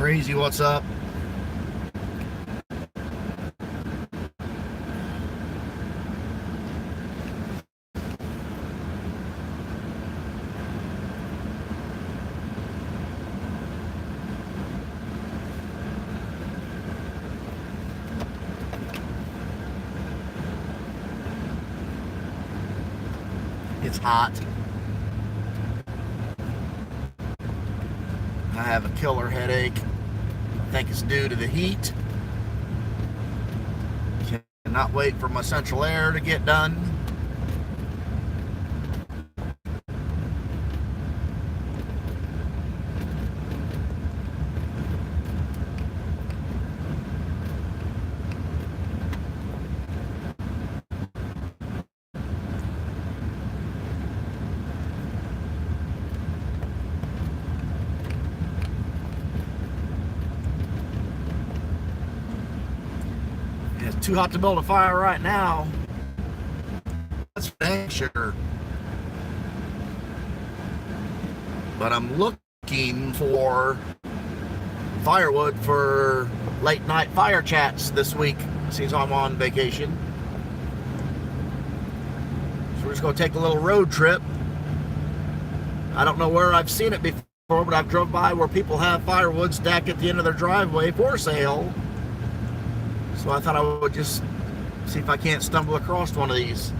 Crazy, what's up? It's hot. I have a killer headache. I think it's due to the heat. Cannot wait for my central air to get done. It's too hot to build a fire right now. That's for dang sure. But I'm looking for firewood for late night fire chats this week since I'm on vacation. So we're just going to take a little road trip. I don't know where I've seen it before, but I've drove by where people have firewood stacked at the end of their driveway for sale. So I thought I would just see if I can't stumble across one of these.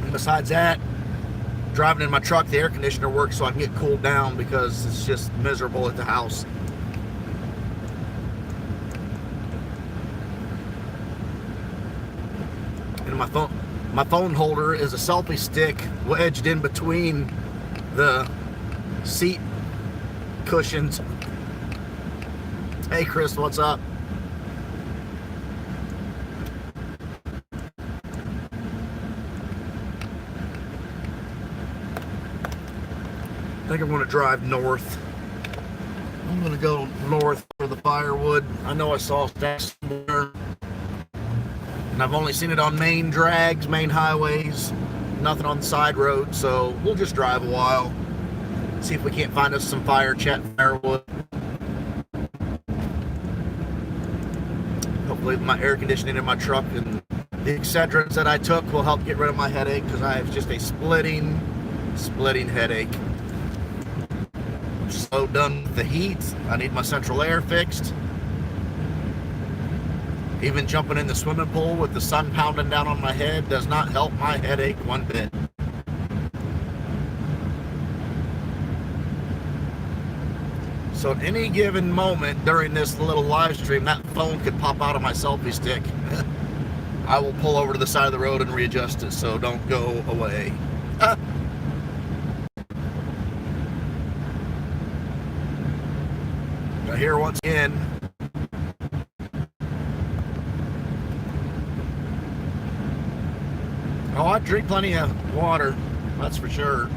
And besides that, driving in my truck, the air conditioner works so I can get cooled down because it's just miserable at the house. And my phone holder is a selfie stick wedged in between the seat cushions. Hey Chris, what's up? I think I'm going to drive north. I'm going to go north for the firewood. I know I saw that somewhere, and I've only seen it on main drags, main highways, nothing on the side roads, so we'll just drive a while, see if we can't find us some fire chat firewood. Hopefully my air conditioning in my truck and the Excedrins that I took will help get rid of my headache, because I have just a splitting headache. I'm so done with the heat. I need my central air fixed. Even jumping in the swimming pool with the sun pounding down on my head does not help my headache one bit. So at any given moment during this little live stream, that phone could pop out of my selfie stick. I will pull over to the side of the road and readjust it, so don't go away. Now here once again. Oh, I drink plenty of water, that's for sure.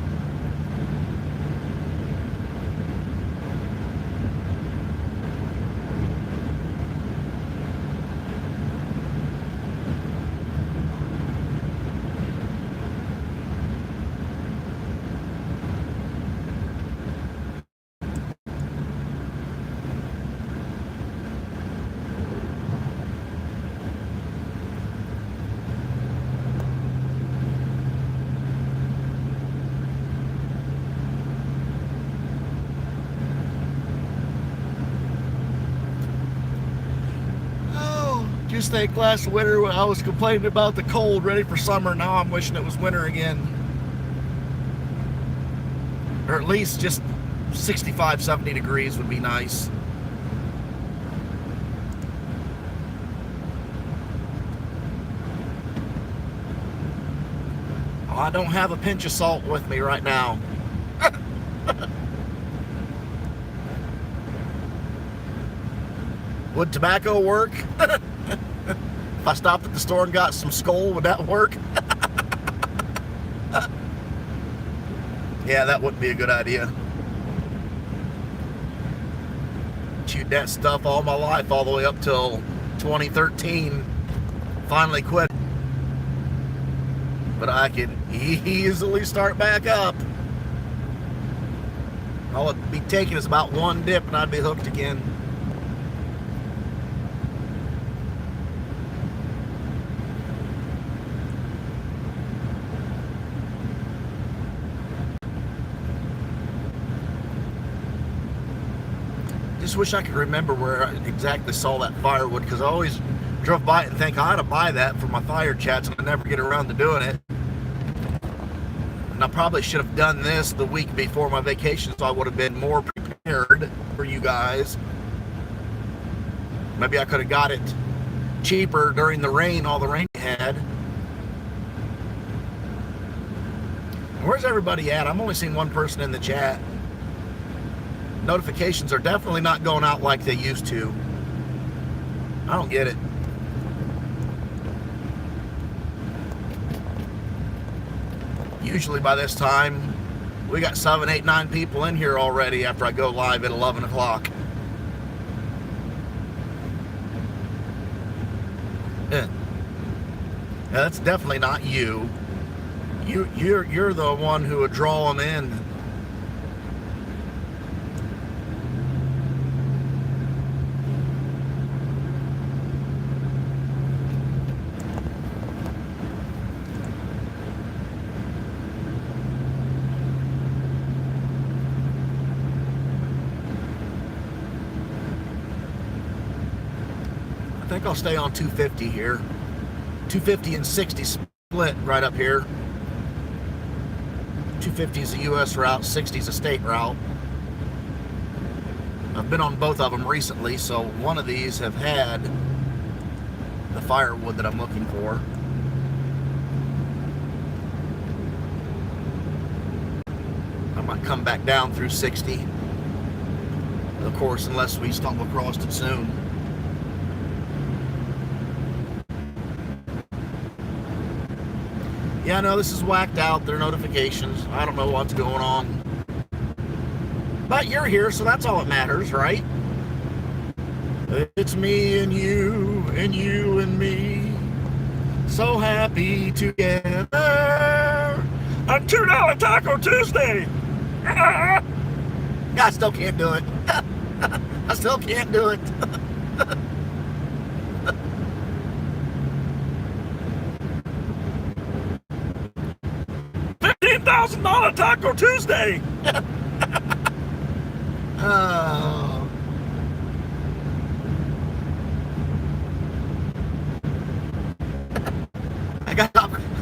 Just think last winter I was complaining about the cold, ready for summer. Now I'm wishing it was winter again. Or at least just 65, 70 degrees would be nice. Oh, I don't have a pinch of salt with me right now. Would tobacco work? If I stopped at the store and got some Skoal, would that work? Yeah, that wouldn't be a good idea. Chewed that stuff all my life, all the way up till 2013. Finally quit. But I can easily start back up. All it'd be taking is about one dip and I'd be hooked again. Just wish I could remember where I exactly saw that firewood, because I always drove by it and think I ought to buy that for my fire chats, and I never get around to doing it. And I probably should have done this the week before my vacation, so I would have been more prepared for you guys. Maybe I could have got it cheaper during the rain, all the rain we had. Where's everybody at? I'm only seeing one person in the chat. Notifications are definitely not going out like they used to. I don't get it. Usually by this time, we got 7, 8, 9 people in here already after I go live at 11 o'clock. Yeah, that's definitely not you. You're the one who would draw them in. I think I'll stay on 250 here. 250 and 60 split right up here. 250 is a US route, 60 is a state route. I've been on both of them recently, so one of these have had the firewood that I'm looking for. I might come back down through 60. Of course, unless we stumble across it soon. Yeah, no, this is whacked out, their notifications. I don't know what's going on. But you're here, so that's all that matters, right? It's me and you and me. So happy together. A $2 Taco Tuesday. I still can't do it. I still can't do it. $15,000 Taco Tuesday. Oh.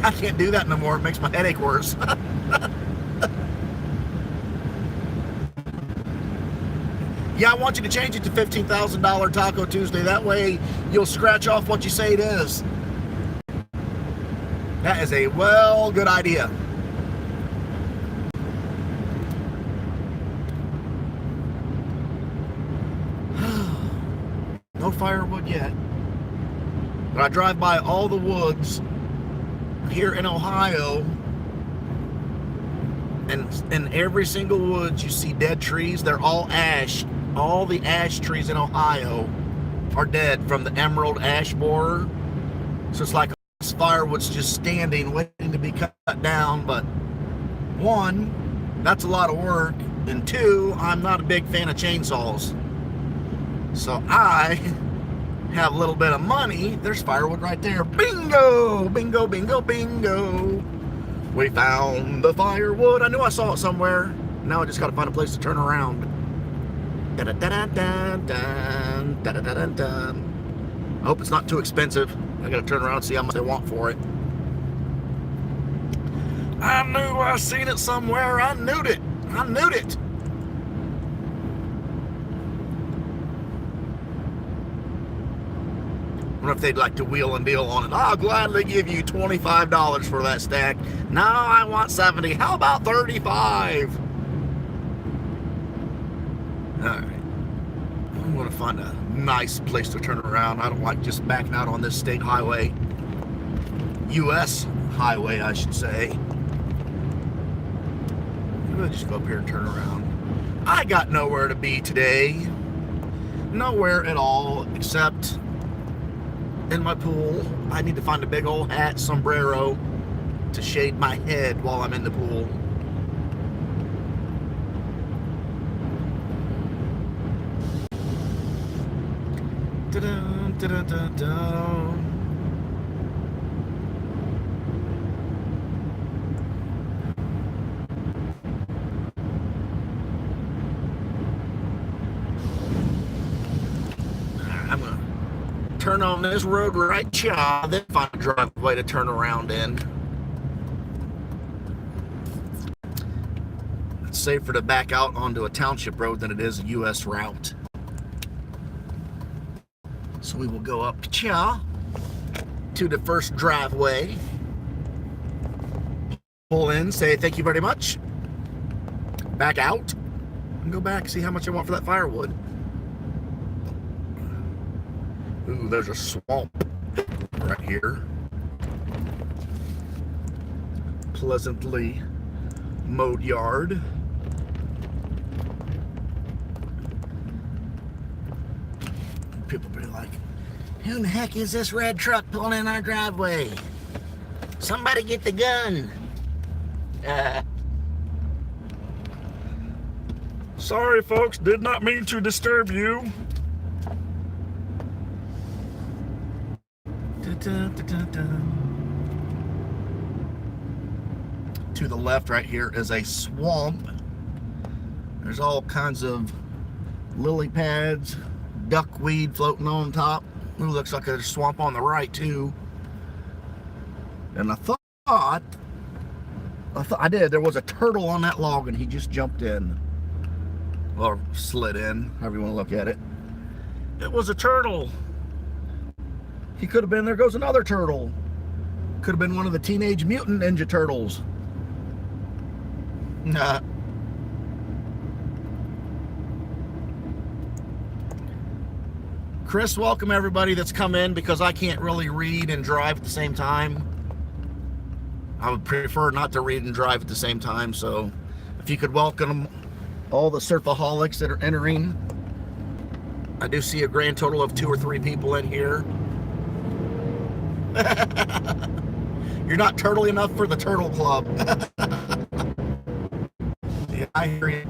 I can't do that no more. It makes my headache worse. Yeah, I want you to change it to $15,000 Taco Tuesday. That way you'll scratch off what you say it is. That is a good idea. No firewood yet. But I drive by all the woods here in Ohio, and in every single woods you see dead trees. They're all ash. All the ash trees in Ohio are dead from the emerald ash borer. So it's like this firewood's just standing waiting to be cut down. But one, that's a lot of work, and two, I'm not a big fan of chainsaws. So I have a little bit of money. There's firewood right there. Bingo! Bingo, bingo, bingo. We found the firewood. I knew I saw it somewhere. Now I just got to find a place to turn around. I hope it's not too expensive. I got to turn around and see how much they want for it. I knew I seen it somewhere. I knew it. I knew it. I wonder if they'd like to wheel and deal on it. I'll gladly give you $25 for that stack. No, I want 70. How about 35? All right. I'm going to find a nice place to turn around. I don't like just backing out on this state highway. U.S. highway, I should say. I'm going to just go up here and turn around. I got nowhere to be today. Nowhere at all except in my pool. I need to find a big old hat, sombrero, to shade my head while I'm in the pool. Dun, dun, dun, dun, dun. I'm gonna turn on this road right here, then find a driveway to turn around in. It's safer to back out onto a township road than it is a U.S. route. So we will go up here to the first driveway. Pull in, say thank you very much. Back out and go back, see how much I want for that firewood. Ooh, there's a swamp right here. Pleasantly mowed yard. People be like, who in the heck is this red truck pulling in our driveway? Somebody get the gun. Sorry, folks, did not mean to disturb you. To the left right here is a swamp. There's all kinds of lily pads, duckweed floating on top. Ooh, looks like a swamp on the right too. And I thought there was a turtle on that log and he just jumped in. Or slid in, however you want to look at it. It was a turtle. He could have been, there goes another turtle. Could have been one of the Teenage Mutant Ninja Turtles. Nah. Chris, welcome everybody that's come in because I can't really read and drive at the same time. I would prefer not to read and drive at the same time, so if you could welcome all the surfaholics that are entering. I do see a grand total of 2 or 3 people in here. You're not turtle enough for the turtle club. Yeah, I hear you.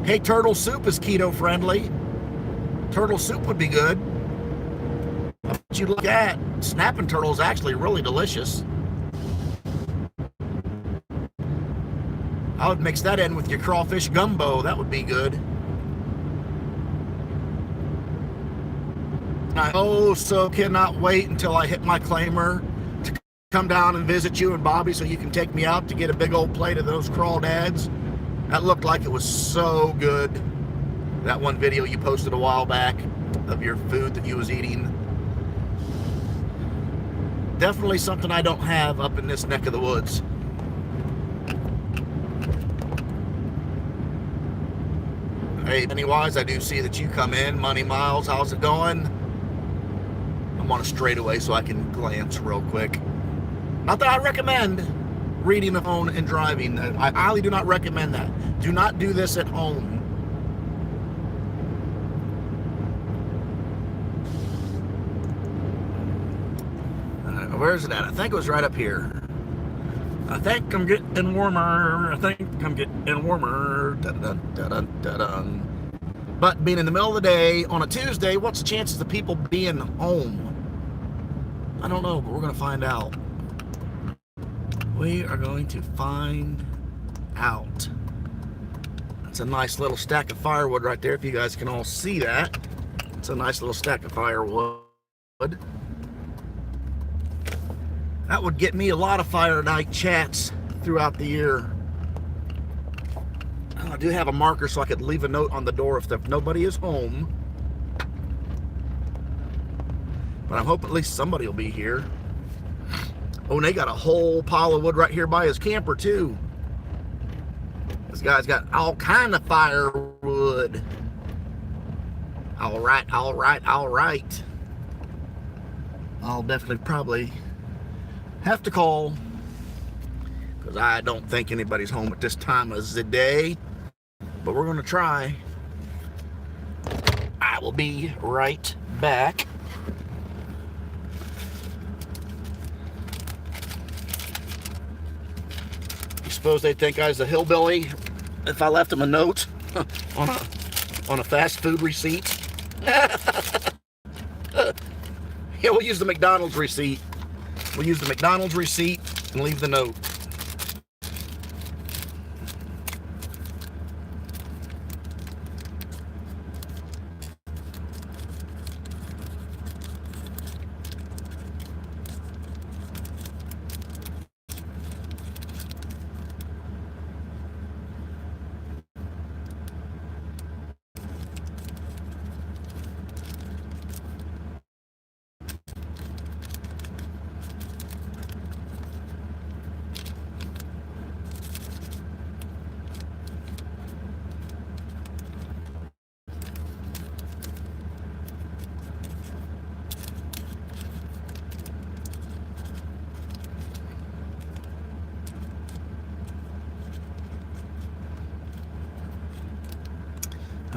Hey, turtle soup is keto friendly. Turtle soup would be good. What you look at, snapping turtle is actually really delicious. I would mix that in with your crawfish gumbo. That would be good. I also cannot wait until I hit my claimer to come down and visit you and Bobby so you can take me out to get a big old plate of those crawdads. That looked like it was so good. That one video you posted a while back of your food that you was eating. Definitely something I don't have up in this neck of the woods. Hey, Pennywise, I do see that you come in. Money Miles, how's it going? I'm on a straightaway so I can glance real quick. Not that I recommend reading the phone and driving. I highly do not recommend that. Do not do this at home. Where's it at? I think it was right up here. I think I'm getting warmer. I think I'm getting warmer. But being in the middle of the day on a Tuesday, what's the chances of people being home? I don't know, but we're going to find out. We are going to find out. That's a nice little stack of firewood right there, if you guys can all see that. It's a nice little stack of firewood. That would get me a lot of fire night chats throughout the year. I do have a marker so I could leave a note on the door if nobody is home. But I'm hoping at least somebody will be here. Oh, and they got a whole pile of wood right here by his camper too. This guy's got all kind of firewood. All right, all right, all right. I'll definitely probably have to call because I don't think anybody's home at this time of the day, but we're going to try. I will be right back. You suppose they think I was a hillbilly if I left them a note on a fast food receipt? Yeah, we'll use the McDonald's receipt. We'll use the McDonald's receipt and leave the note.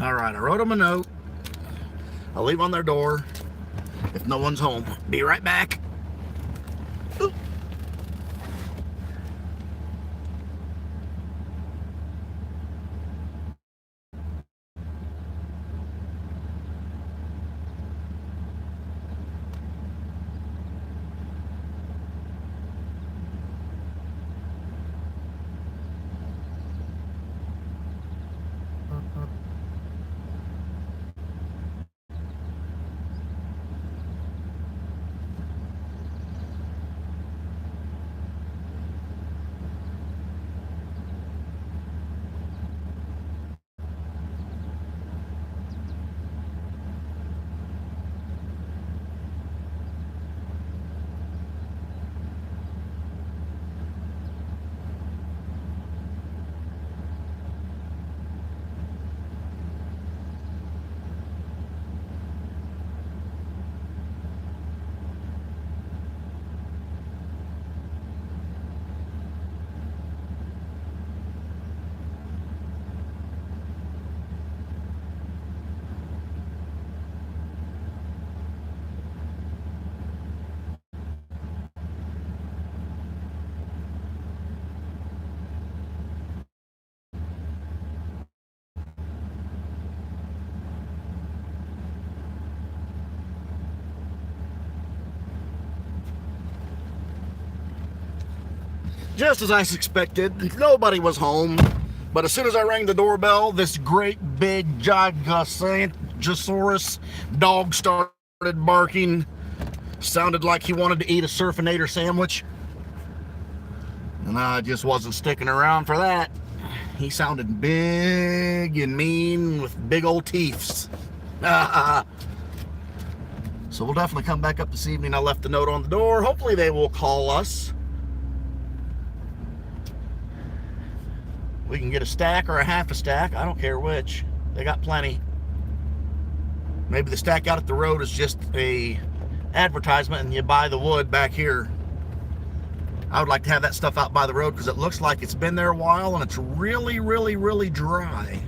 All right, I wrote them a note. I'll leave on their door if no one's home. Be right back. Ooh. Just as I suspected, nobody was home. But as soon as I rang the doorbell, this great big Gigantosaurus dog started barking. Sounded like he wanted to eat a Surfinator sandwich. And I just wasn't sticking around for that. He sounded big and mean with big old teeths. So we'll definitely come back up this evening. I left a note on the door. Hopefully they will call us. We can get a stack or a half a stack. I don't care which. They got plenty. Maybe the stack out at the road is just a advertisement and you buy the wood back here. I would like to have that stuff out by the road because it looks like it's been there a while and it's really, really, really dry.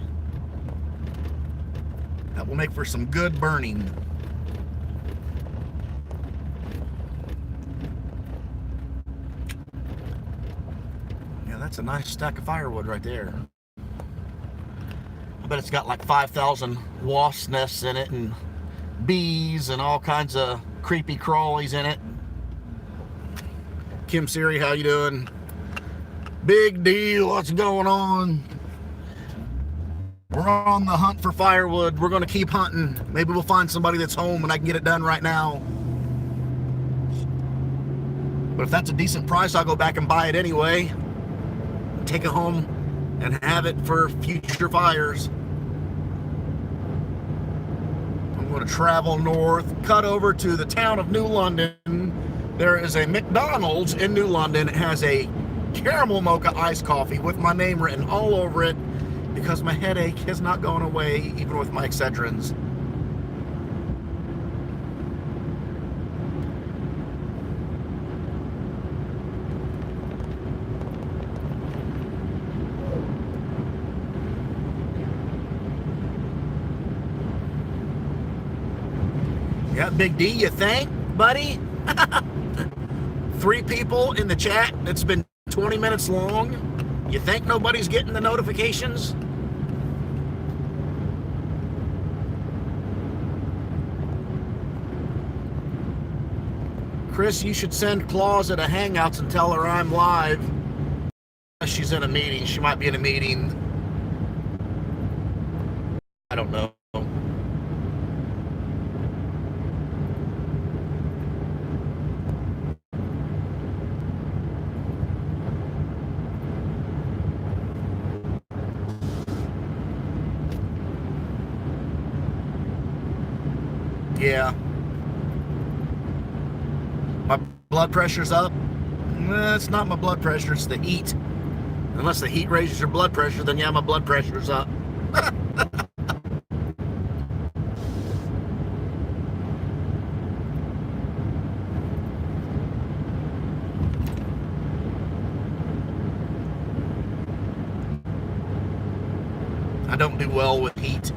That will make for some good burning. That's a nice stack of firewood right there. I bet it's got like 5,000 wasp nests in it and bees and all kinds of creepy crawlies in it. Kim Siri, how you doing? Big deal, what's going on? We're on the hunt for firewood. We're going to keep hunting. Maybe we'll find somebody that's home and I can get it done right now. But if that's a decent price, I'll go back and buy it anyway. Take it home and have it for future fires. I'm going to travel north, cut over to the town of New London. There is a McDonald's in New London. It has a caramel mocha iced coffee with my name written all over it because my headache has not gone away even with my Excedrins. Yeah, Big D, you think, buddy? 3 people in the chat. It's been 20 minutes long. You think nobody's getting the notifications? Chris, you should send Claus at a Hangouts and tell her I'm live. She's in a meeting. She might be in a meeting. I don't know. Yeah. My blood pressure's up. It's not my blood pressure, it's the heat. Unless the heat raises your blood pressure, then yeah, my blood pressure's up. I don't do well with heat.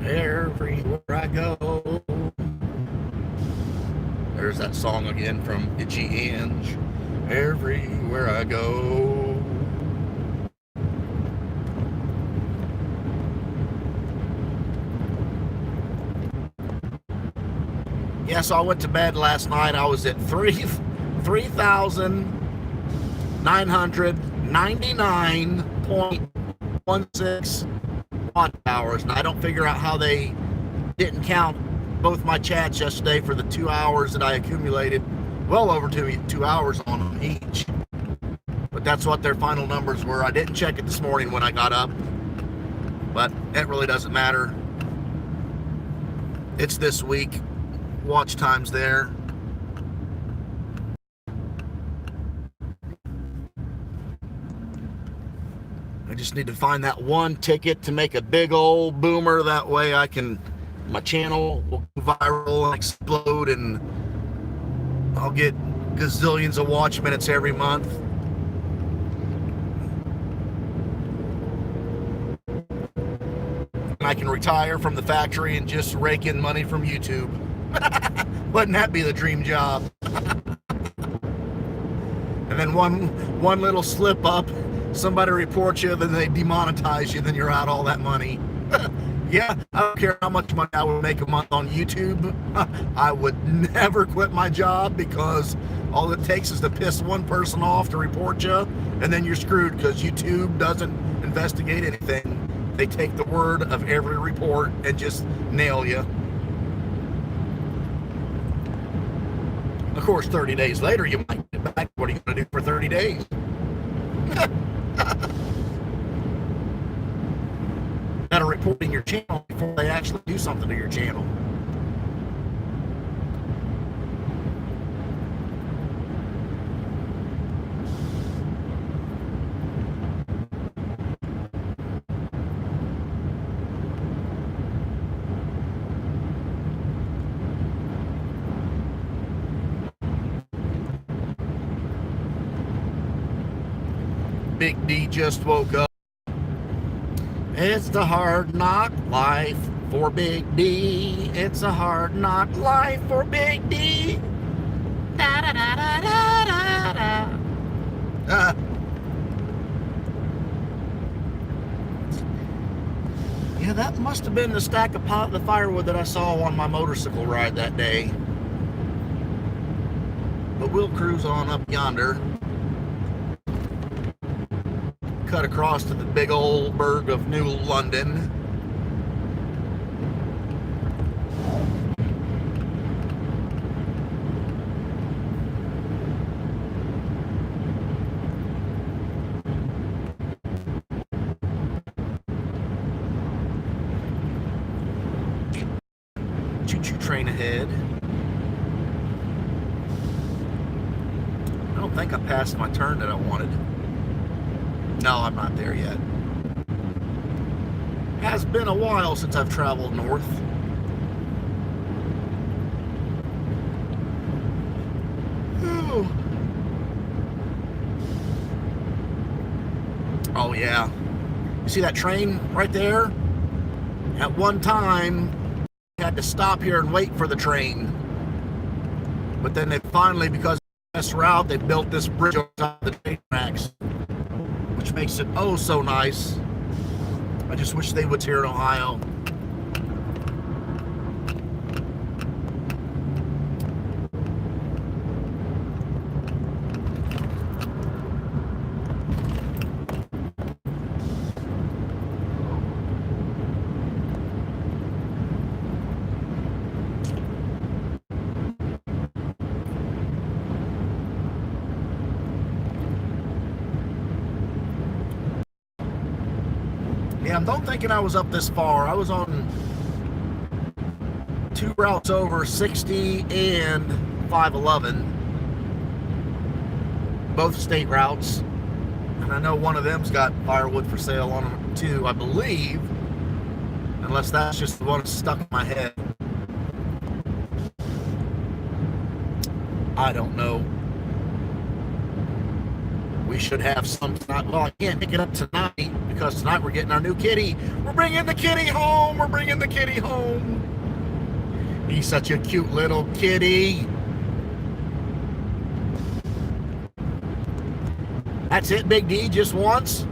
Everywhere I go. There's that song again from Itchy Hinge. Everywhere I go. Yeah, so I went to bed last night. I was at 3,999.16 watt hours. And I don't figure out how they didn't count both my chats yesterday for the 2 hours that I accumulated. Well over 2 hours on them each. But that's what their final numbers were. I didn't check it this morning when I got up. But it really doesn't matter. It's this week. Watch time's there. I just need to find that one ticket to make a big old boomer. That way my channel will go viral and explode, and I'll get gazillions of watch minutes every month. And I can retire from the factory and just rake in money from YouTube. Wouldn't that be the dream job? And then one little slip up, somebody reports you, then they demonetize you, then you're out all that money. Yeah, I don't care how much money I would make a month on YouTube. I would never quit my job, because all it takes is to piss one person off to report you, and then you're screwed, because YouTube doesn't investigate anything. They take the word of every report and just nail you. Of course, 30 days later, you might get back. What are you going to do for 30 days? That are reporting your channel before they actually do something to your channel. Big D just woke up. It's the hard knock life for Big D. It's a hard knock life for Big D. Da da da da da da da. Yeah, that must have been the stack of the firewood that I saw on my motorcycle ride that day. But we'll cruise on up yonder. Cut across to the big old burg of New London. Choo-choo train ahead. I don't think I passed my turn that I wanted. No, I'm not there yet. Has been a while since I've traveled north. Whew. Oh yeah. You see that train right there? At one time, I had to stop here and wait for the train. But then they finally, because access route. They built this bridge on top of the train tracks, which makes it oh so nice. I just wish they would here in Ohio. Yeah, I'm not thinking I was up this far. I was on 2 routes over, 60 and 511. Both state routes. And I know one of them's got firewood for sale on them too, I believe. Unless that's just the one that's stuck in my head. I don't know. We should have some tonight. Well, I can't pick it up tonight because tonight we're getting our new kitty. We're bringing the kitty home. We're bringing the kitty home. He's such a cute little kitty. That's it, Big D, just once.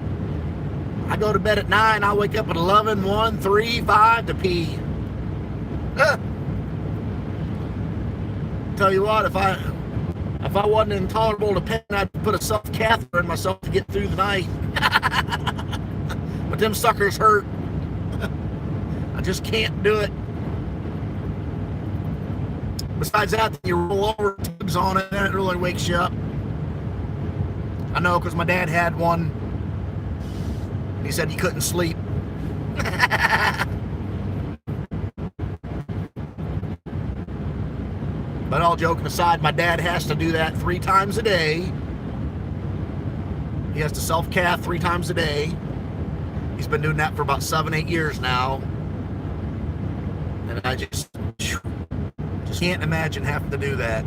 I go to bed at 9. I wake up at 11, 1, 3, 5 to pee. Tell you what, if I wasn't intolerable to pain, I'd put a self-catheter in myself to get through the night. But them suckers hurt. I just can't do it. Besides that, you roll over, tubes on it, and it really wakes you up. I know, because my dad had one. He said he couldn't sleep. But all joking aside, my dad has to do that 3 times a day. He has to self-cath 3 times a day. He's been doing that for about 7, 8 years now. And I just can't imagine having to do that.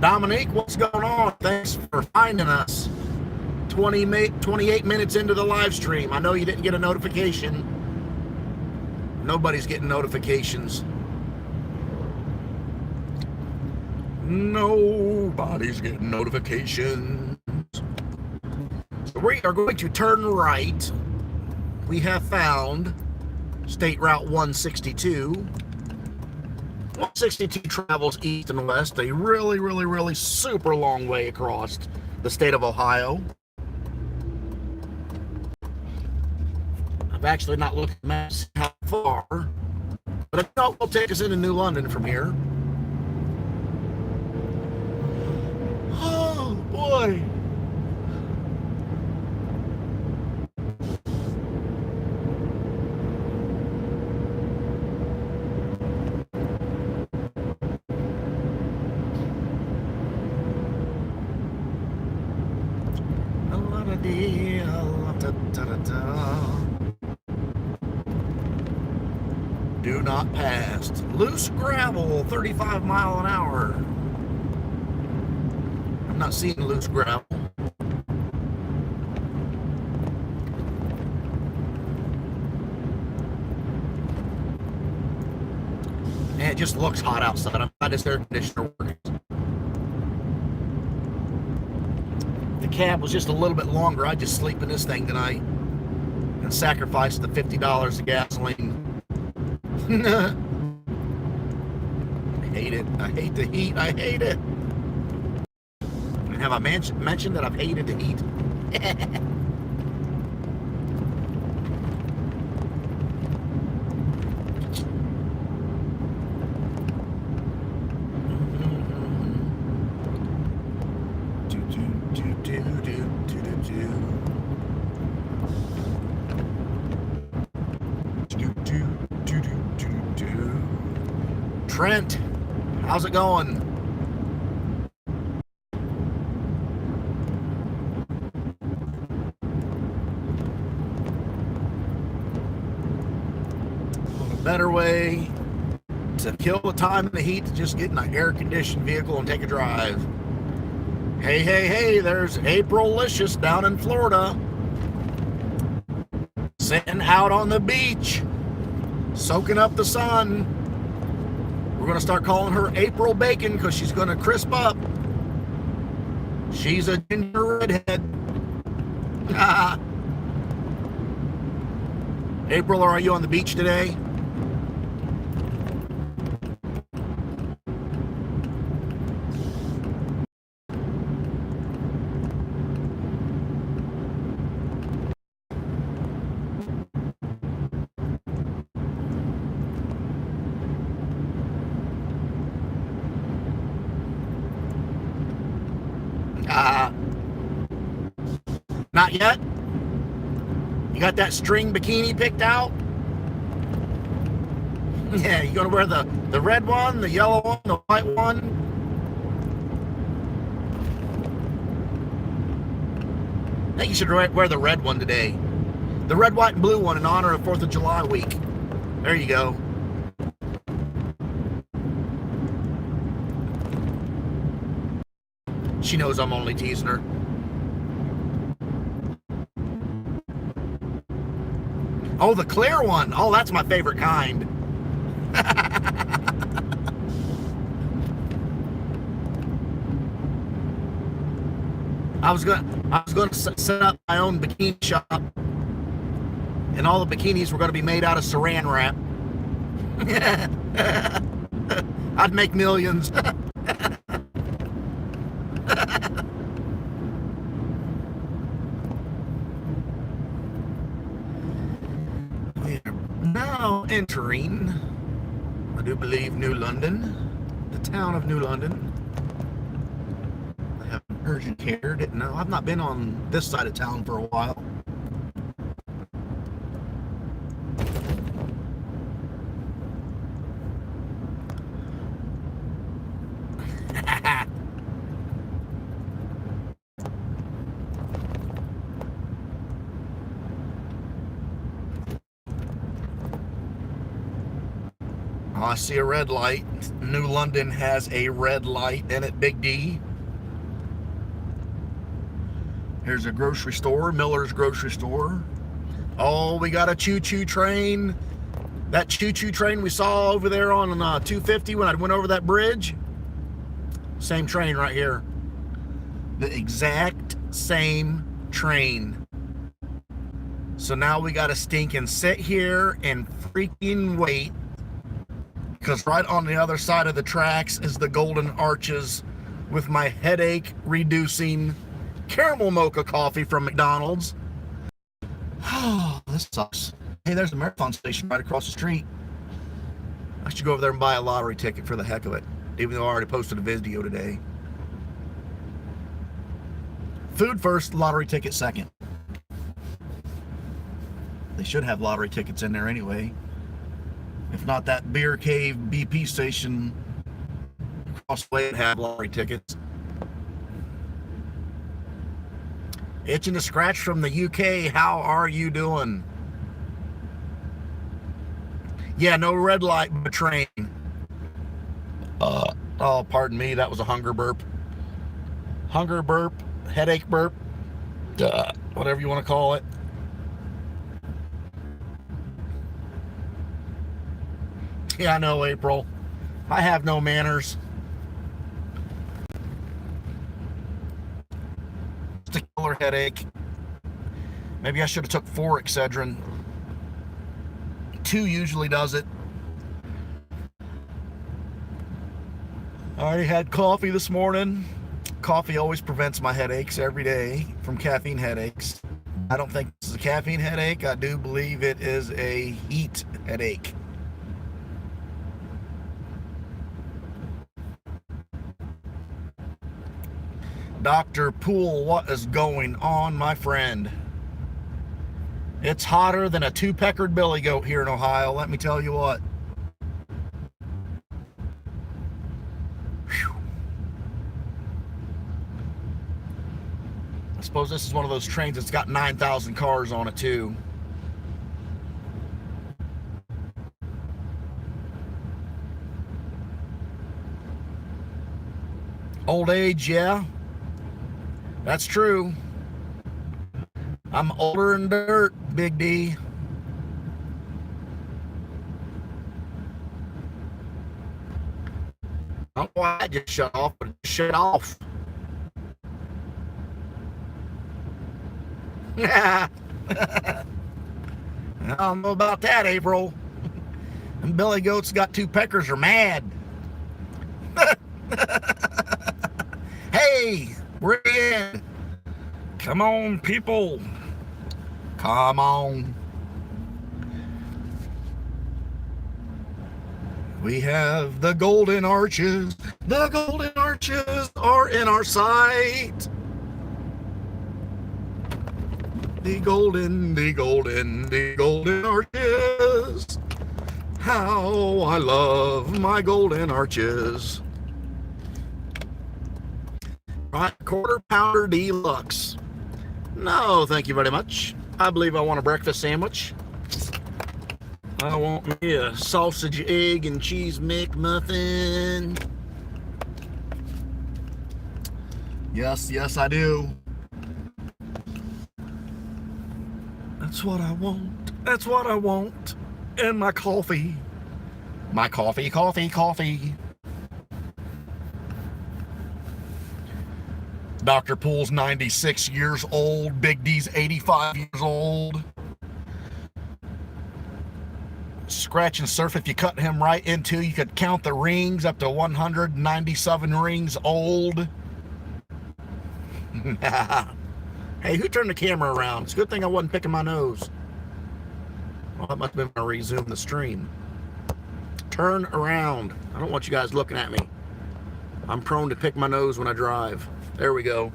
Dominique, what's going on? Thanks for finding us. 28 minutes into the live stream. I know you didn't get a notification. Nobody's getting notifications. Nobody's getting notifications. So we are going to turn right. We have found State Route 162. 162 travels east and west, a really, really, really super long way across the state of Ohio. I've actually not looked at maps how far, but I know it will take us into New London from here. Oh boy. Do not pass. Loose gravel, 35 mile an hour. I'm not seeing loose gravel. And it just looks hot outside. I'm glad this air conditioner works. If the cab was just a little bit longer, I'd just sleep in this thing tonight and sacrifice the $50 of gasoline. I hate it. I hate the heat. I hate it. And have I mentioned that I've hated the heat? Trent, how's it going? A better way to kill the time and the heat to just get in an air-conditioned vehicle and take a drive. Hey, hey, hey, there's April-licious down in Florida. Sitting out on the beach, soaking up the sun. We're going to start calling her April Bacon because she's going to crisp up. She's a ginger redhead. April, are you on the beach today? Not yet? You got that string bikini picked out? Yeah, you gonna wear the red one, the yellow one, the white one? I think you should wear the red one today. The red, white, and blue one in honor of 4th of July week. There you go. She knows I'm only teasing her. Oh, the clear one. Oh, that's my favorite kind. I was going to set up my own bikini shop, and all the bikinis were going to be made out of saran wrap. I'd make millions. Now entering, I do believe, New London, the town of New London. I have urgent care. Didn't know. I've not been on this side of town for a while. Oh, I see a red light. New London has a red light in it, Big D. Here's a grocery store, Miller's grocery store. Oh, we got a choo-choo train. That choo-choo train we saw over there on 250 when I went over that bridge. Same train right here. The exact same train. So now we got to stink and sit here and freaking wait, because right on the other side of the tracks is the Golden Arches with my headache reducing caramel mocha coffee from McDonald's. Oh, this sucks. Hey, there's the marathon station right across the street. I should go over there and buy a lottery ticket for the heck of it, even though I already posted a video today. Food first, lottery ticket second. They should have lottery tickets in there anyway. If not, that Beer Cave BP station across the way would have lottery tickets. Itching to scratch from the UK. How are you doing? Yeah, no red light but train. Oh, pardon me. That was a hunger burp. Hunger burp, headache burp, whatever you want to call it. Yeah, I know, April. I have no manners. Just a killer headache. Maybe I should have took 4 Excedrin. 2 usually does it. I already had coffee this morning. Coffee always prevents my headaches every day from caffeine headaches. I don't think this is a caffeine headache. I do believe it is a heat headache. Dr. Poole, what is going on, my friend? It's hotter than a 2-peckered billy goat here in Ohio, let me tell you what. Whew. I suppose this is one of those trains that's got 9,000 cars on it too. Old age, yeah. That's true. I'm older than dirt, Big D. I don't know why I just shut off, but it just shut off. Yeah. I don't know about that, April. And Billy Goats Got Two Peckers are mad. Hey, we're in. Come on, people. Come on. We have the golden arches. The golden arches are in our sight. The golden arches. How I love my golden arches. Right, quarter pounder deluxe. No, thank you very much. I believe I want a breakfast sandwich. I want me a sausage, egg, and cheese McMuffin. Yes, yes, I do. That's what I want. That's what I want. And my coffee. My coffee. Dr. Pool's 96 years old. Big D's 85 years old. Scratch and surf, if you cut him right into, you could count the rings up to 197 rings old. Hey, who turned the camera around? It's a good thing I wasn't picking my nose. Well, that must have been when I resumed the stream. Turn around. I don't want you guys looking at me. I'm prone to pick my nose when I drive. There we go.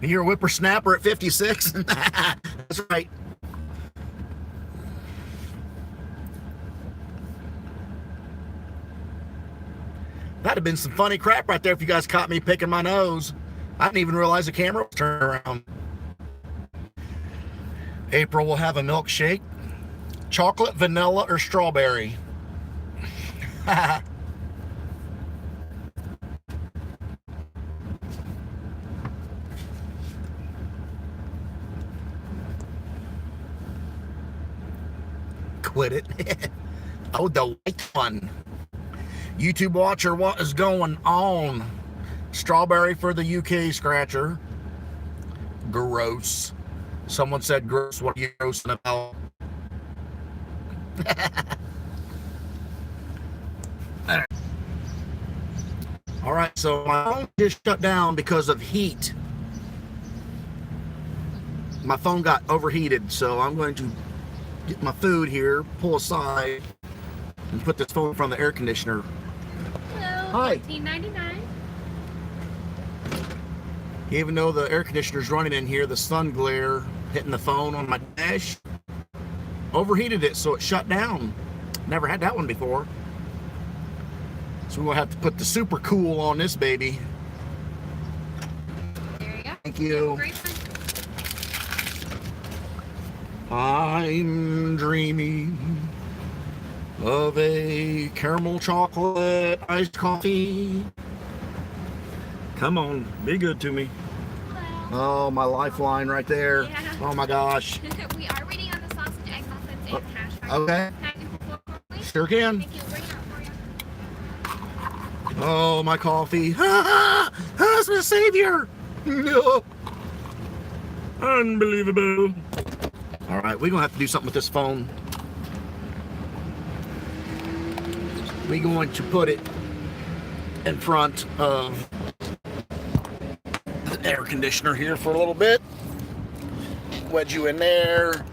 You're a whippersnapper at 56? That's right. That'd have been some funny crap right there if you guys caught me picking my nose. I didn't even realize the camera was turning around. April will have a milkshake. Chocolate, vanilla, or strawberry? Quit it. Oh, the white one. YouTube watcher, what is going on? Strawberry for the UK scratcher. Gross. Someone said gross. What are you grossing about? All right, so my phone just shut down because of heat. My phone got overheated, so I'm going to get my food here, pull aside, and put this phone in front of the air conditioner. Hello. Hi. $14.99. Even though the air conditioner's running in here, the sun glare hitting the phone on my dash overheated it, so it shut down. Never had that one before. So we'll have to put the super cool on this baby. There you go. Thank you. Great one. I'm dreaming of a caramel chocolate iced coffee. Come on, be good to me. Hello. Oh, my lifeline right there. Yeah. Oh my gosh. We are waiting on the sausage, egg muffins, and hash browns. Okay. Sure can. Thank you. Bring it out for you. Oh, my coffee. That's my savior. No. Unbelievable. All right, we're going to have to do something with this phone. We're going to put it in front of the air conditioner here for a little bit. Wedge you in there.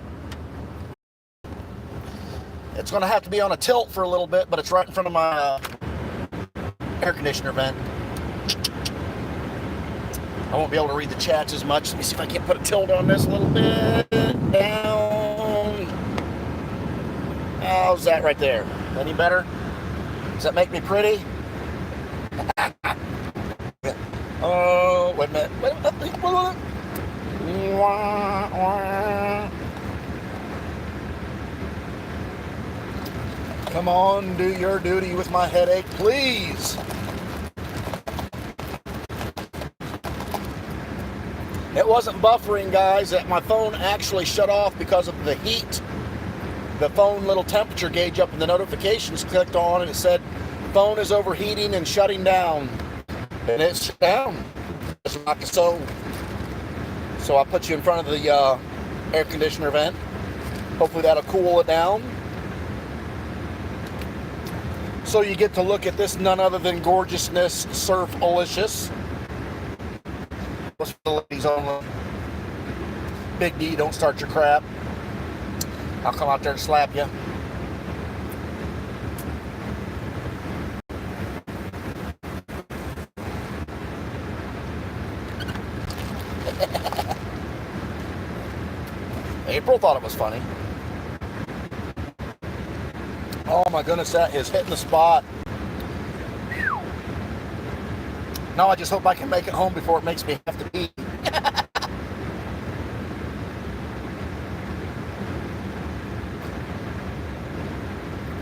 It's going to have to be on a tilt for a little bit, but it's right in front of my air conditioner vent. I won't be able to read the chats as much. Let me see if I can put a tilt on this a little bit. Down. How's that right there? Any better? Does that make me pretty? Oh, wait a minute. Wait a minute. Come on, do your duty with my headache, please. It wasn't buffering, guys. My phone actually shut off because of the heat. The phone little temperature gauge up in the notifications clicked on and it said phone is overheating and shutting down. And it's shut down. It's not so. So I put you in front of the air conditioner vent. Hopefully that'll cool it down. So you get to look at this none other than gorgeousness, surf-alicious. What's for the ladies only? Big D, don't start your crap. I'll come out there and slap you. April thought it was funny. Oh my goodness, that is hitting the spot. Now I just hope I can make it home before it makes me have to pee.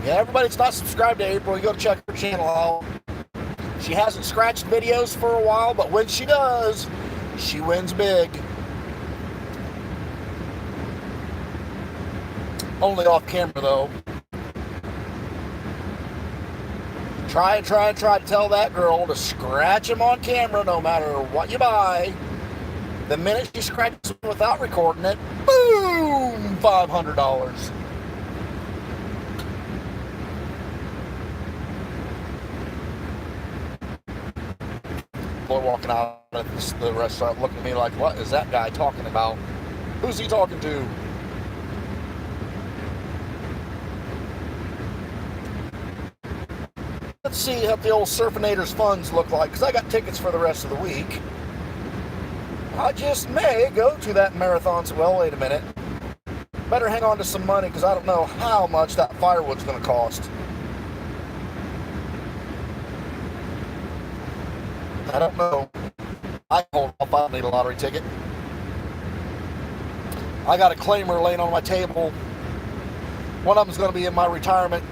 Yeah, everybody that's not subscribed to April, you go to check her channel out. She hasn't scratched videos for a while, but when she does, she wins big. Only off camera, though. Try to tell that girl to scratch him on camera no matter what you buy. The minute she scratches him without recording it, boom, $500. Boy walking out of the restaurant looking at me like, what is that guy talking about? Who's he talking to? Let's see what the old Surfinator's funds look like, because I got tickets for the rest of the week. I just may go to that marathon. So, well, wait a minute. Better hang on to some money, because I don't know how much that firewood's going to cost. I don't know. I hold off. I don't need a lottery ticket. I got a claimer laying on my table. One of them's going to be in my retirement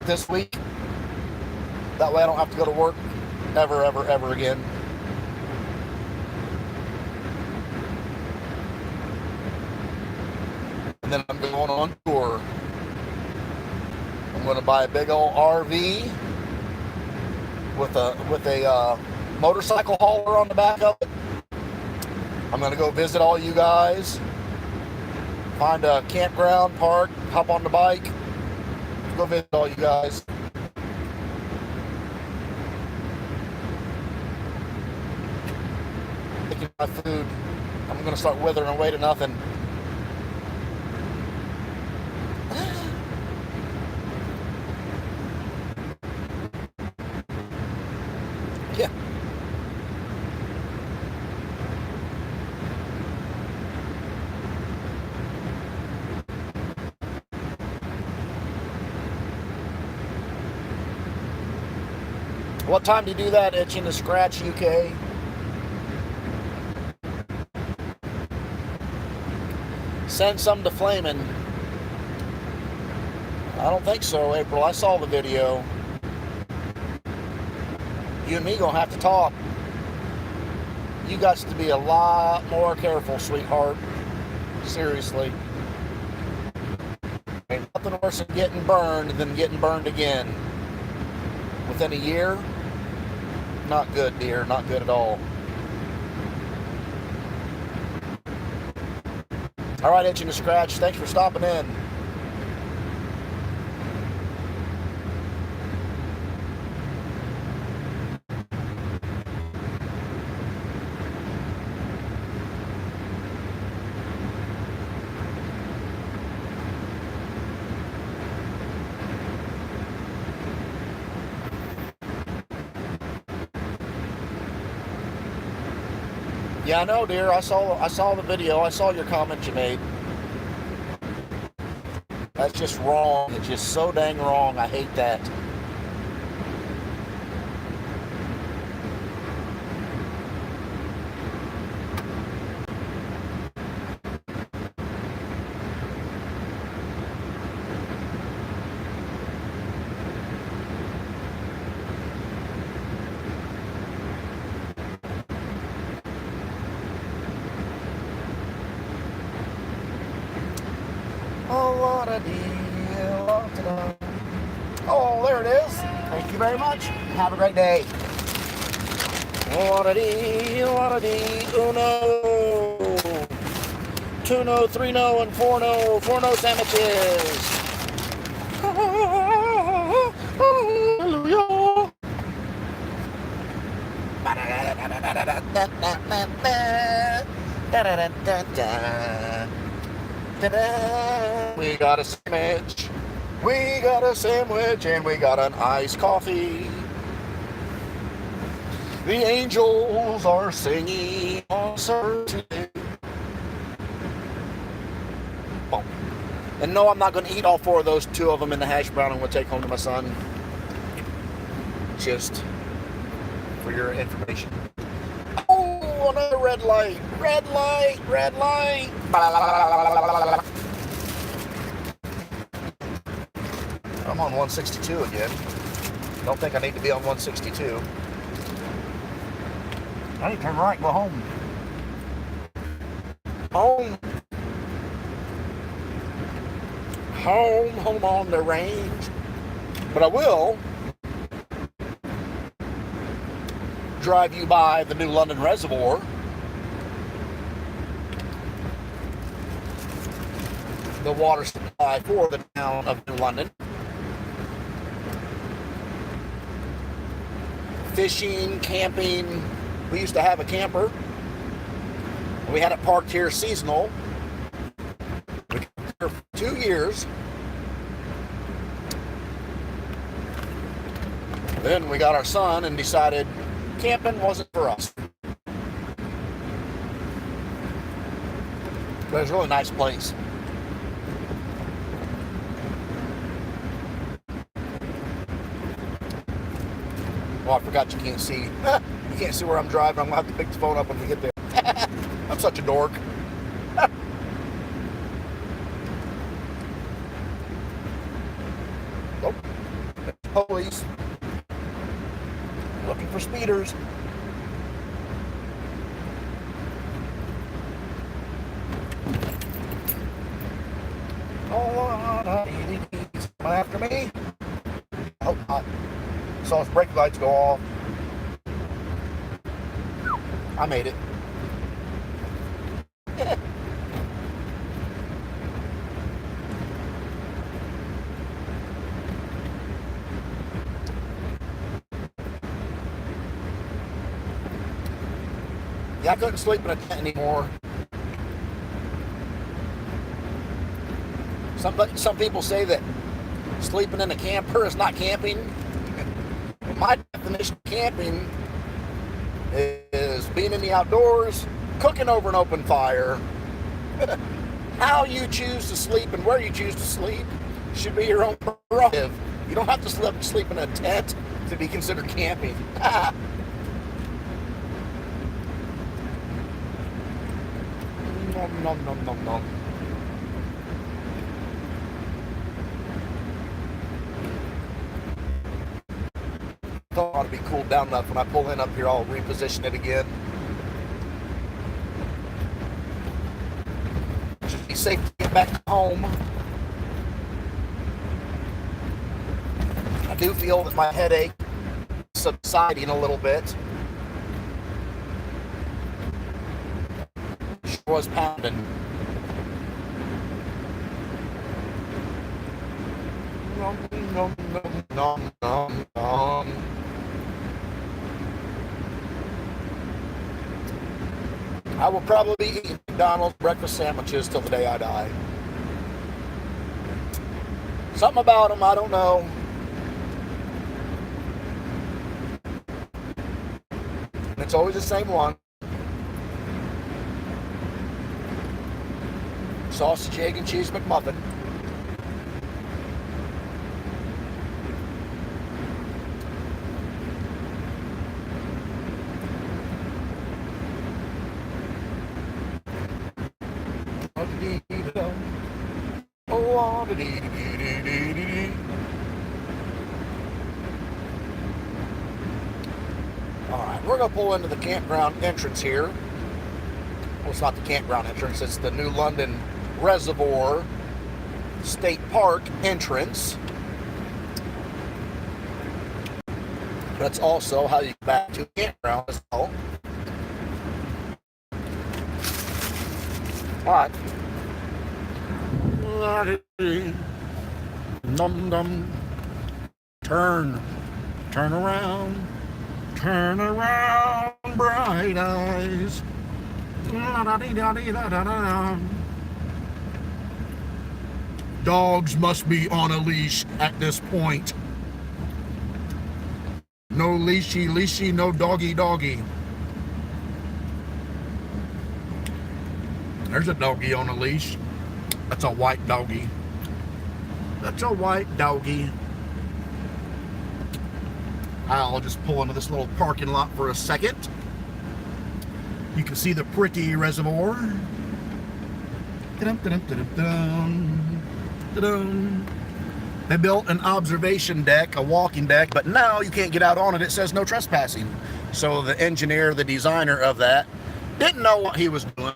this week. That way I don't have to go to work ever again. And then I'm going on tour. I'm going to buy a big old RV with a motorcycle hauler on the back of it. I'm going to go visit all you guys. Find a campground, park, hop on the bike. Go visit all you guys. Taking my food. I'm going to start withering away to nothing. Yeah. What time do you do that, Itching to Scratch UK? Send some to Flamin'. I don't think so, April. I saw the video. You and me gonna have to talk. You got to be a lot more careful, sweetheart. Seriously. Ain't nothing worse than getting burned again. Within a year, not good, dear. Not good at all. All right, Itching to Scratch. Thanks for stopping in. Yeah, I know, dear. I saw the video. I saw your comment you made. That's just wrong. It's just so dang wrong. I hate that. Oh, there it is. Thank you very much. Have a great day. Uno, two no, three no, and four no sandwiches. Hallelujah. We got a sandwich. We got a sandwich and we got an iced coffee. The angels are singing on Sunday. Boom. And no, I'm not going to eat all four of those. Two of them in the hash brown I'm going to take home to my son. Just for your information. Oh, another red light. Red light. Red light. I'm on 162 again. Don't think I need to be on 162. I need to turn right and go home. Home. Home on the range. But I will drive you by the New London Reservoir. The water supply for the town of New London. Fishing, camping. We used to have a camper. We had it parked here seasonal. We kept it here for 2 years. Then we got our son and decided camping wasn't for us. But it's a really nice place. Oh, I forgot you can't see. You can't see where I'm driving. I'm going to have to pick the phone up when we get there. I'm such a dork. Nope. Police. Looking for speeders. Come after me? I hope not. Saw his brake lights go off. I made it. Yeah, I couldn't sleep in a tent anymore. Some people say that sleeping in a camper is not camping. My definition of camping is being in the outdoors, cooking over an open fire. How you choose to sleep and where you choose to sleep should be your own prerogative. You don't have to sleep in a tent to be considered camping. Nom, nom, nom, nom, nom. Thought it ought to be cooled down enough. When I pull in up here, I'll reposition it again. Should be safe to get back home. I do feel that my headache is subsiding a little bit. Sure was pounding. Nom, nom, nom, nom, nom, nom. I will probably be eating McDonald's breakfast sandwiches till the day I die. Something about them, I don't know. And it's always the same one. Sausage, egg, and cheese McMuffin. Alright, we're going to pull into the campground entrance here. Well, it's not the campground entrance, it's the New London Reservoir. State Park entrance. That's also how you get back to the campground as well. But dum dum, turn around, bright eyes. Dogs must be on a leash at this point. No leashy, no doggy. There's a doggy on a leash. That's a white doggy. I'll just pull into this little parking lot for a second. You can see the pretty reservoir. They built an observation deck, a walking deck, but now you can't get out on it. It says no trespassing. So the engineer, the designer of that, didn't know what he was doing.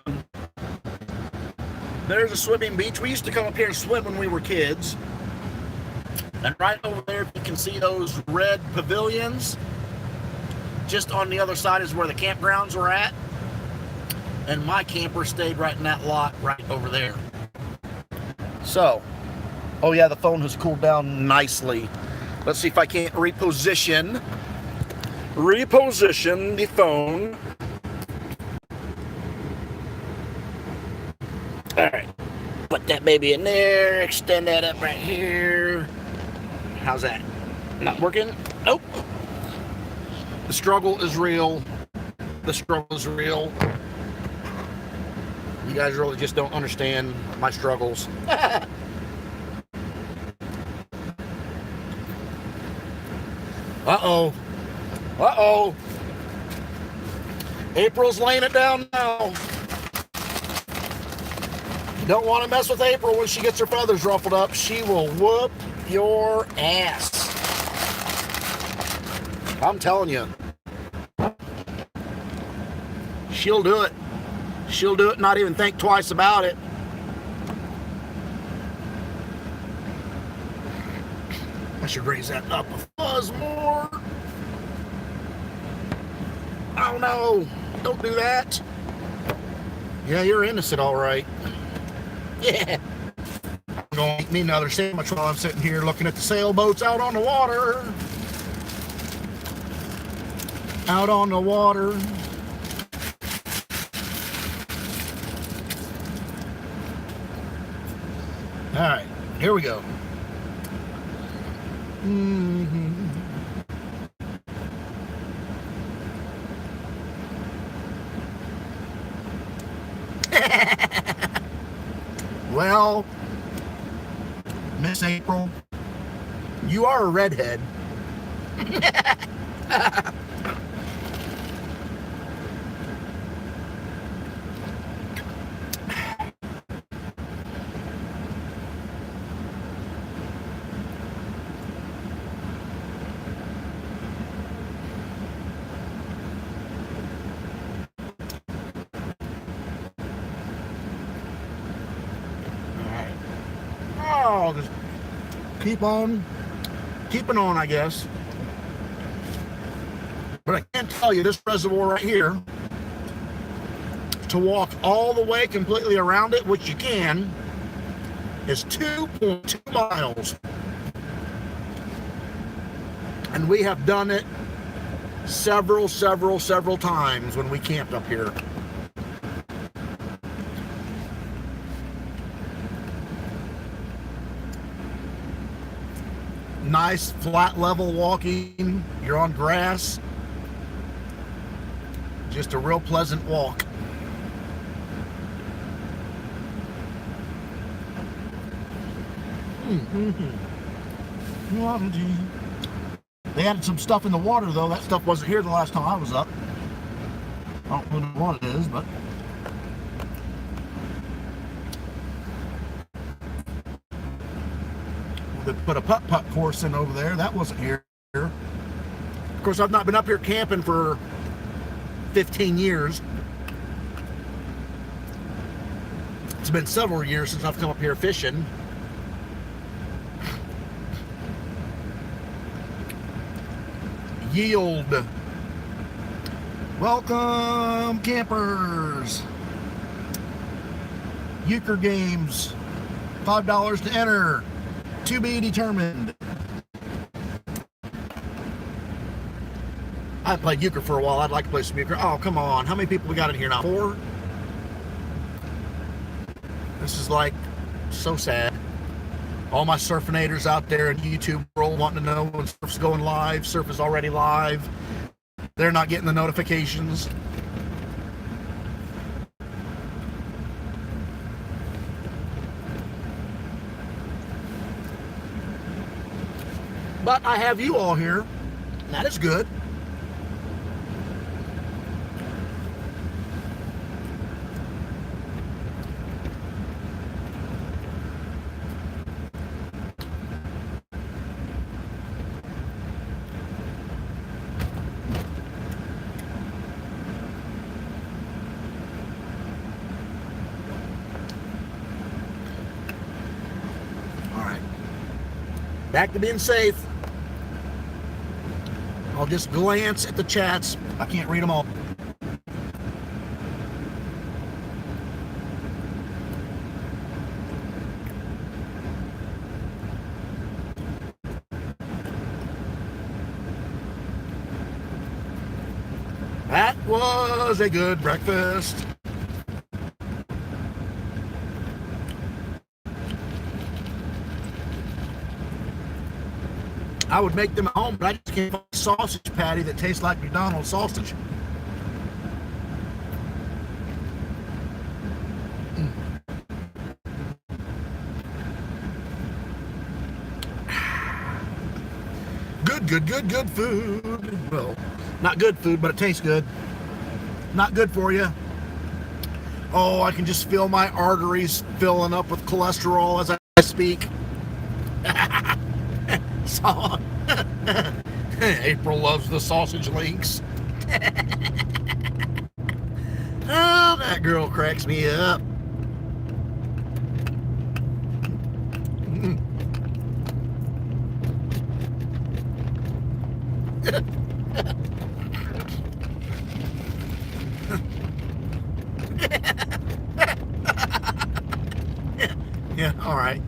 There's a swimming beach. We used to come up here and swim when we were kids. And right over there, you can see those red pavilions. Just on the other side is where the campgrounds were at. And my camper stayed right in that lot right over there. So, oh yeah, the phone has cooled down nicely. Let's see if I can't reposition the phone. All right, put that baby in there, extend that up right here. How's that? Not working? Nope. The struggle is real. You guys really just don't understand my struggles. Uh-oh. April's laying it down now. You don't want to mess with April when she gets her feathers ruffled up. She will whoop your ass. I'm telling you. She'll do it. Not even think twice about it. I should raise that up a fuzz more. Oh no, don't do that. Yeah, you're innocent, all right. Yeah. I'm going to eat me another sandwich while I'm sitting here looking at the sailboats out on the water. All right, here we go. Well, Miss April, you are a redhead. I'll just keep on keeping on, I guess. But I can't tell you, this reservoir right here, to walk all the way completely around it, which you can, is 2.2 miles. And we have done it several times when we camped up here. Nice flat level walking. You're on grass. Just a real pleasant walk. They added some stuff in the water though. That stuff wasn't here the last time I was up. I don't know what it is, but they put a putt-putt course in over there. That wasn't here. Of course, I've not been up here camping for 15 years. It's been several years since I've come up here fishing. yield. Welcome, campers. Euchre games, $5 to enter, to be determined. I played euchre for a while. I'd like to play some euchre. Oh, come on. How many people we got in here now? 4? This is like so sad. All my surfinators out there in YouTube world wanting to know when surf's going live. Surf is already live. They're not getting the notifications. But I have you all here. That is good. Back to being safe. I'll just glance at the chats. I can't read them all. That was a good breakfast. I would make them at home, but I just can't find a sausage patty that tastes like McDonald's sausage. Good food. Well, not good food, but it tastes good. Not good for you. Oh, I can just feel my arteries filling up with cholesterol as I speak. So, April loves the sausage links. Oh, that girl cracks me up. Yeah, all right.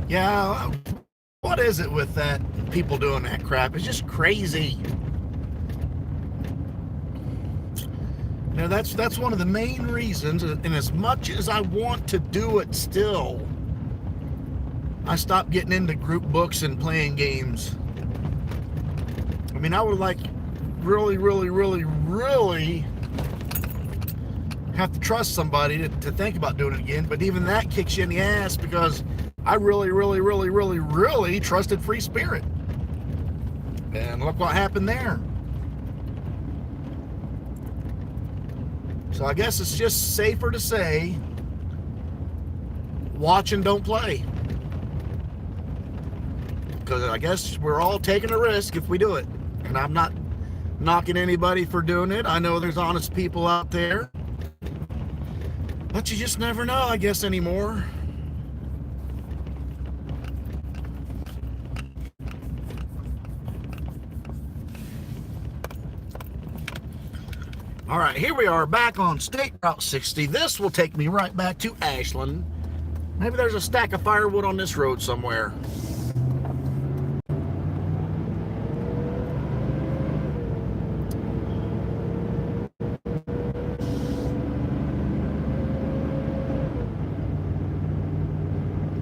Yeah, what is it with that? People doing that crap? It's just crazy. Now that's one of the main reasons, and as much as I want to do it still, I stopped getting into group books and playing games. I mean, I would like really have to trust somebody to think about doing it again, but even that kicks you in the ass because I really trusted Free Spirit. And look what happened there. So I guess it's just safer to say, watch and don't play. Because I guess we're all taking a risk if we do it. And I'm not knocking anybody for doing it. I know there's honest people out there. But you just never know, I guess, anymore. All right, here we are back on State Route 60. This will take me right back to Ashland. Maybe there's a stack of firewood on this road somewhere.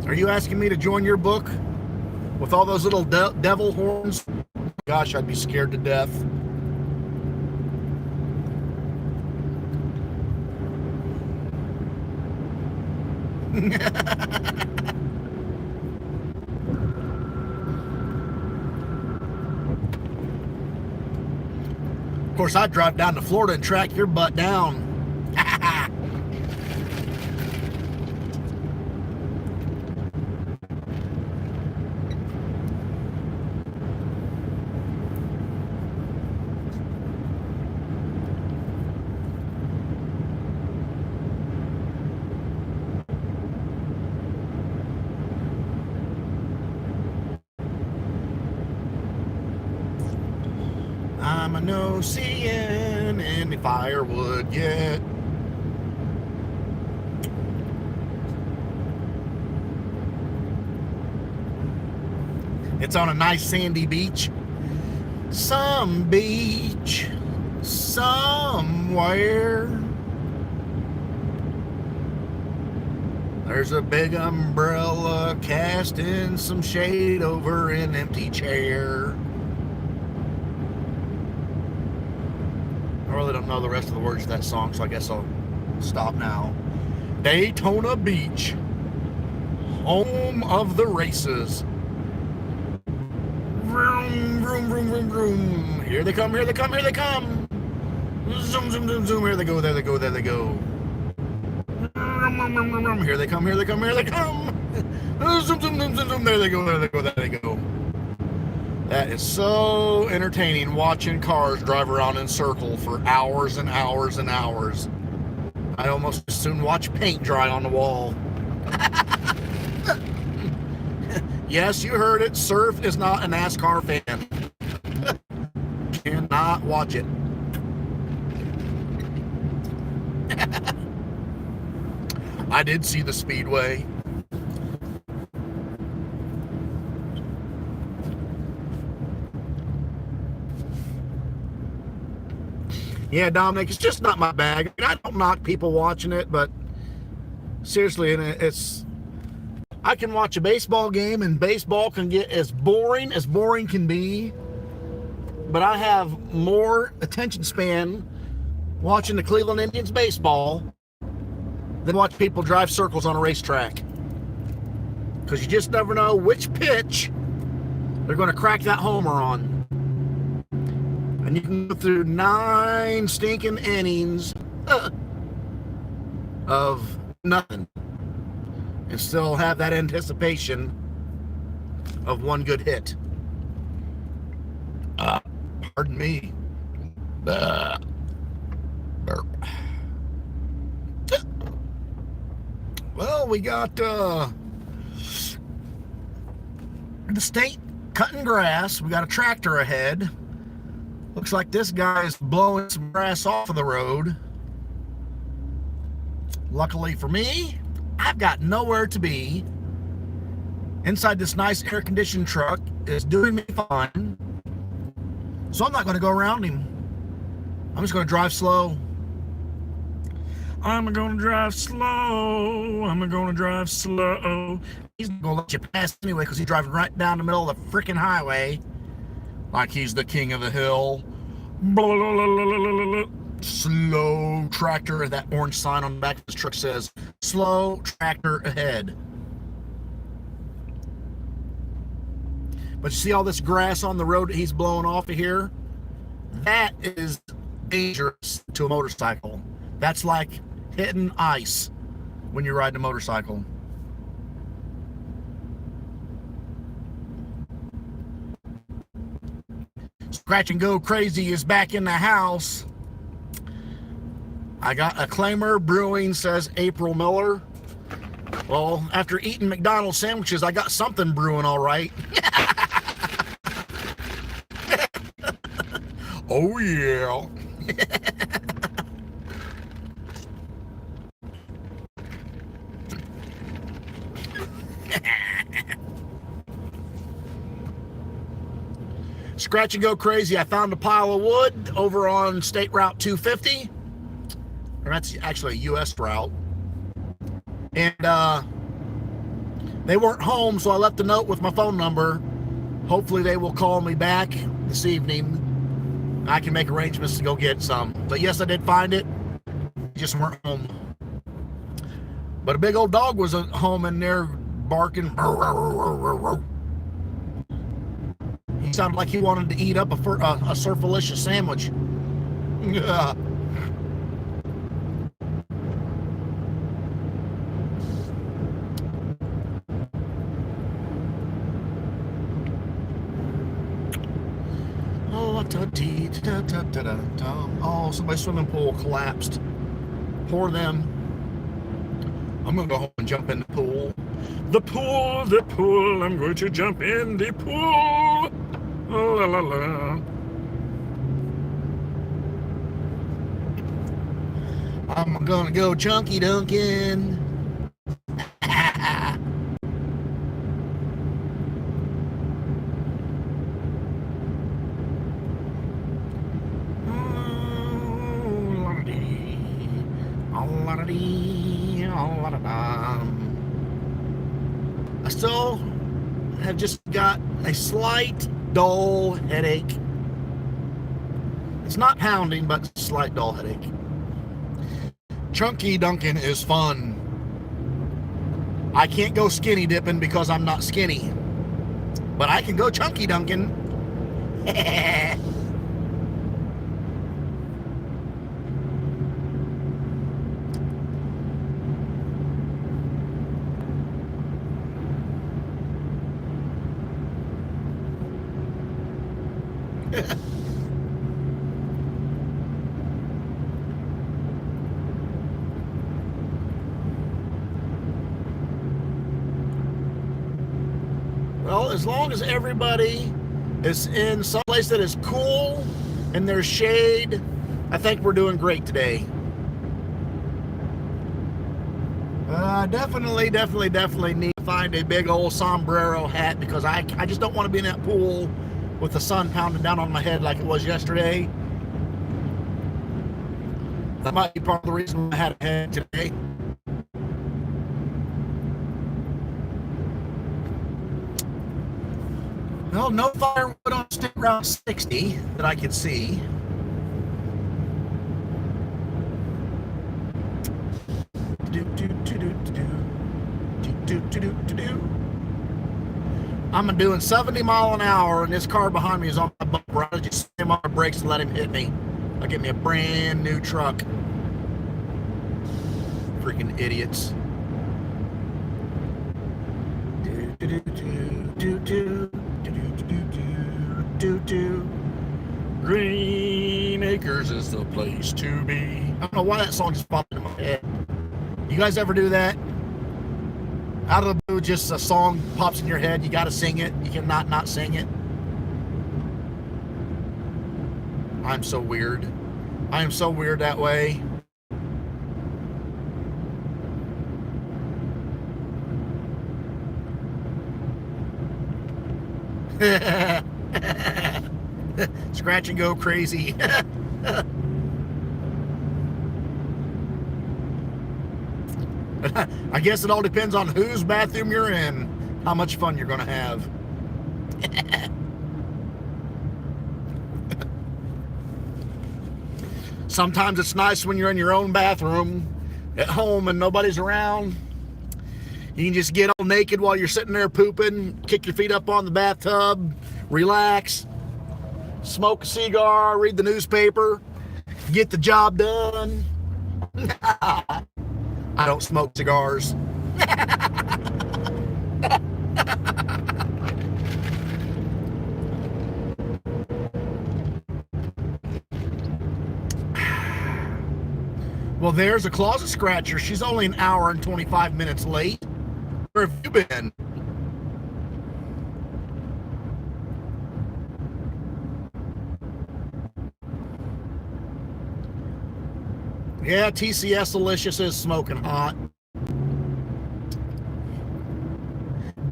Are you asking me to join your book with all those little devil horns? Gosh, I'd be scared to death. Of course, I'd drive down to Florida and track your butt down. I'm no seeing any firewood yet. It's on a nice sandy beach. Some beach somewhere. There's a big umbrella casting some shade over an empty chair. I really don't know the rest of the words of that song, so I guess I'll stop now. Daytona Beach, home of the races. Vroom, vroom, vroom, vroom, vroom. Here they come, here they come, here they come. Zoom, zoom, zoom, zoom. Here they go, there they go, there they go. Here they come, here they come, here they come. Zoom, zoom, zoom, zoom, zoom. There they go, there they go, there they go. That is so entertaining, watching cars drive around in circle for hours and hours and hours. I almost as soon watch paint dry on the wall. Yes, you heard it. Surf is not a NASCAR fan. Cannot watch it. I did see the Speedway. Yeah, Dominic, it's just not my bag. I don't knock people watching it, but seriously, I can watch a baseball game, and baseball can get as boring can be, but I have more attention span watching the Cleveland Indians baseball than watch people drive circles on a racetrack. Because you just never know which pitch they're going to crack that homer on. And you can go through 9 stinking innings of nothing and still have that anticipation of one good hit. Pardon me. Burp. Well, we got the state cutting grass. We got a tractor ahead. Looks like this guy is blowing some grass off of the road. Luckily for me, I've got nowhere to be. Inside this nice air-conditioned truck is doing me fine. So I'm not going to go around him. I'm just going to drive slow. I'm going to drive slow. I'm going to drive slow. He's going to let you pass anyway because he's driving right down the middle of the freaking highway. Like he's the king of the hill. Slow tractor. That orange sign on the back of this truck says, slow tractor ahead. But you see all this grass on the road that he's blowing off of here? That is dangerous to a motorcycle. That's like hitting ice when you're riding a motorcycle. Scratch and Go Crazy is back in the house. I got a Claimer Brewing, says April Miller. Well, after eating McDonald's sandwiches, I got something brewing all right. Oh, yeah. Scratch and Go Crazy. I found a pile of wood over on State Route 250. Or that's actually a U.S. route. And they weren't home, so I left a note with my phone number. Hopefully they will call me back this evening. I can make arrangements to go get some. But yes, I did find it. They just weren't home. But a big old dog was at home in there barking. He sounded like he wanted to eat up a Surfalicious sandwich. Oh, somebody's swimming pool collapsed. Poor them. I'm gonna go home and jump in the pool. The pool, I'm going to jump in the pool. Oh, la la la. I'm gonna go chunky dunkin'. I still have just got a slight dull headache. It's not pounding, but a slight dull headache. Chunky dunkin' is fun. I can't go skinny dipping because I'm not skinny, but I can go chunky dunkin'. Well, as long as everybody is in some place that is cool and there's shade, I think we're doing great today. Definitely need to find a big old sombrero hat because I just don't want to be in that pool with the sun pounding down on my head like it was yesterday. That might be part of the reason I had a head today. Well, no firewood on State Route 60 that I can see. I'm doing 70 mile an hour and this car behind me is on my bumper. I just slam on my brakes and let him hit me. I'll get me a brand new truck. Freaking idiots. Green Acres is the place to be. I don't know why that song just popped in my head. You guys ever do that? Out of the blue, just a song pops in your head. You got to sing it. You cannot not sing it. I'm so weird. I am so weird that way. Scratch and go crazy. I guess it all depends on whose bathroom you're in, how much fun you're going to have. Sometimes it's nice when you're in your own bathroom at home and nobody's around. You can just get all naked while you're sitting there pooping, kick your feet up on the bathtub, relax, smoke a cigar, read the newspaper, get the job done. I don't smoke cigars. Well, there's a closet scratcher. She's only an hour and 25 minutes late. Where have you been? Yeah, TCS Delicious is smoking hot.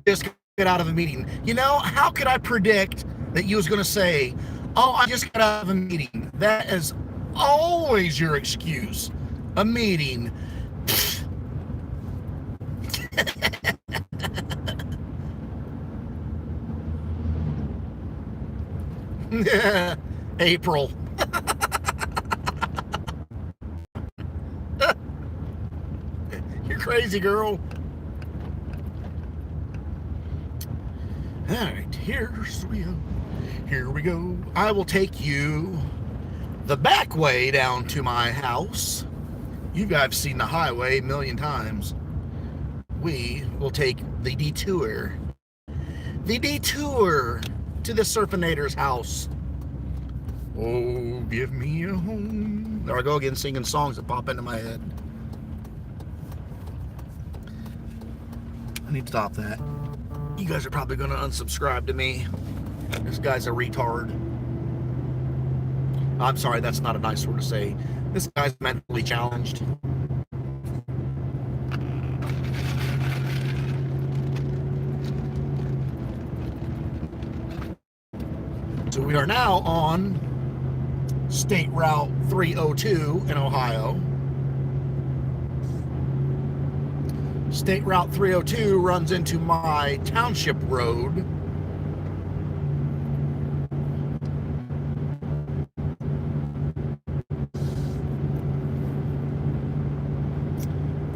Just get out of a meeting. You know, how could I predict that you was going to say, oh, I just got out of a meeting? That is always your excuse. A meeting. April. You're crazy, girl. All right, here we go. I will take you the back way down to my house. You guys have seen the highway a million times. We will take the detour. The detour to the Surfinator's house. Oh, give me a home. There I go again, singing songs that pop into my head. I need to stop that. You guys are probably going to unsubscribe to me. This guy's a retard. I'm sorry, that's not a nice word to say. This guy's mentally challenged. So we are now on State Route 302 in Ohio. State Route 302 runs into my township road.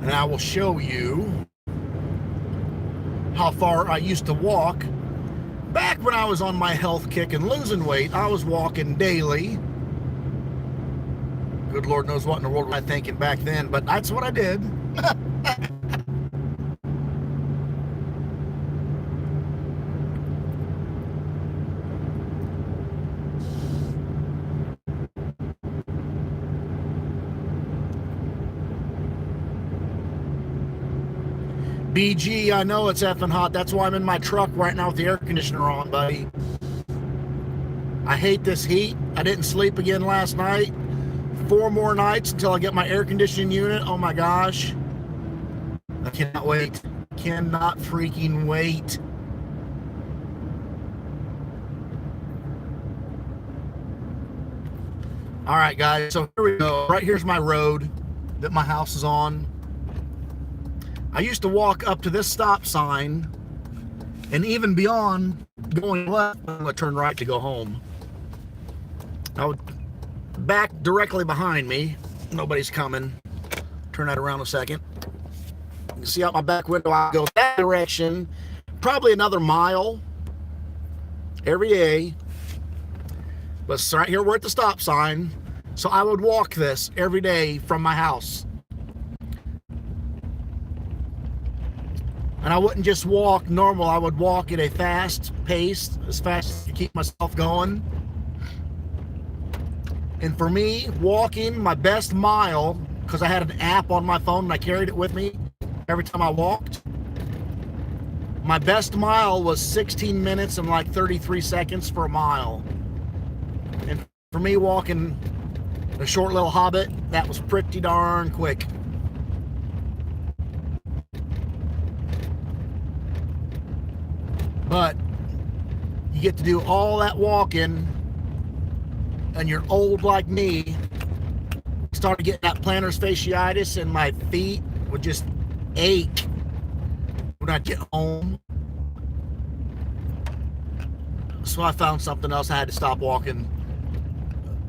And I will show you how far I used to walk. Back when I was on my health kick and losing weight, I was walking daily. Good Lord knows what in the world was I thinking back then, but that's what I did. BG, I know it's effing hot. That's why I'm in my truck right now with the air conditioner on, buddy. I hate this heat. I didn't sleep again last night. 4 more nights until I get my air conditioning unit. Oh my gosh. I cannot wait. Cannot freaking wait. All right, guys. So here we go. Right here's my road that my house is on. I used to walk up to this stop sign and even beyond, going left, I'm going to turn right to go home. I would back directly behind me. Nobody's coming. Turn that around a second. You can see out my back window, I go that direction. Probably another mile every day. But right here, we're at the stop sign. So I would walk this every day from my house. And I wouldn't just walk normal, I would walk at a fast pace, as fast as to keep myself going. And for me, walking my best mile, because I had an app on my phone and I carried it with me every time I walked, my best mile was 16 minutes and like 33 seconds for a mile. And for me, walking a short little hobbit, that was pretty darn quick. But you get to do all that walking, and you're old like me, started getting that plantar fasciitis, and my feet would just ache when I'd get home. So I found something else. I had to stop walking.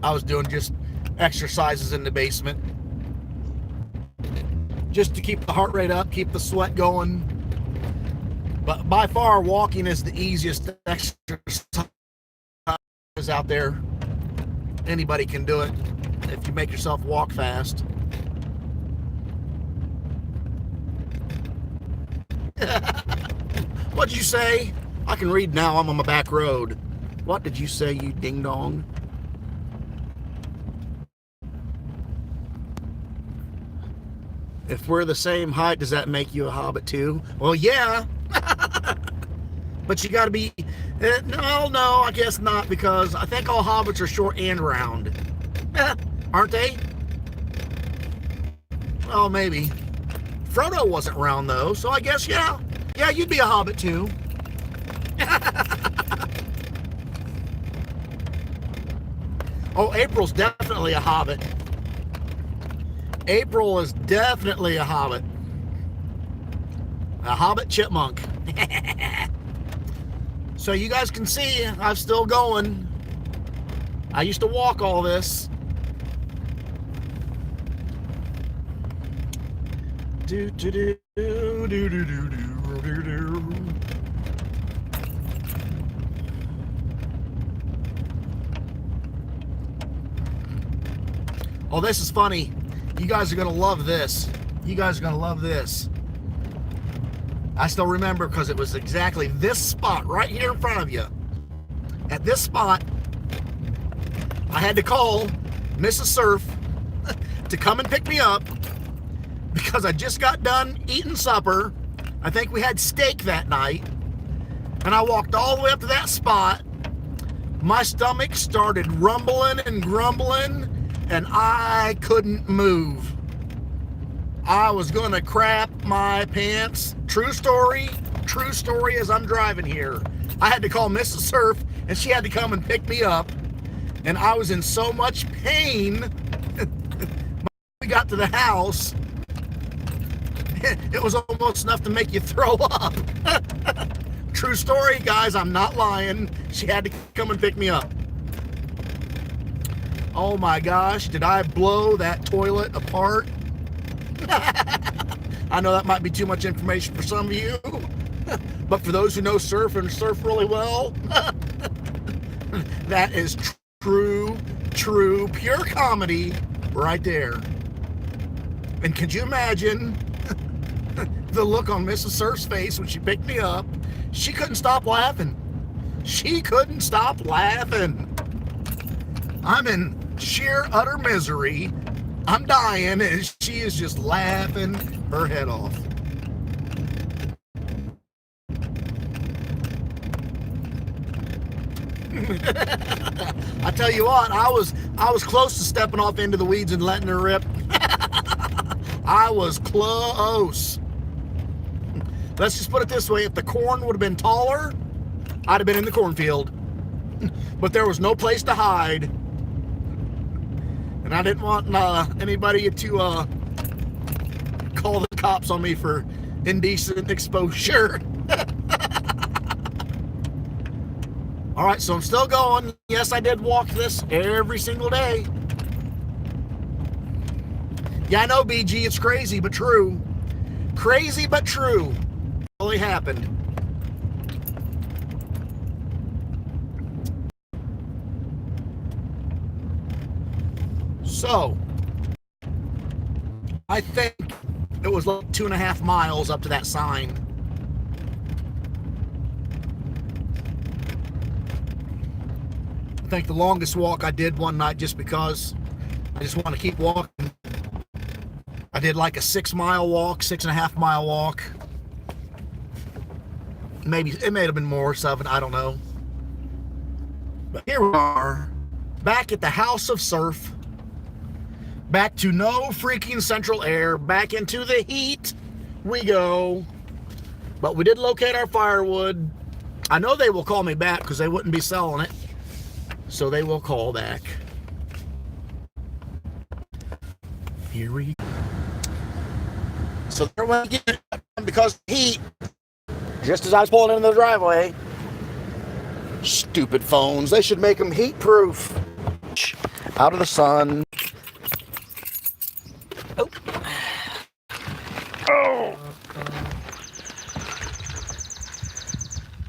I was doing just exercises in the basement, just to keep the heart rate up, keep the sweat going. But by far, walking is the easiest exercise out there. Anybody can do it if you make yourself walk fast. What'd you say? I can read now. I'm on my back road. What did you say, you ding dong? If we're the same height, does that make you a hobbit too? Well, yeah. But you gotta be, no, I guess not, because I think all hobbits are short and round. Aren't they? Oh, maybe. Frodo wasn't round though, so I guess, yeah. Yeah, you'd be a hobbit too. Oh, April's definitely a hobbit. April is definitely a hobbit. A hobbit chipmunk. So you guys can see I'm still going. I used to walk all this. Do do do do do do do do. Oh, this is funny. You guys are gonna love this. You guys are gonna love this. I still remember because it was exactly this spot right here in front of you. At this spot, I had to call Mrs. Surf to come and pick me up because I just got done eating supper. I think we had steak that night. And I walked all the way up to that spot. My stomach started rumbling and grumbling. and I couldn't move. I was gonna crap my pants. True story as I'm driving here. I had to call Mrs. Surf, and she had to come and pick me up, and I was in so much pain. We got to the house, it was almost enough to make you throw up. True story, guys, I'm not lying. She had to come and pick me up. Oh my gosh, did I blow that toilet apart? I know that might be too much information for some of you, but for those who know surf and surf really well, that is true, pure comedy right there. And could you imagine the look on Mrs. Surf's face when she picked me up? She couldn't stop laughing. She couldn't stop laughing. I'm in sheer utter misery. I'm dying, and she is just laughing her head off. I tell you what, I was close to stepping off into the weeds and letting her rip. I was close. Let's just put it this way: if the corn would have been taller, I'd have been in the cornfield. But there was no place to hide. And I didn't want anybody to call the cops on me for indecent exposure. All right, so I'm still going. Yes, I did walk this every single day. Yeah, I know, BG, it's crazy, but true. Crazy, but true. It really happened. So, I think it was like 2.5 miles up to that sign. I think the longest walk I did one night, just because I just want to keep walking, I did like a 6-mile walk, 6.5-mile walk. Maybe it may have been more, 7, I don't know. But here we are, back at the House of Surf. Back to no freaking central air. Back into the heat we go. But we did locate our firewood. I know they will call me back because they wouldn't be selling it. So they will call back. Here we go. So there went again because of the heat. Just as I was pulling into the driveway. Stupid phones. They should make them heat proof. Out of the sun.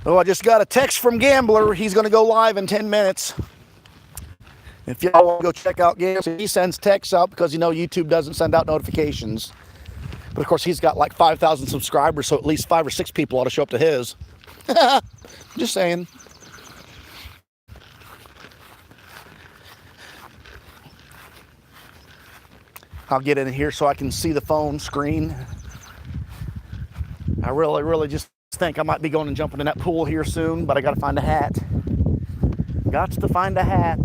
Oh, I just got a text from Gambler. He's going to go live in 10 minutes. If y'all want to go check out Gambler, he sends texts out because, you know, YouTube doesn't send out notifications. But, of course, he's got like 5,000 subscribers, so at least 5 or 6 people ought to show up to his. Just saying. I'll get in here so I can see the phone screen. I really just think I might be going and jumping in that pool here soon, but I got to find a hat. Got to find a hat.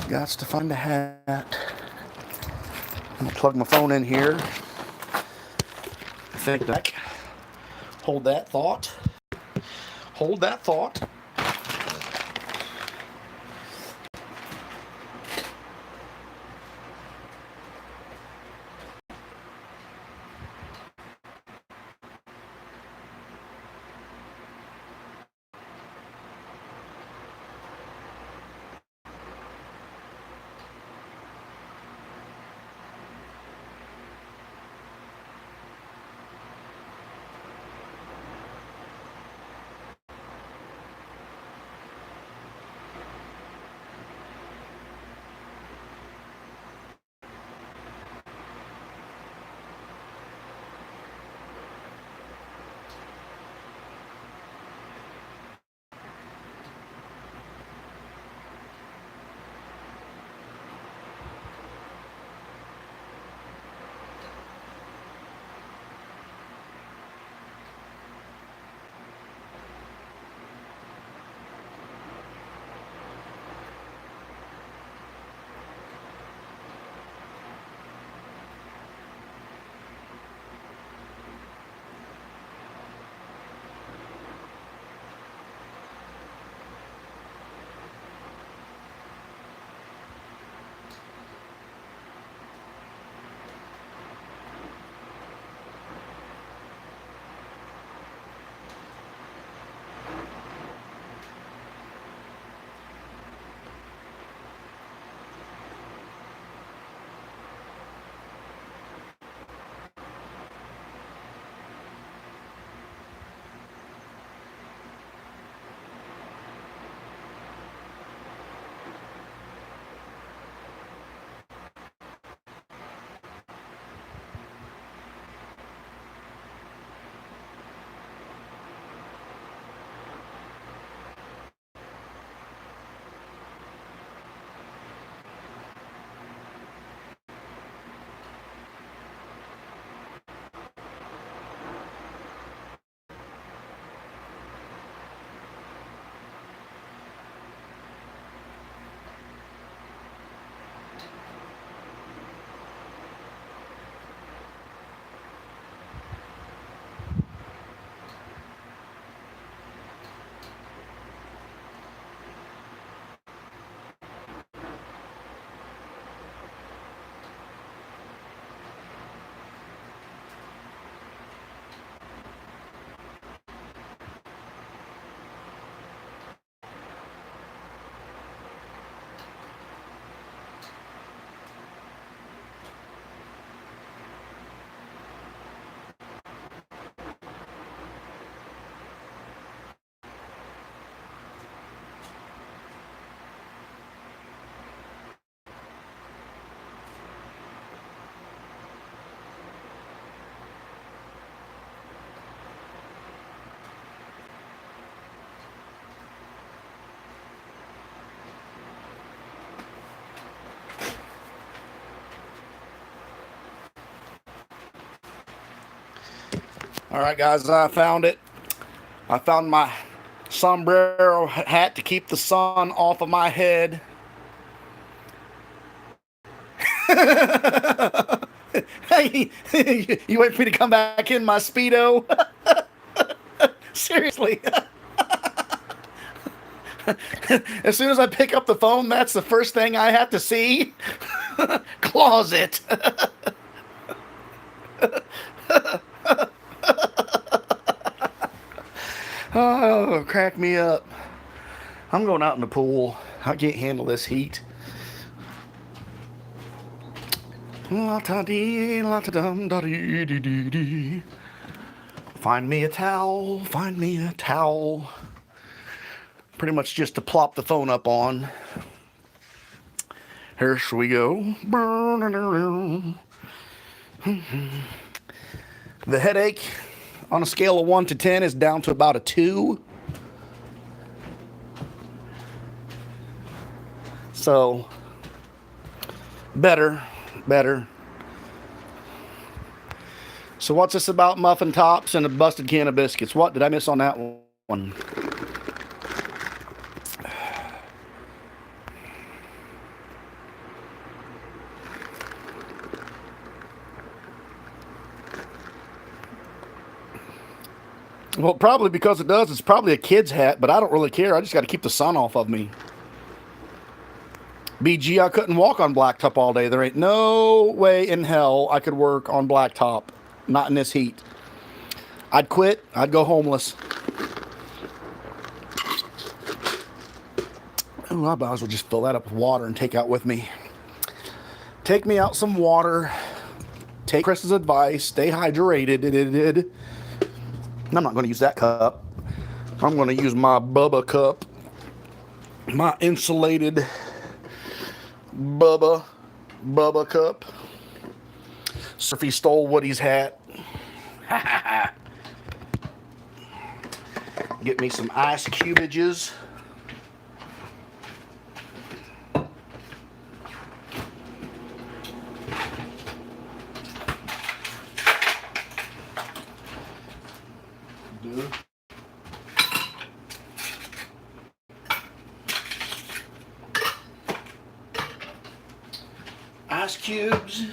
Got to find a hat. I'm going to plug my phone in here. I think back. Hold that thought. Hold that thought. All right, guys, I found it. I found my sombrero hat to keep the sun off of my head. Hey, you wait for me to come back in my Speedo? Seriously. As soon as I pick up the phone, that's the first thing I have to see. Closet. Oh, crack me up. I'm going out in the pool. I can't handle this heat. Find me a towel. Find me a towel. Pretty much just to plop the phone up on. Here we go. The headache on a scale of 1 to 10 is down to about a 2. So, better. So what's this about muffin tops and a busted can of biscuits? What did I miss on that one? Well, probably because it does. It's probably a kid's hat, but I don't really care. I just got to keep the sun off of me. BG, I couldn't walk on blacktop all day. There ain't no way in hell I could work on blacktop. Not in this heat. I'd quit. I'd go homeless. Ooh, I might as well just fill that up with water and take out with me. Take me out some water. Take Chris's advice. Stay hydrated. I'm not going to use that cup. I'm going to use my Bubba cup. My insulated Bubba cup. Surfy stole Woody's hat. Get me some ice cubages. Ice cubes.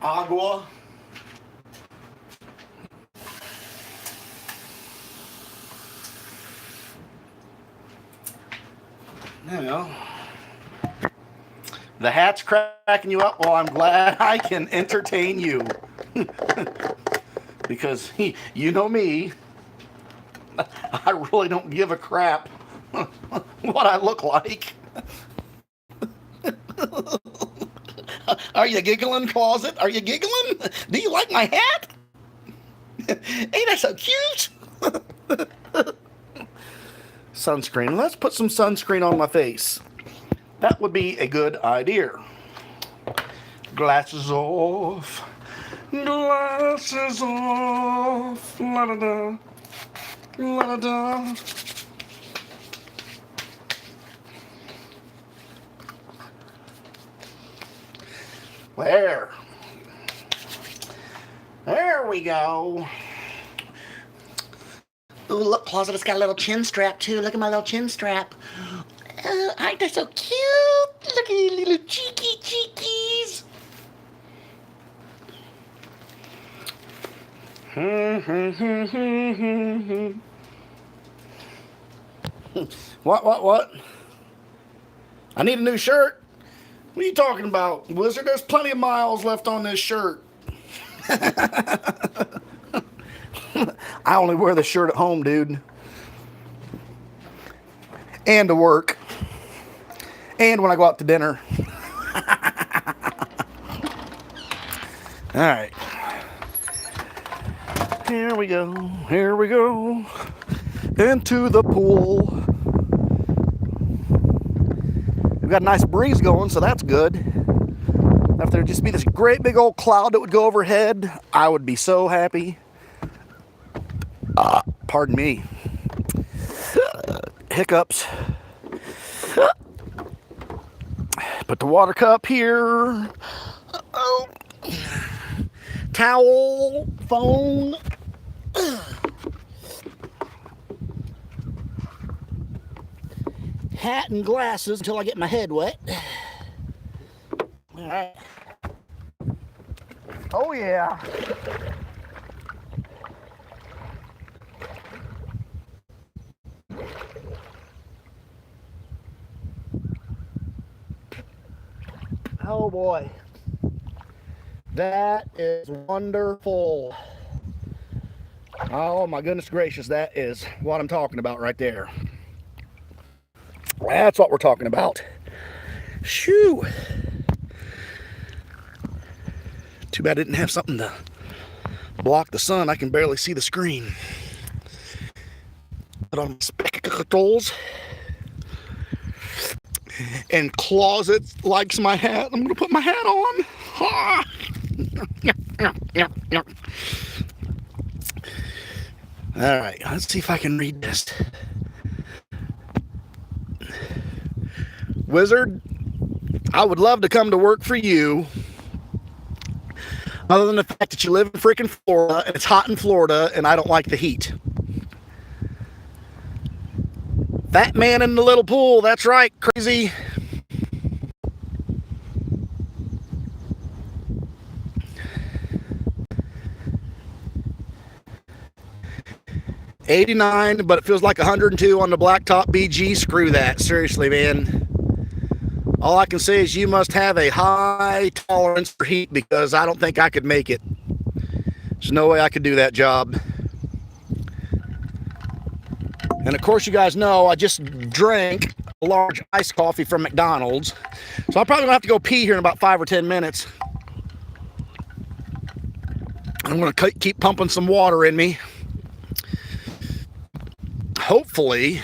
Agua. Now, the hat's cracking you up. Well, I'm glad I can entertain you. Because you know me, I really don't give a crap what I look like. Are you giggling, closet? Are you giggling? Do you like my hat? Ain't that so cute? Sunscreen. Let's put some sunscreen on my face. That would be a good idea. Glasses off. Glasses off. La-da-da. La-da-da. There we go. Ooh, look, closet, it's got a little chin strap, too. Look at my little chin strap. Aren't they so cute? Look at these little cheekies. What? I need a new shirt. What are you talking about, Wizard? There's plenty of miles left on this shirt. I only wear the shirt at home, dude. And to work. And when I go out to dinner. Alright. Here we go. Into the pool. We've got a nice breeze going, so that's good. if there'd just be this great big old cloud that would go overhead, I would be so happy. Pardon me. Hiccups. Put the water cup here. Oh. Towel, phone. Hat and glasses until I get my head wet. All right. Oh yeah. Oh boy. That is wonderful. Oh my goodness gracious, that is what I'm talking about right there. That's what we're talking about. Shoo. Too bad I didn't have something to block the sun. I can barely see the screen. Put on spectacles. And Closet likes my hat. I'm gonna put my hat on. All right, let's see if I can read this. Wizard, I would love to come to work for you, other than the fact that you live in freaking Florida and it's hot in Florida and I don't like the heat. Fat man in the little pool, that's right, crazy. $89, but it feels like 102 on the blacktop BG. Screw that. Seriously, man. All I can say is you must have a high tolerance for heat, because I don't think I could make it. There's no way I could do that job. And of course, you guys know I just drank a large iced coffee from McDonald's. So I'm probably gonna have to go pee here in about 5 or 10 minutes. I'm gonna keep pumping some water in me. Hopefully,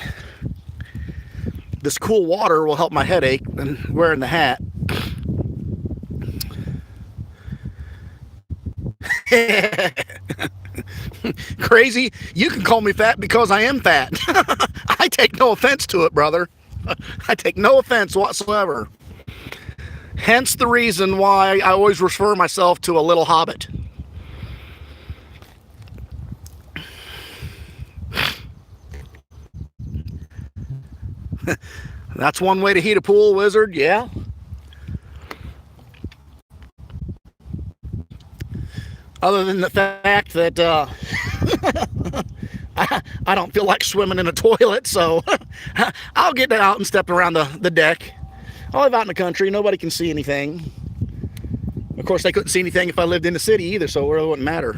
this cool water will help my headache and wearing the hat. Crazy, you can call me fat because I am fat. I take no offense to it, brother. I take no offense whatsoever. Hence the reason why I always refer myself to a little hobbit. That's one way to heat a pool, Wizard, yeah. Other than the fact that I don't feel like swimming in a toilet, so I'll get out and step around the deck. I live out in the country, nobody can see anything. Of course, they couldn't see anything if I lived in the city either, so it really wouldn't matter.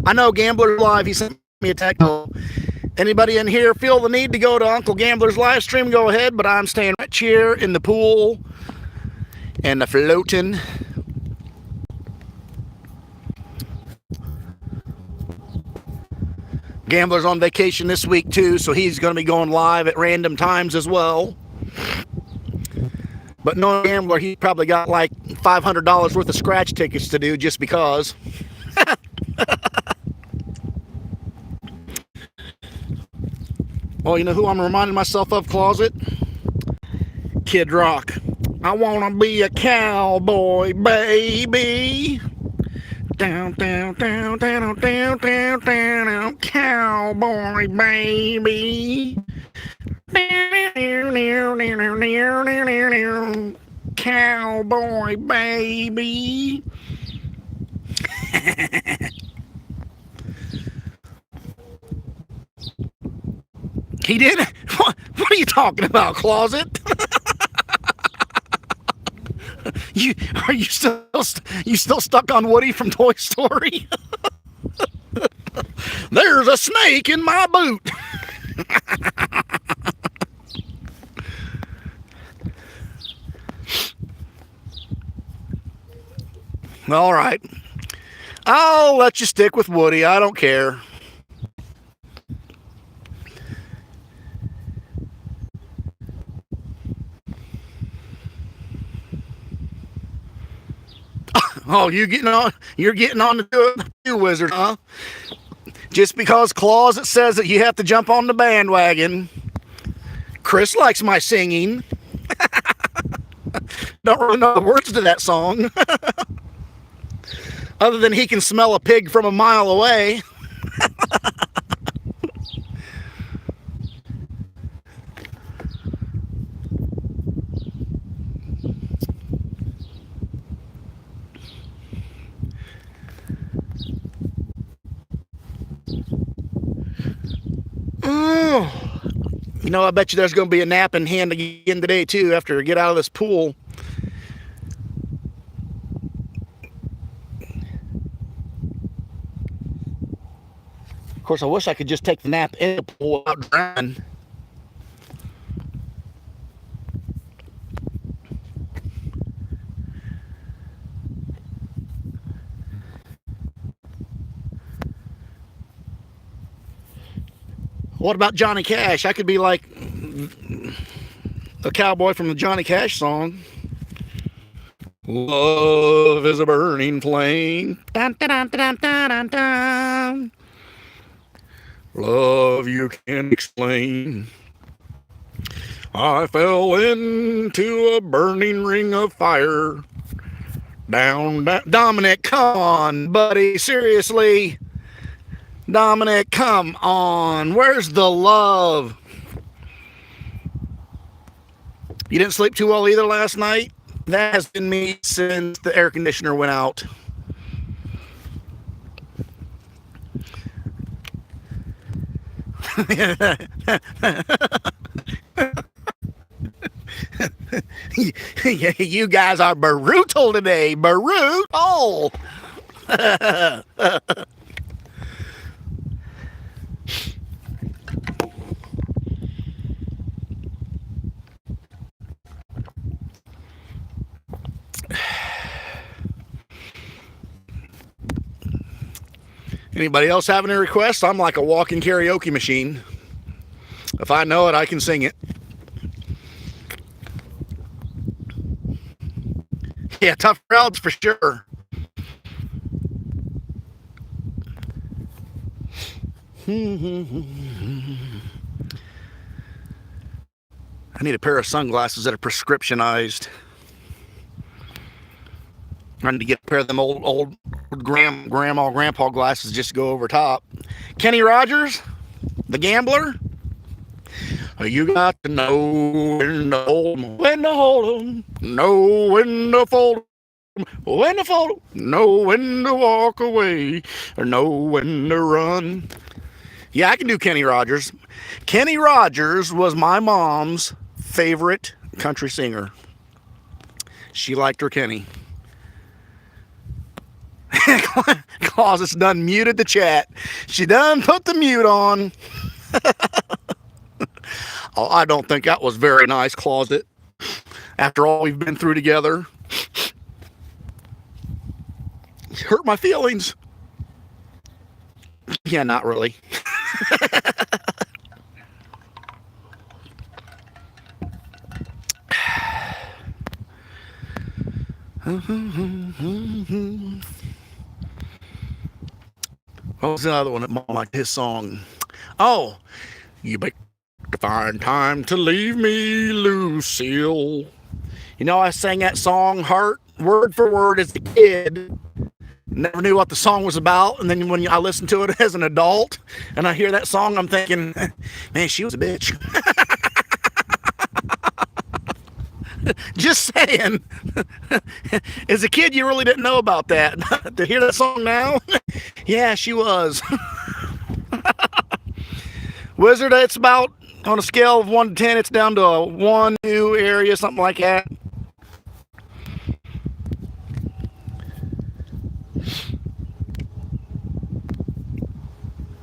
I know Gambler Live, he sent me a text. Anybody in here feel the need to go to Uncle Gambler's live stream, go ahead, but I'm staying right here in the pool and the floating. Gambler's on vacation this week too, so he's going to be going live at random times as well. But no Gambler, he probably got like $500 worth of scratch tickets to do just because. Well, you know who I'm reminding myself of, Closet? Kid Rock. I wanna be a cowboy, baby. Down, down, down, down, down, down, down, cowboy, baby. Cowboy, baby. He did? What are you talking about, Closet? Are you still stuck on Woody from Toy Story? There's a snake in my boot. All right. I'll let you stick with Woody. I don't care. Oh, you're getting on the two wizard, huh? Just because Claus it says that you have to jump on the bandwagon. Chris likes my singing. Don't really know the words to that song. Other than he can smell a pig from a mile away. Oh, I bet you there's going to be a nap in hand again today too after I get out of this pool. Of course, I wish I could just take the nap in the pool without drowning. What about Johnny Cash? I could be like a cowboy from the Johnny Cash song. Love is a burning flame. Dun, dun, dun, dun, dun, dun, dun. Love you can't explain. I fell into a burning ring of fire. Down. Dominic, come on, buddy. Seriously. Dominic, come on. Where's the love? You didn't sleep too well either last night? That has been me since the air conditioner went out. You guys are brutal today. Brutal. Anybody else have any requests? I'm like a walking karaoke machine. If I know it, I can sing it. Yeah, tough crowds for sure. I need a pair of sunglasses that are prescriptionized. I need to get a pair of them old grandma, grandpa glasses just to go over top. Kenny Rogers, the gambler. You got to know when to hold 'em, when to hold 'em, know when to fold 'em, when to fold 'em, know when to walk away, or know when to run. Yeah, I can do Kenny Rogers. Kenny Rogers was my mom's favorite country singer. She liked her Kenny. Claus done muted the chat. She done put the mute on. Oh, I don't think that was very nice, Closet. After all we've been through together. Hurt my feelings. Yeah, not really. What was the other one that Mom liked his song? Oh, you better find time to leave me, Lucille. I sang that song word for word as a kid. Never knew what the song was about. And then when I listen to it as an adult and I hear that song, I'm thinking, man, she was a bitch. Just saying. As a kid, you really didn't know about that. To hear that song now, yeah, she was. Wizard, it's about, on a scale of 1 to 10, it's down to a 1, 2 area, something like that.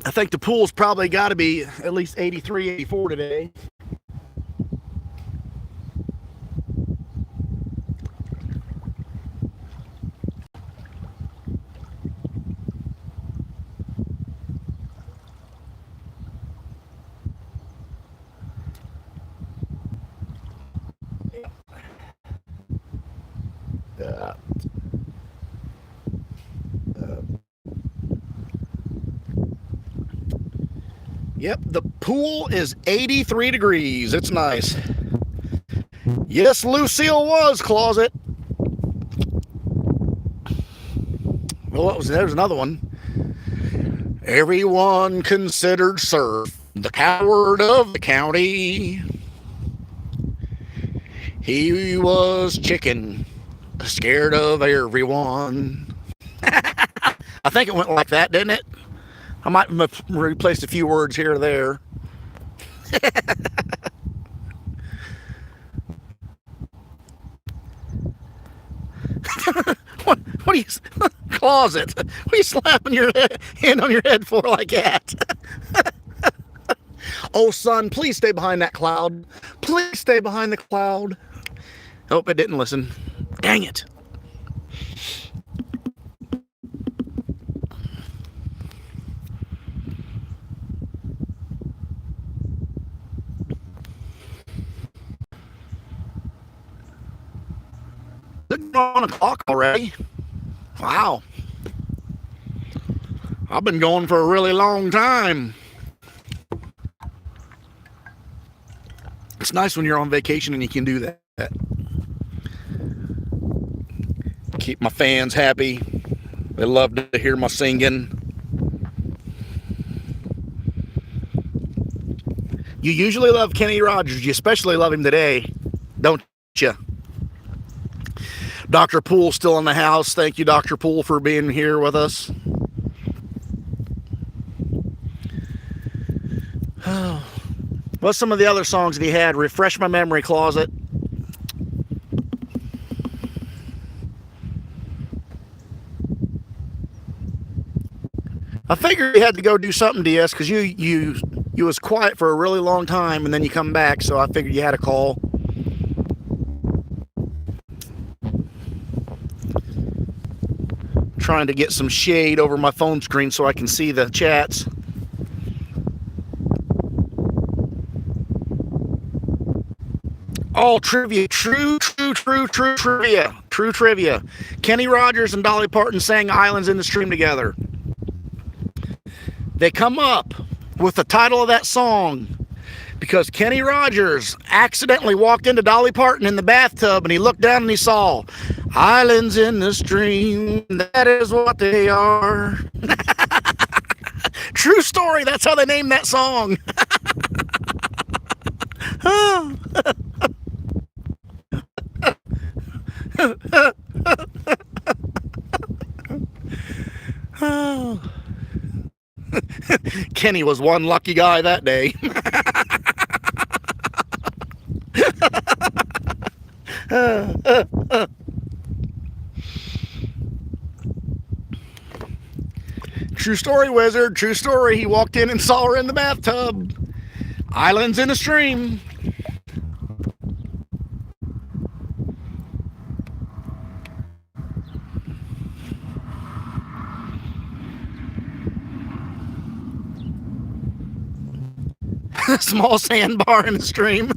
I think the pool's probably got to be at least 83, 84 today. Yep, the pool is 83 degrees. It's nice. Yes, Lucille was closet. Well, what was there's another one. Everyone considered Surf the coward of the county. He was chicken, scared of everyone. I think it went like that, didn't it? I might have replaced a few words here or there. What are you, closet? What are you slapping your hand on your head for like that? Oh, son, please stay behind that cloud. Please stay behind the cloud. Hope it didn't listen. Dang it. It's 1 o'clock already. Wow. I've been going for a really long time. It's nice when you're on vacation and you can do that. Keep my fans happy. They love to hear my singing. You usually love Kenny Rogers. You especially love him today, don't you? Dr. Poole still in the house. Thank you, Dr. Poole, for being here with us. What's some of the other songs that he had? Refresh my memory, closet. I figured you had to go do something, DS, because you was quiet for a really long time, and then you come back, so I figured you had a call. Trying to get some shade over my phone screen so I can see the chats. All trivia, true trivia. True trivia. Kenny Rogers and Dolly Parton sang Islands in the Stream together. They come up with the title of that song because Kenny Rogers accidentally walked into Dolly Parton in the bathtub and he looked down and he saw islands in the stream. That is what they are. True story. That's how they named that song. Kenny was one lucky guy that day. True story, Wizard. True story. He walked in and saw her in the bathtub. Islands in a stream. Small sandbar in the stream.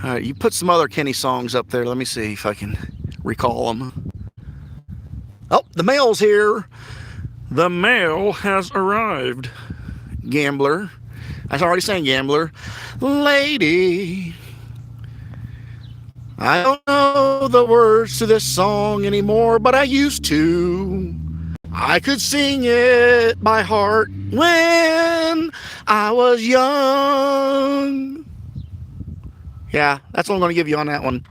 All right, you put some other Kenny songs up there. Let me see if I can recall them. Oh, the mail's here. The mail has arrived. Gambler. I already sang Gambler. Lady. I don't know the words to this song anymore, but I used to. I could sing it by heart when I was young. Yeah, that's what I'm going to give you on that one.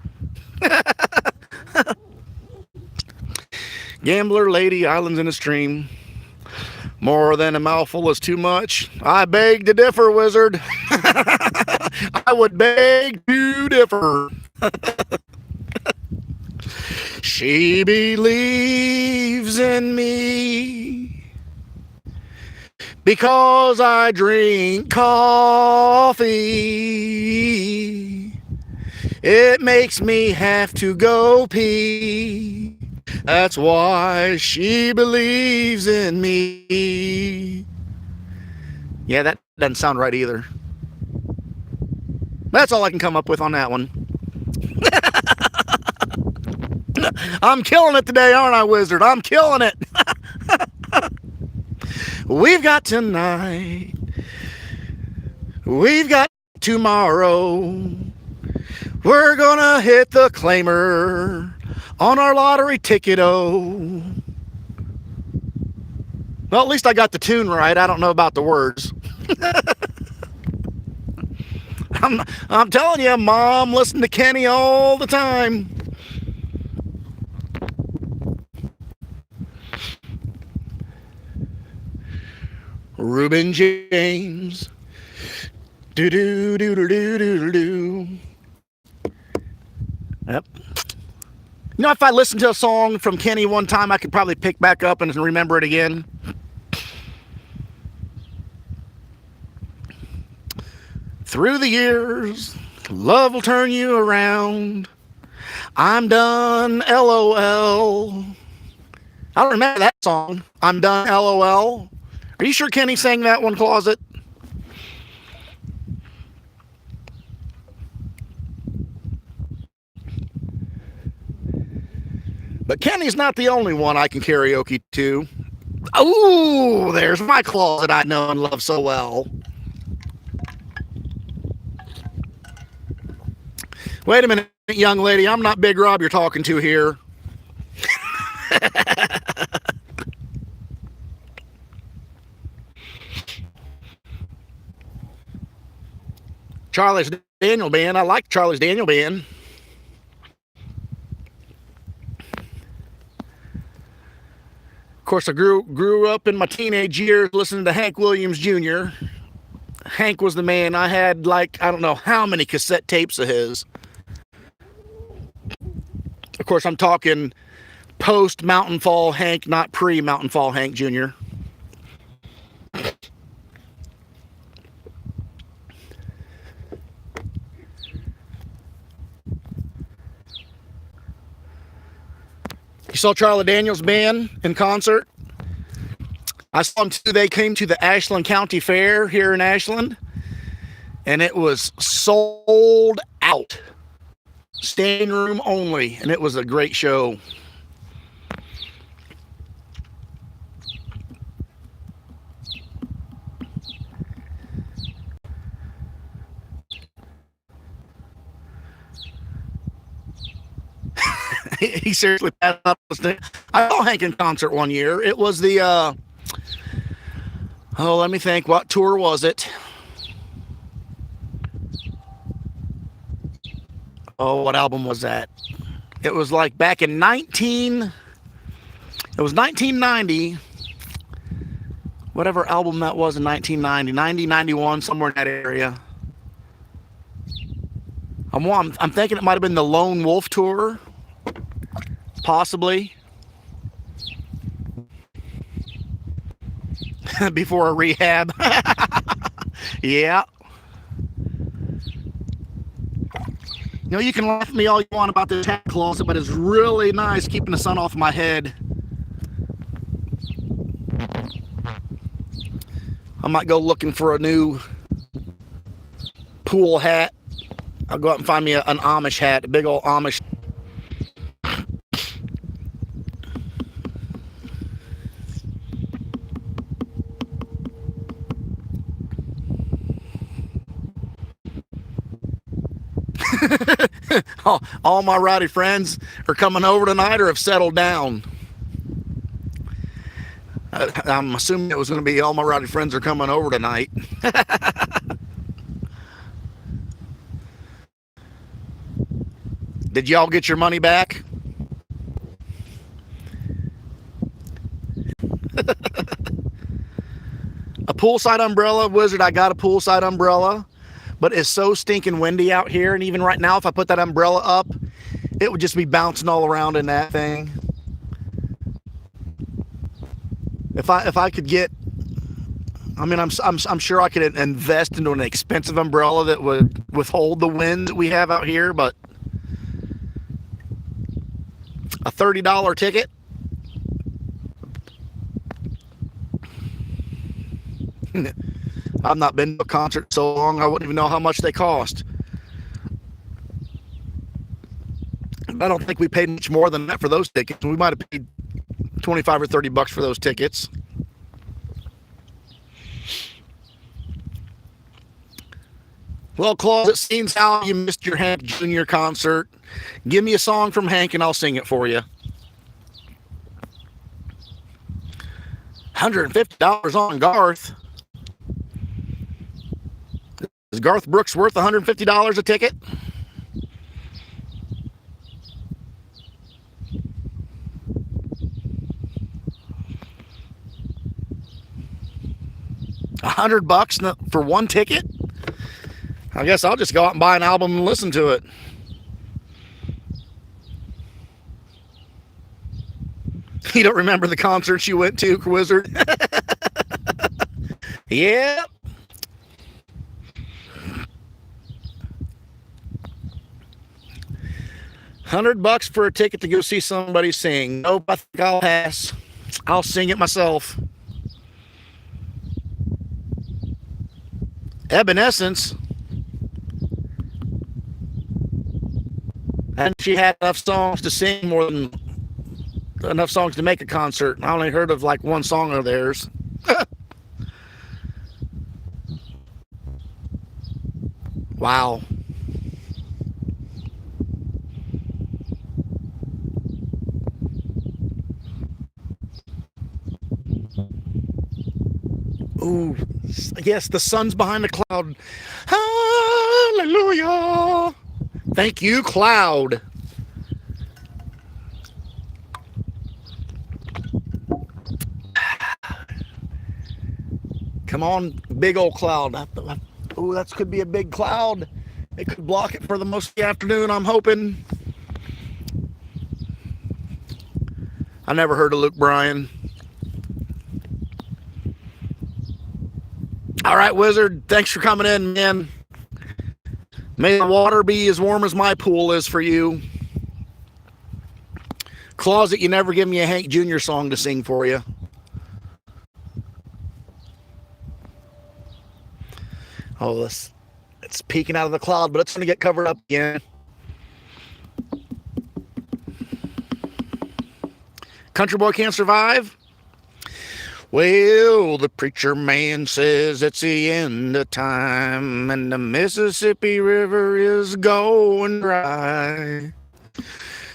Gambler, lady, islands in a stream. More than a mouthful is too much. I beg to differ, Wizard. I would beg to differ. She believes in me because I drink coffee. It makes me have to go pee. That's why she believes in me. Yeah, that doesn't sound right either. That's all I can come up with on that one. I'm killing it today, aren't I, Wizard? I'm killing it. We've got tonight. We've got tomorrow. We're gonna hit the claimer on our lottery ticket-o. Well, at least I got the tune right. I don't know about the words. I'm telling you, Mom, listen to Kenny all the time. Reuben James. Do do do do do do do. Yep. You know, if I listened to a song from Kenny one time, I could probably pick back up and remember it again. Through the years, love will turn you around. I'm done, LOL. I don't remember that song. I'm done, LOL. Are you sure Kenny sang that one, Closet? But Kenny's not the only one I can karaoke to. Oh, there's my closet I know and love so well. Wait a minute, young lady. I'm not Big Rob you're talking to here. Charlie's Daniel Band. I like Charlie's Daniel Band. Of course, I grew up in my teenage years listening to Hank Williams Jr. Hank was the man. I had, like, I don't know how many cassette tapes of his. Of course, I'm talking post Mountain Fall Hank, not pre Mountain Fall Hank Jr. You saw Charlie Daniels Band in concert? I saw them too. They came to the Ashland County Fair here in Ashland, and it was sold out. Standing room only, and it was a great show. He seriously passed up. I saw Hank in concert one year. It was the let me think, what tour was it? Oh, what album was that? It was like back in 1990. Whatever album that was in 1990, 90, 91, somewhere in that area. I'm thinking it might have been the Lone Wolf Tour. Possibly. Before a rehab. Yeah. You know, you can laugh at me all you want about this hat closet, but it's really nice keeping the sun off my head. I might go looking for a new pool hat. I'll go out and find me an Amish hat, a big old Amish. All my rowdy friends are coming over tonight or have settled down. I'm assuming it was going to be all my rowdy friends are coming over tonight. Did y'all get your money back? A poolside umbrella, Wizard. I got a poolside umbrella. But it's so stinking windy out here, and even right now, if I put that umbrella up, it would just be bouncing all around in that thing. If I could get, I mean, I'm sure I could invest into an expensive umbrella that would withhold the wind that we have out here, but a $30 ticket. I've not been to a concert so long, I wouldn't even know how much they cost. I don't think we paid much more than that for those tickets. We might have paid $25 or $30 for those tickets. Well, Closet, seems how you missed your Hank Jr. concert. Give me a song from Hank and I'll sing it for you. $150 on Garth. Is Garth Brooks worth $150 a ticket? $100 for one ticket? I guess I'll just go out and buy an album and listen to it. You don't remember the concerts you went to, Wizard? Yeah. $100 for a ticket to go see somebody sing. Nope, I think I'll pass. I'll sing it myself. Evanescence. And she had enough songs to sing more than enough songs to make a concert. I only heard of like one song of theirs. Wow. Ooh, yes, the sun's behind the cloud. Hallelujah. Thank you, cloud. Come on, big old cloud. Ooh, that could be a big cloud. It could block it for the most of the afternoon, I'm hoping. I never heard of Luke Bryan. All right, Wizard, thanks for coming in, man. May the water be as warm as my pool is for you. Closet, you never give me a Hank Jr. song to sing for you. Oh, it's peeking out of the cloud, but it's going to get covered up again. Country Boy Can't Survive? Well, the preacher man says it's the end of time and the Mississippi River is going dry.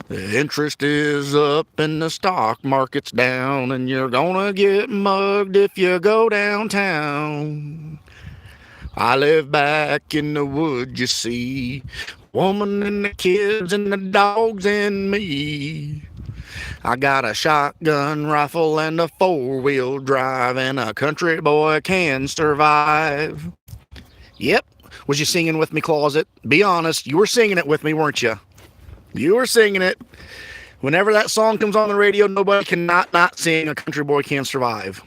The interest is up and the stock market's down and you're gonna get mugged if you go downtown. I live back in the woods, you see, woman and the kids and the dogs and me. I got a shotgun rifle and a four-wheel drive, and a country boy can survive. Yep. Was you singing with me, Closet? Be honest. You were singing it with me, weren't you? You were singing it. Whenever that song comes on the radio, nobody can not sing A Country Boy Can Survive.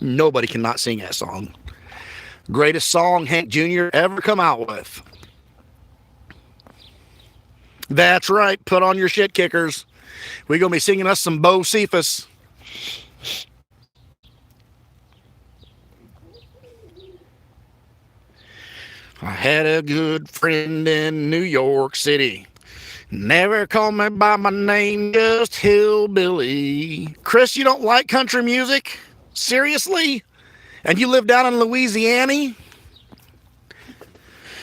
Nobody cannot sing that song. Greatest song Hank Jr. ever come out with. That's right. Put on your shit kickers. We're going to be singing us some Bo Cephas. I had a good friend in New York City. Never called me by my name, just Hillbilly. Chris, you don't like country music? Seriously? And you live down in Louisiana?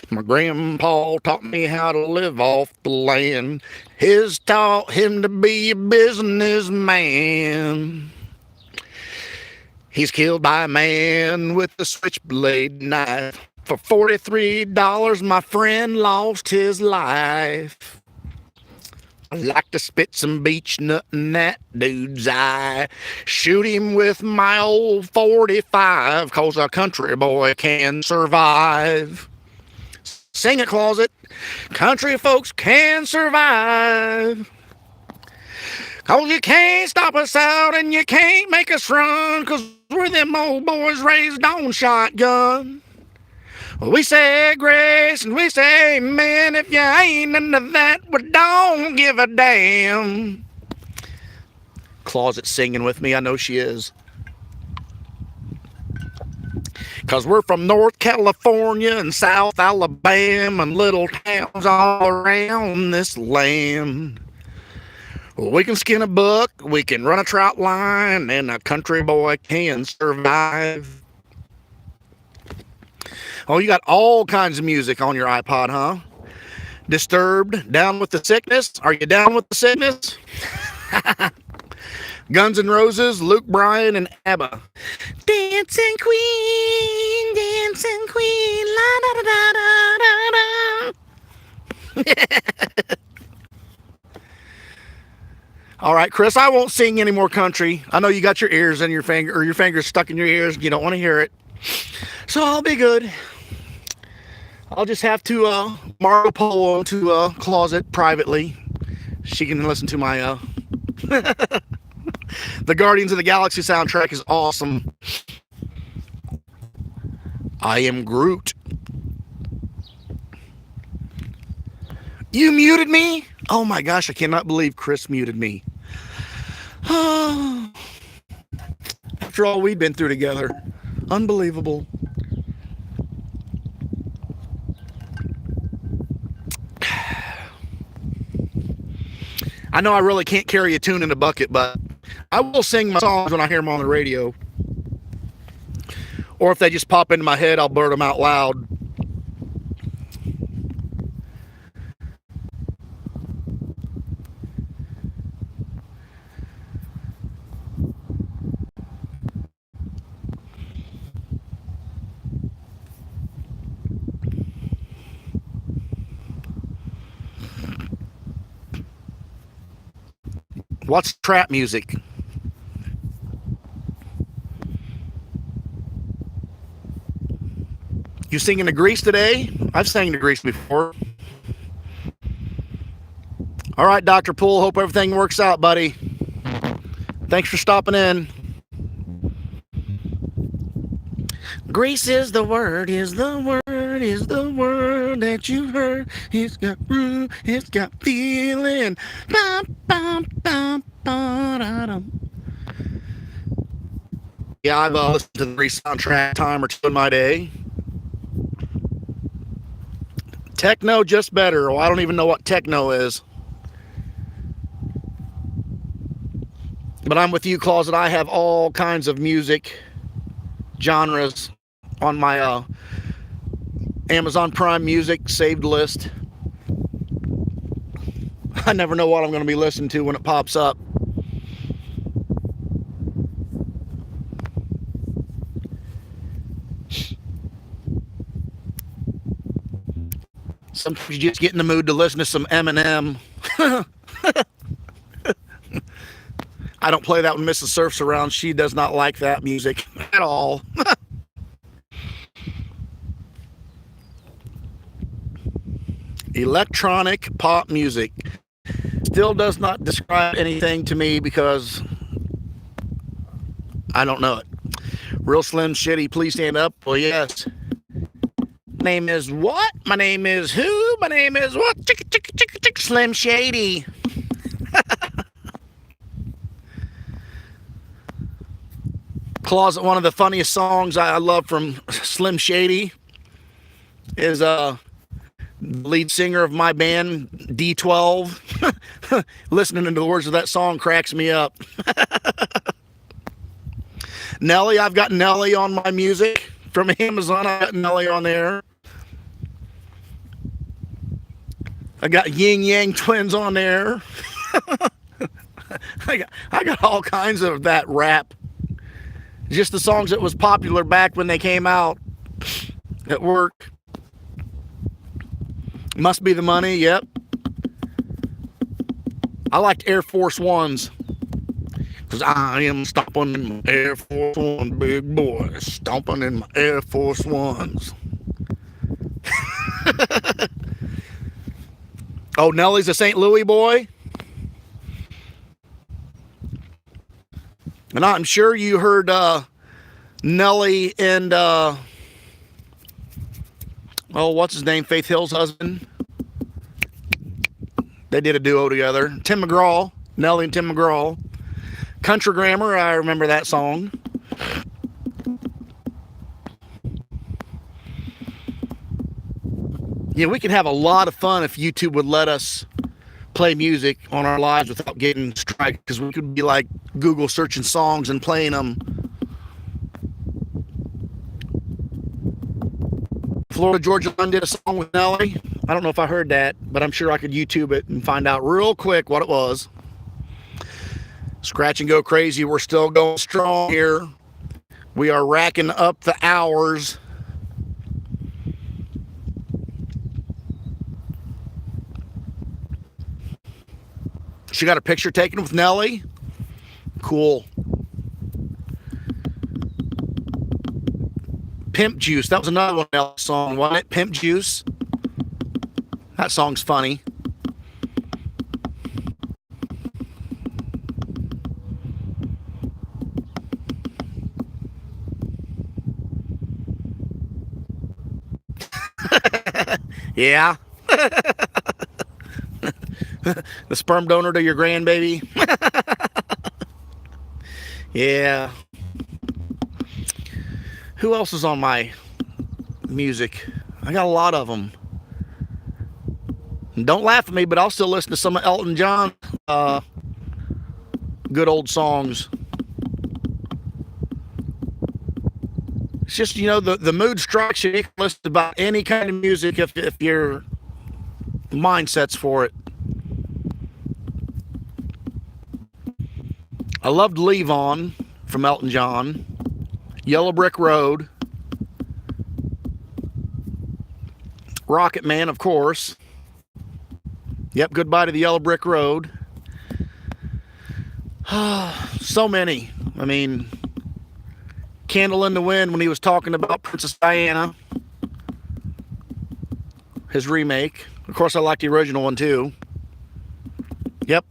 My grandpa taught me how to live off the land. His taught him to be a businessman. He's killed by a man with a switchblade knife. For $43, my friend lost his life. I like to spit some beech nut in that dude's eye. Shoot him with my old 45, 'cause a country boy can survive. Sing it, Closet. Country folks can survive. 'Cause you can't stop us out and you can't make us run, 'cause we're them old boys raised on shotgun. We say grace and we say amen. If you ain't into that, we don't give a damn. Closet singing with me. I know she is. 'Cause we're from North California and South Alabama and little towns all around this land. We can skin a buck, we can run a trout line, and a country boy can survive. Oh, you got all kinds of music on your iPod, huh? Disturbed, Down with the Sickness. Are you down with the sickness? Guns N' Roses, Luke Bryan, and ABBA. Dancing Queen, la da da da da da. All right, Chris, I won't sing any more country. I know you got your ears in your finger, or your fingers stuck in your ears. You don't want to hear it. So I'll be good. I'll just have to Marco Polo into a closet privately. She can listen to my the Guardians of the Galaxy soundtrack is awesome. I am Groot. You muted me? Oh my gosh, I cannot believe Chris muted me. After all we've been through together. Unbelievable. I know I really can't carry a tune in a bucket, but I will sing my songs when I hear them on the radio. Or if they just pop into my head, I'll blurt them out loud. What's trap music? You singing to Grease today? I've sang to Grease before. All right, Dr. Poole, hope everything works out, buddy. Thanks for stopping in. Grease is the word, is the word, is the word that you heard. It's got root, it's got feeling. Bum, bum, bum, ba-da-dum. Yeah, I've listened to the Grease soundtrack time or two in my day. Techno just better. Oh, I don't even know what techno is. But I'm with you, Closet. I have all kinds of music genres on my Amazon Prime Music saved list. I never know what I'm going to be listening to when it pops up. Sometimes you just get in the mood to listen to some Eminem. I don't play that when Mrs. Surf's around. She does not like that music at all. Electronic pop music still does not describe anything to me because I don't know it. Real Slim Shitty, please stand up. Well, yes. Name is what? My name is who? My name is what? Slim Shady. Closet, one of the funniest songs I love from Slim Shady is lead singer of my band, D12. Listening to the words of that song cracks me up. Nelly, I've got Nelly on my music from Amazon. I got Nelly on there. I got Yin Yang Twins on there. I got all kinds of that rap. Just the songs that was popular back when they came out at work. Must Be the Money, yep. I liked Air Force Ones. Because I am stomping in my Air Force One, big boy. Stomping in my Air Force Ones. Oh, Nelly's a St. Louis boy? And I'm sure you heard Nelly and, what's his name? Faith Hill's husband. They did a duo together. Tim McGraw. Nelly and Tim McGraw. Country Grammar, I remember that song. Yeah, we could have a lot of fun if YouTube would let us play music on our lives without getting striked, because we could be like Google searching songs and playing them. Florida Georgia Line did a song with Nelly. I don't know if I heard that, but I'm sure I could YouTube it and find out real quick what it was. Scratch and Go Crazy. We're still going strong here. We are racking up the hours. She got a picture taken with Nelly. Cool. Pimp Juice. That was another one Nelly song, wasn't it? Pimp Juice. That song's funny. Yeah. The sperm donor to your grandbaby. Yeah. Who else is on my music? I got a lot of them. And don't laugh at me, but I'll still listen to some of Elton John good old songs. It's just, you know, the mood strikes you. You can listen to about any kind of music if your mindset's for it. I loved Leave On from Elton John. Yellow Brick Road. Rocket Man, of course. Yep, Goodbye to the Yellow Brick Road. So many. I mean, Candle in the Wind when he was talking about Princess Diana. His remake. Of course, I like the original one too. Yep.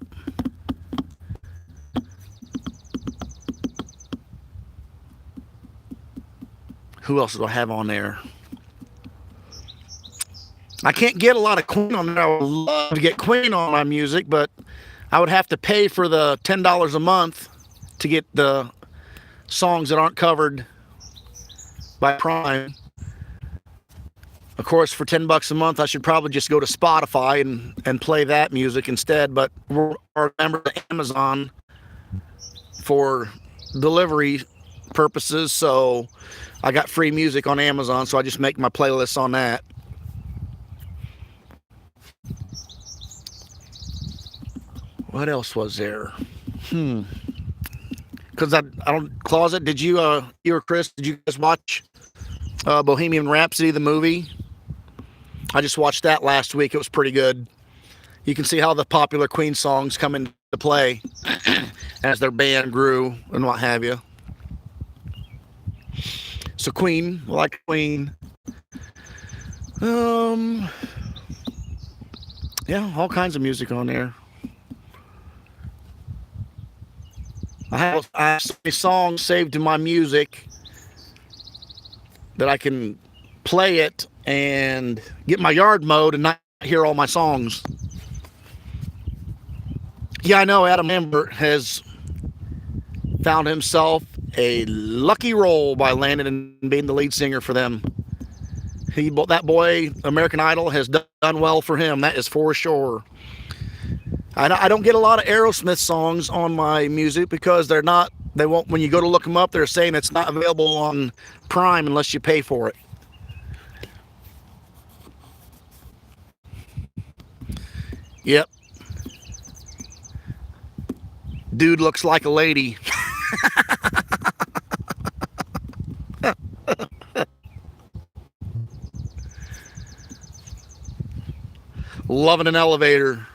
Who else do I have on there? I can't get a lot of Queen on there. I would love to get Queen on my music, but I would have to pay for the $10 a month to get the songs that aren't covered by Prime. Of course, for $10 a month, I should probably just go to Spotify and play that music instead, but we're a member of Amazon for delivery purposes, so I got free music on Amazon, so I just make my playlists on that. What else was there? Because I don't Closet. Did you or Chris? Did you guys watch Bohemian Rhapsody the movie? I just watched that last week. It was pretty good. You can see how the popular Queen songs come into play as their band grew and what have you. So Queen, like Queen. Yeah, all kinds of music on there. I have so many songs saved in my music that I can play it and get my yard mowed and not hear all my songs. Yeah, I know Adam Lambert has found himself a lucky role by landing and being the lead singer for them. That boy, American Idol, has done well for him. That is for sure. I don't get a lot of Aerosmith songs on my music because they won't, when you go to look them up, they're saying it's not available on Prime unless you pay for it. Yep. Dude looks like a lady. Loving an elevator.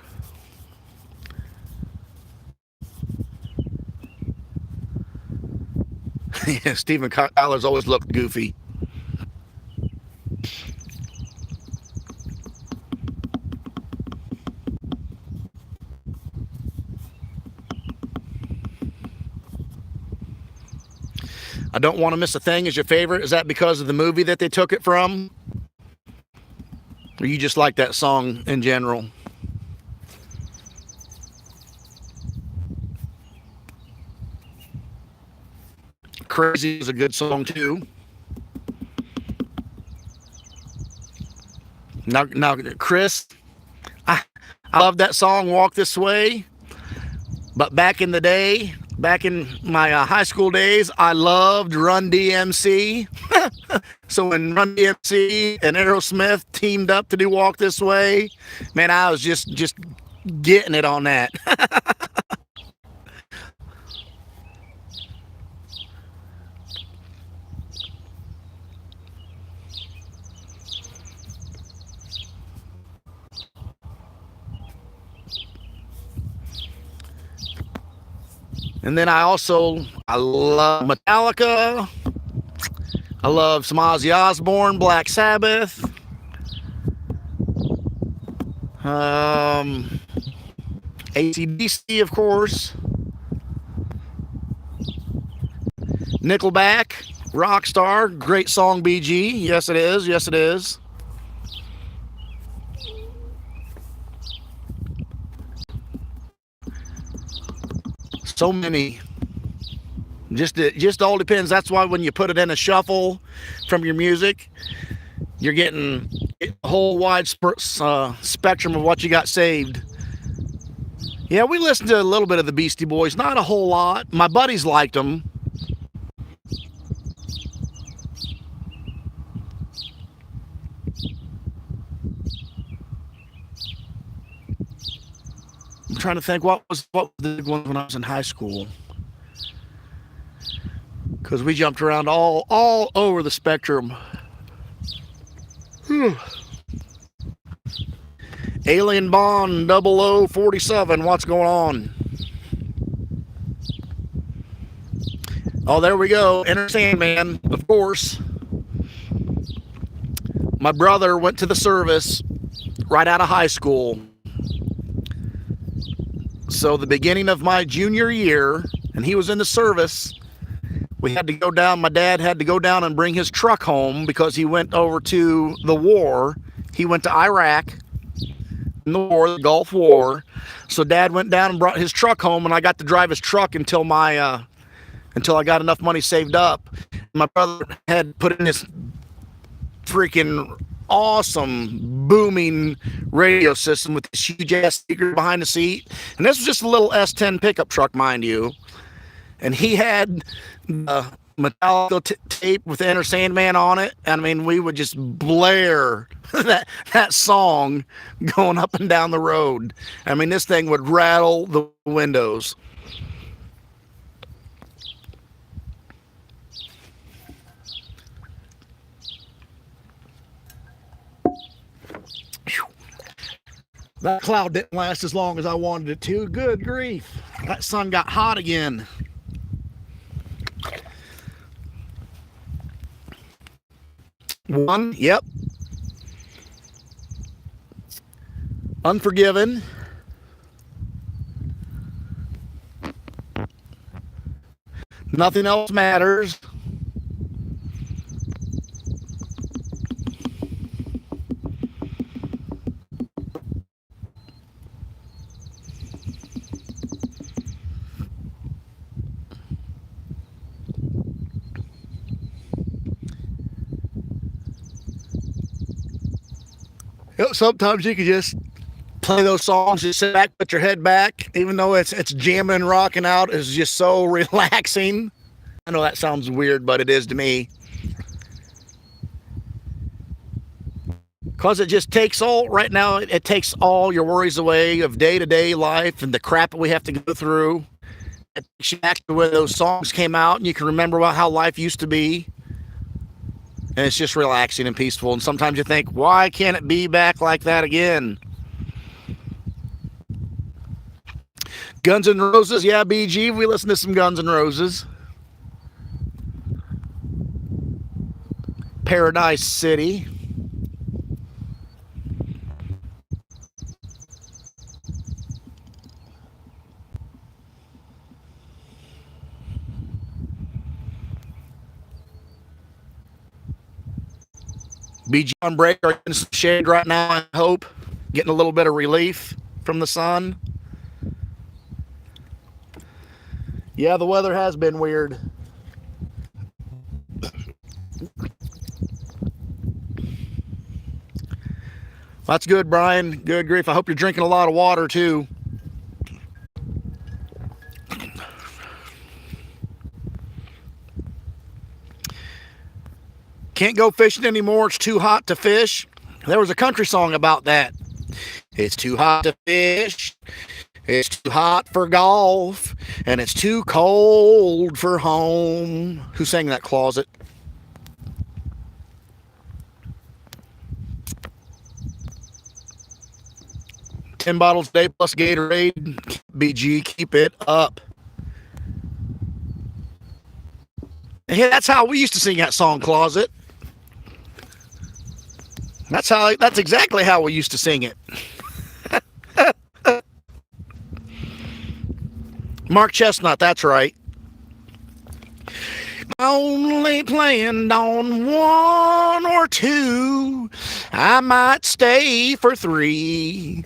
Yeah, Steven Tyler's always looked goofy. I Don't Want to Miss a Thing is your favorite. Is that because of the movie that they took it from? Or you just like that song in general? Crazy is a good song too. Now, Chris, I love that song, Walk This Way. But back in the day, Back in my high school days, I loved Run DMC. So when Run DMC and Aerosmith teamed up to do Walk This Way, man, I was just getting it on that. And then I love Metallica. I love some Ozzy Osbourne, Black Sabbath. AC/DC, of course. Nickelback, Rockstar, great song, BG. Yes, it is. Yes, it is. So many. Just all depends. That's why when you put it in a shuffle from your music, you're getting a whole wide spectrum of what you got saved. Yeah, we listened to a little bit of the Beastie Boys, not a whole lot. My buddies liked them. I'm trying to think what was the big one when I was in high school. Because we jumped around all over the spectrum. Whew. Alien Bond 0047, what's going on? Oh, there we go. Enter Sandman, of course. My brother went to the service right out of high school. So the beginning of my junior year, and he was in the service, we had to go down, my dad had to go down and bring his truck home because he went over to the war. He went to Iraq in the war, the Gulf War. So Dad went down and brought his truck home, and I got to drive his truck until I got enough money saved up. My brother had put in this freaking awesome booming radio system with this huge ass speaker behind the seat. And this was just a little S10 pickup truck, mind you. And he had the Metallica tape with Enter Sandman on it. And I mean, we would just blare that song going up and down the road. I mean, this thing would rattle the windows. That cloud didn't last as long as I wanted it to. Good grief. That sun got hot again. One, yep. Unforgiven. Nothing else matters. Sometimes you can just play those songs, just sit back, put your head back, even though it's jamming and rocking out, is just so relaxing. I know that sounds weird, but it is to me. Because it just takes right now, it takes all your worries away of day-to-day life and the crap that we have to go through. It takes you back to when those songs came out and you can remember about how life used to be. And it's just relaxing and peaceful. And sometimes you think, why can't it be back like that again? Guns N' Roses. Yeah, BG, we listen to some Guns N' Roses. Paradise City. BG on break, are in some shade right now, I hope. Getting a little bit of relief from the sun. Yeah, the weather has been weird. That's good, Brian. Good grief. I hope you're drinking a lot of water, too. Can't go fishing anymore. It's too hot to fish. There was a country song about that. It's too hot to fish. It's too hot for golf. And it's too cold for home. Who sang that, Closet? $10 bottles a day plus Gatorade. BG, keep it up. Yeah, that's how we used to sing that song, Closet. That's exactly how we used to sing it. Mark Chestnut, that's right. Only planned on one or two. I might stay for three.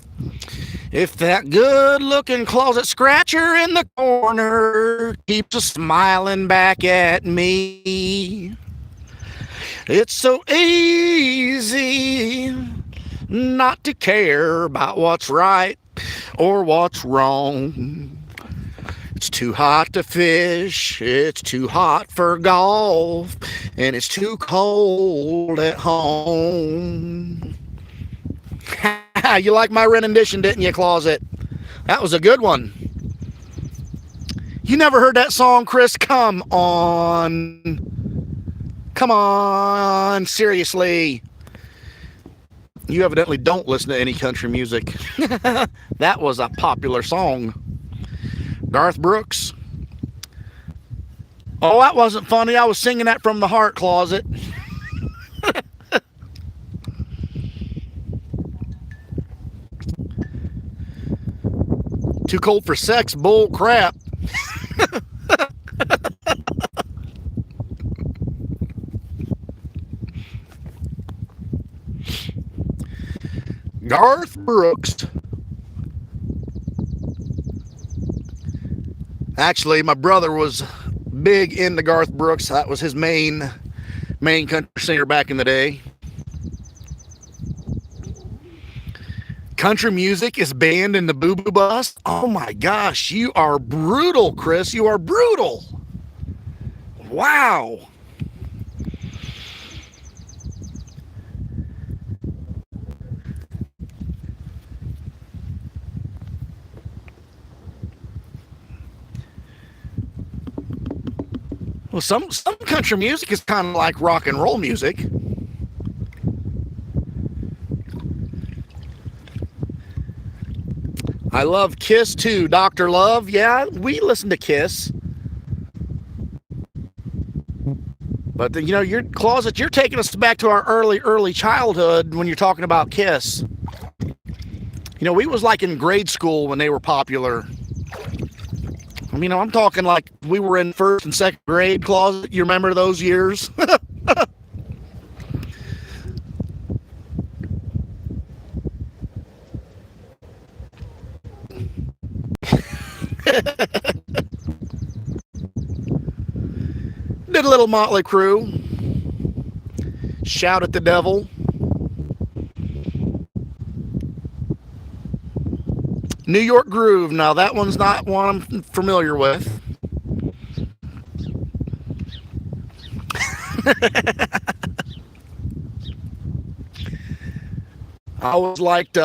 If that good-looking closet scratcher in the corner keeps a smiling back at me. It's so easy not to care about what's right or what's wrong. It's too hot to fish, it's too hot for golf, and it's too cold at home. You like my rendition, didn't you, Closet? That was a good one. You never heard that song, Chris? Come on. Come on, seriously. You evidently don't listen to any country music. That was a popular song. Garth Brooks. Oh, that wasn't funny. I was singing that from the heart, Closet. Too cold for sex, bull crap. Garth Brooks. Actually, my brother was big into Garth Brooks. That was his main country singer back in the day. Country music is banned in the Boo Boo Bus. Oh my gosh, you are brutal, Chris. You are brutal. Wow. Well, some country music is kind of like rock and roll music. I love Kiss too, Dr. Love. Yeah, we listen to Kiss. But you know, your Closet, you're taking us back to our early childhood when you're talking about Kiss. You know, we was like in grade school when they were popular. I mean, I'm talking like we were in first and second grade, Closet. You remember those years? Did a little Motley Crue. Shout at the Devil. New York Groove. Now that one's not one I'm familiar with. I always liked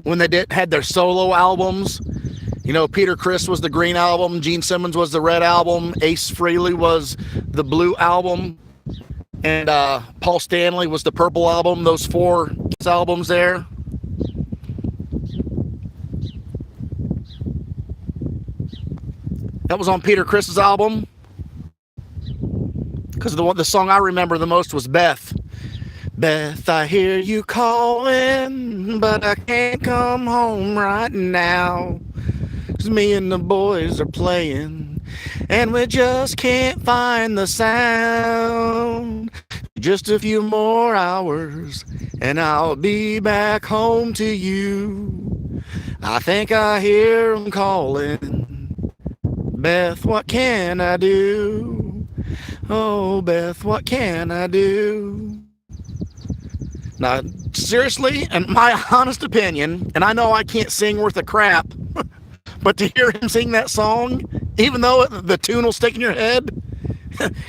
when they had their solo albums. You know, Peter Criss was the green album, Gene Simmons was the red album, Ace Frehley was the blue album, and Paul Stanley was the purple album. Those four albums there. That was on Peter Criss's album. Because the song I remember the most was Beth. Beth, I hear you calling, but I can't come home right now. 'Cause me and the boys are playing, and we just can't find the sound. Just a few more hours, and I'll be back home to you. I think I hear 'em calling. Beth, what can I do? Oh, Beth, what can I do? Now, seriously, in my honest opinion, and I know I can't sing worth a crap, but to hear him sing that song, even though the tune will stick in your head,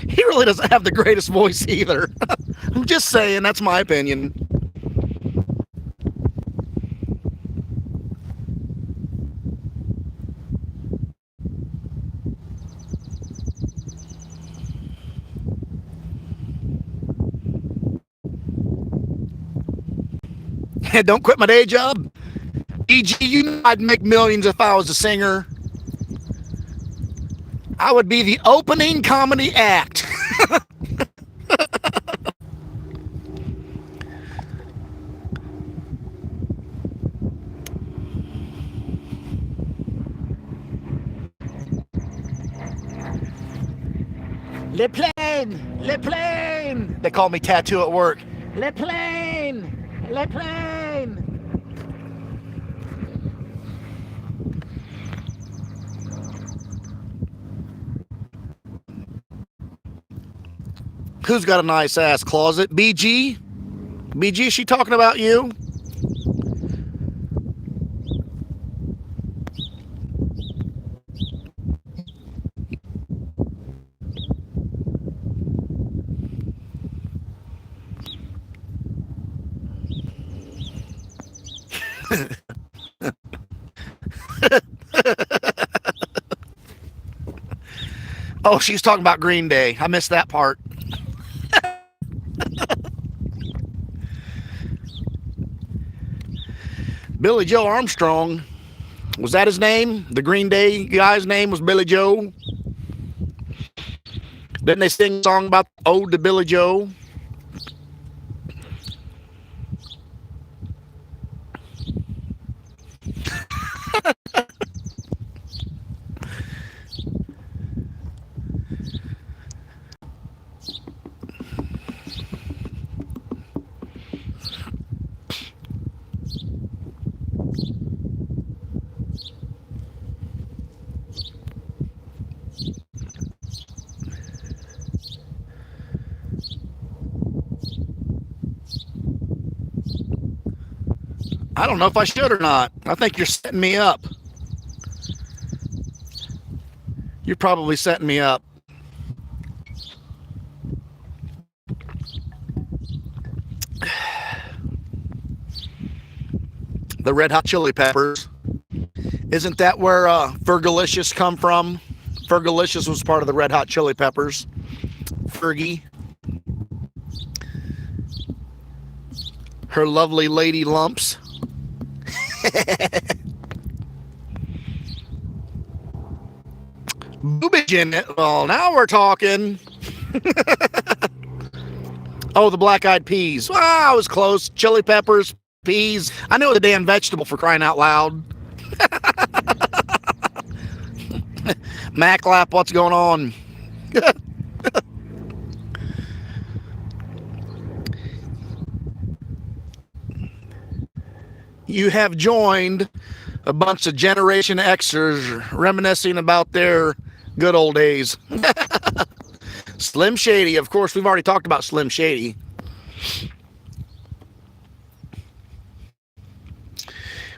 he really doesn't have the greatest voice either. I'm just saying, that's my opinion. Don't quit my day job. E.g., you know I'd make millions if I was a singer. I would be the opening comedy act. Le plane! Le plane! They call me Tattoo at work. Le plane! Le plane! Who's got a nice ass closet? BG? BG, is she talking about you? Oh, she's talking about Green Day. I missed that part. Billy Joe Armstrong. Was that his name? The Green Day guy's name was Billy Joe? Didn't they sing a song about Ode to Billy Joe? I don't know if I should or not. I think you're setting me up. You're probably setting me up. The Red Hot Chili Peppers. Isn't that where Fergalicious come from? Fergalicious was part of the Red Hot Chili Peppers. Fergie. Her lovely lady lumps. Boobage in it. Well, now we're talking. Oh, the Black Eyed Peas. Well, I was close. Chili peppers, peas. I know the damn vegetable, for crying out loud. Maclap, what's going on? You have joined a bunch of Generation Xers reminiscing about their good old days. Slim Shady, of course, we've already talked about Slim Shady.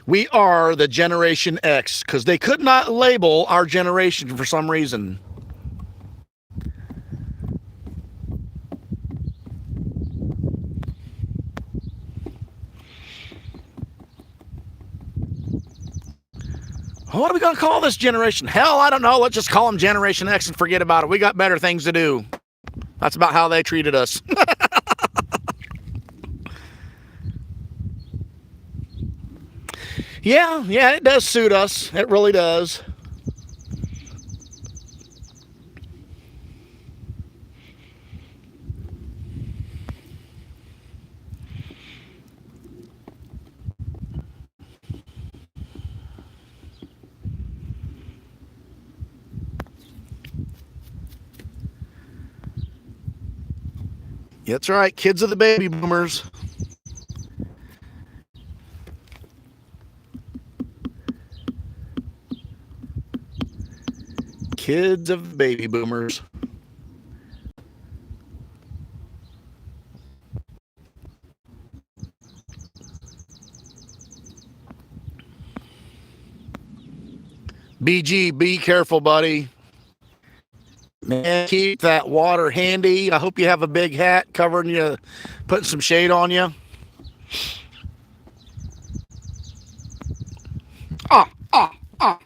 We are the Generation X because they could not label our generation for some reason. What are we going to call this generation? Hell, I don't know. Let's just call them Generation X and forget about it. We got better things to do. That's about how they treated us. Yeah, it does suit us. It really does. That's right, kids of the baby boomers. Kids of the baby boomers. BG, be careful, buddy. Man, keep that water handy. I hope you have a big hat covering you, putting some shade on you. Ah, ah, ah.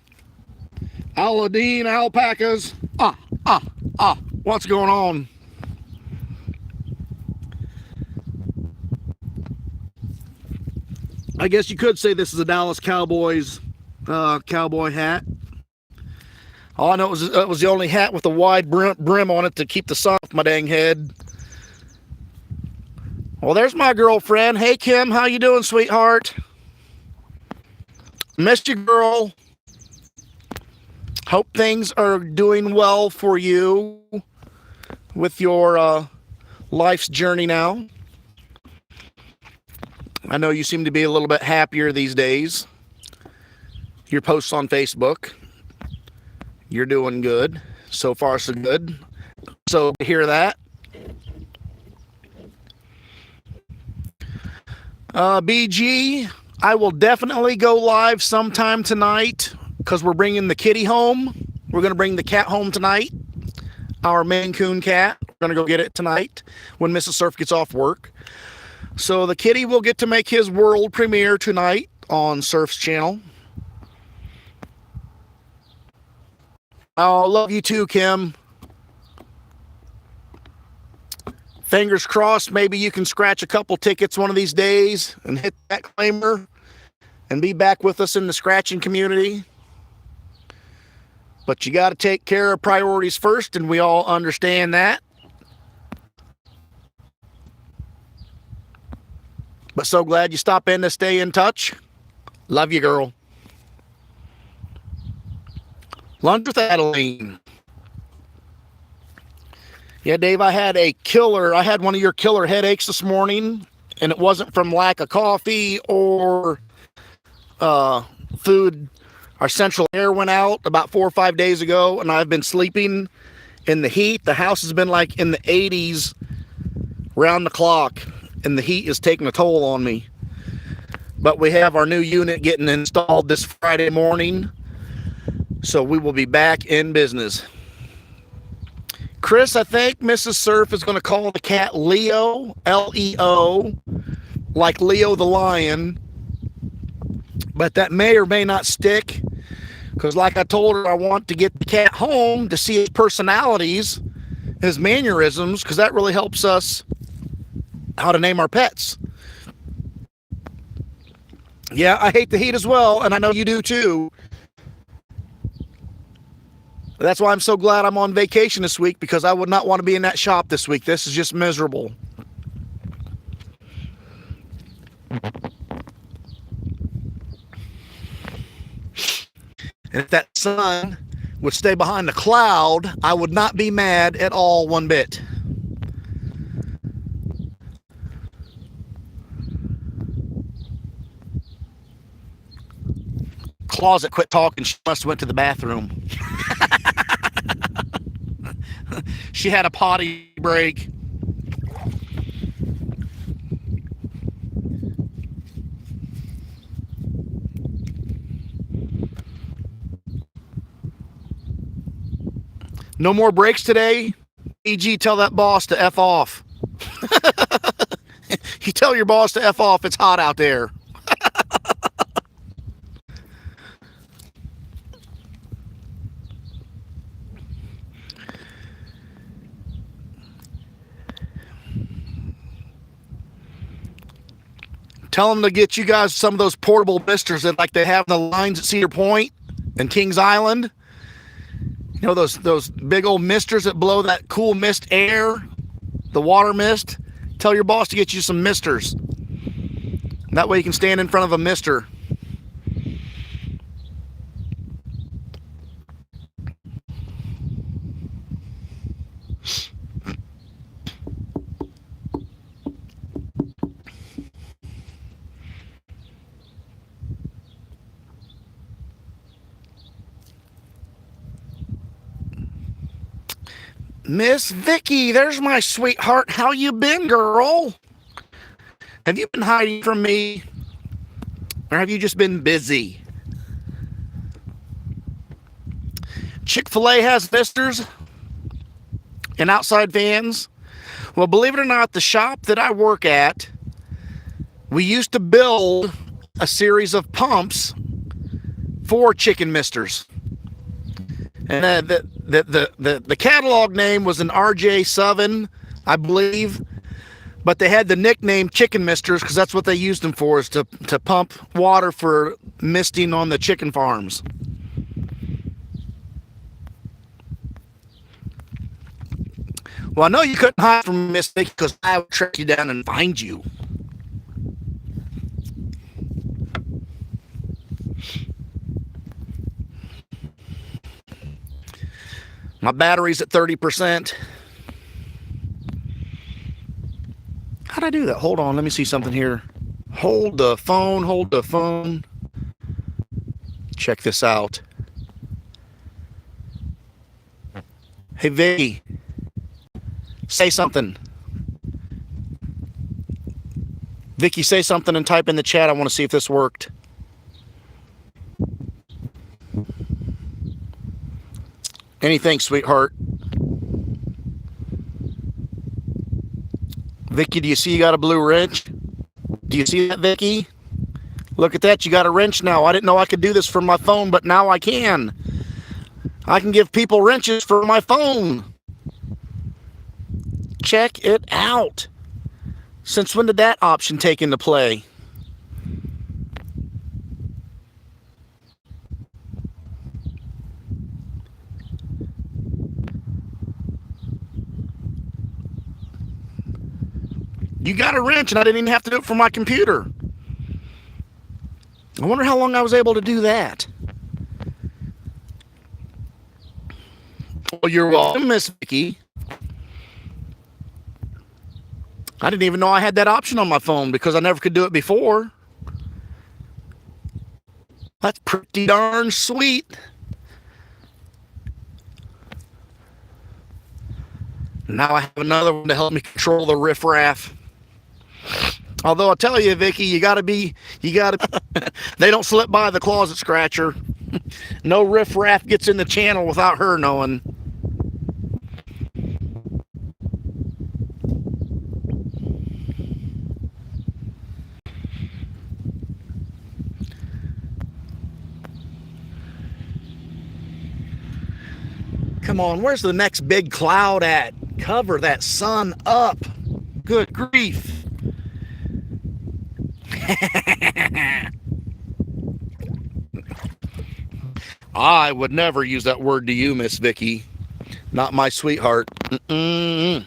Aladdin alpacas. Ah, ah, ah. What's going on? I guess you could say this is a Dallas Cowboys cowboy hat. All I know is it was the only hat with a wide brim on it to keep the sun off my dang head. Well, there's my girlfriend. Hey, Kim, how you doing, sweetheart? Missed you, girl. Hope things are doing well for you with your life's journey now. I know you seem to be a little bit happier these days. Your posts on Facebook. You're doing good. So far, so good. So to hear that. BG, I will definitely go live sometime tonight because we're bringing the kitty home. We're going to bring the cat home tonight. Our Maine Coon cat. We're going to go get it tonight when Mrs. Surf gets off work. So the kitty will get to make his world premiere tonight on Surf's channel. Oh, love you too, Kim. Fingers crossed, maybe you can scratch a couple tickets one of these days and hit that claimer and be back with us in the scratching community. But you got to take care of priorities first, and we all understand that. But so glad you stopped in to stay in touch. Love you, girl. Lunch with Adeline. Yeah, Dave, I had one of your killer headaches this morning, and it wasn't from lack of coffee or food. Our central air went out about 4 or 5 days ago, and I've been sleeping in the heat. The house has been like in the 80s round the clock, and the heat is taking a toll on me. But we have our new unit getting installed this Friday morning, so we will be back in business. Chris, I think Mrs. Surf is going to call the cat Leo, L-E-O, like Leo the lion. But that may or may not stick, because like I told her, I want to get the cat home to see his personalities, his mannerisms, because that really helps us how to name our pets. Yeah, I hate the heat as well, and I know you do too. That's why I'm so glad I'm on vacation this week, because I would not want to be in that shop this week. This is just miserable. And if that sun would stay behind the cloud, I would not be mad at all one bit. Closet quit talking. She must have went to the bathroom. She had a potty break. No more breaks today. EG, tell that boss to F off. You tell your boss to F off. It's hot out there. Tell them to get you guys some of those portable misters that like they have in the lines at Cedar Point and Kings Island. You know, those big old misters that blow that cool mist air, the water mist. Tell your boss to get you some misters. That way you can stand in front of a mister. Miss Vicky, there's my sweetheart. How you been, girl? Have you been hiding from me? Or have you just been busy? Chick-fil-A has misters. and outside fans? Well, believe it or not, the shop that I work at, we used to build a series of pumps for chicken misters. And the catalog name was an RJ7, I believe. But they had the nickname chicken misters because that's what they used them for, is to pump water for misting on the chicken farms. Well, I know you couldn't hide from Miss Vicky because I would track you down and find you. My battery's at 30%. How'd I do that? Hold on, let me see something here. Hold the phone, hold the phone. Check this out. Hey, Vicky. Say something. Vicky, say something and type in the chat. I want to see if this worked. Anything, sweetheart. Vicky, do you see you got a blue wrench? Do you see that, Vicky? Look at that. You got a wrench now. I didn't know I could do this from my phone, but now I can. I can give people wrenches for my phone. Check it out. Since when did that option take into play? You got a wrench, and I didn't even have to do it from my computer. I wonder how long I was able to do that. Well, you're welcome, Miss Vicky. I didn't even know I had that option on my phone because I never could do it before. That's pretty darn sweet. Now I have another one to help me control the riffraff. Although I tell you, Vicky, you gotta, they don't slip by the closet scratcher. No riffraff gets in the channel without her knowing. Come on, where's the next big cloud at? Cover that sun up. Good grief. I would never use that word to you, Miss Vicky. Not my sweetheart. Mm-mm.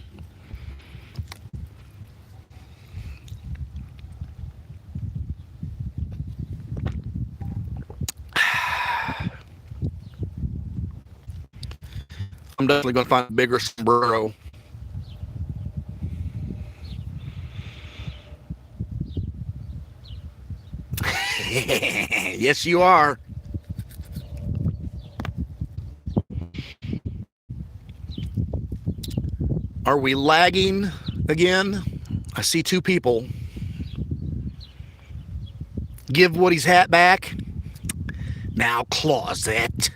I'm definitely going to find a bigger sombrero. Yes, you are. Are we lagging again? I see two people. Give Woody's hat back. Now, closet.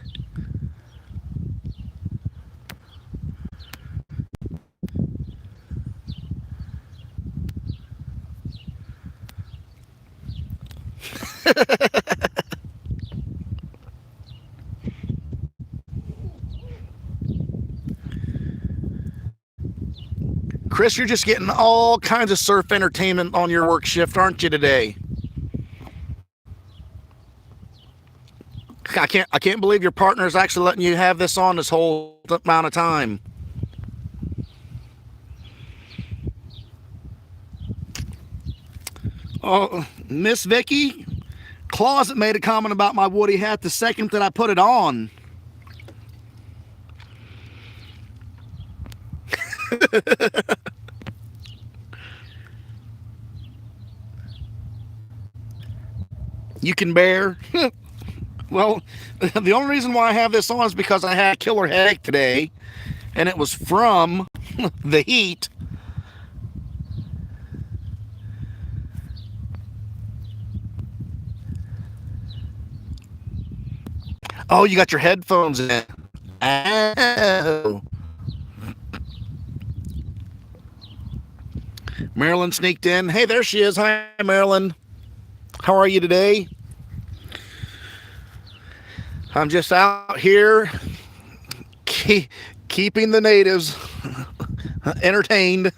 Chris, you're just getting all kinds of surf entertainment on your work shift, aren't you, today? I can't believe your partner is actually letting you have this on this whole amount of time. Oh, Miss Vicky, Closet made a comment about my Woody hat the second that I put it on. You can bear. Well, the only reason why I have this on is because I had a killer headache today, and it was from the heat. Oh, you got your headphones in. Oh. Marilyn sneaked in. Hey, there she is. Hi, Marilyn. How are you today? I'm just out here keeping the natives entertained.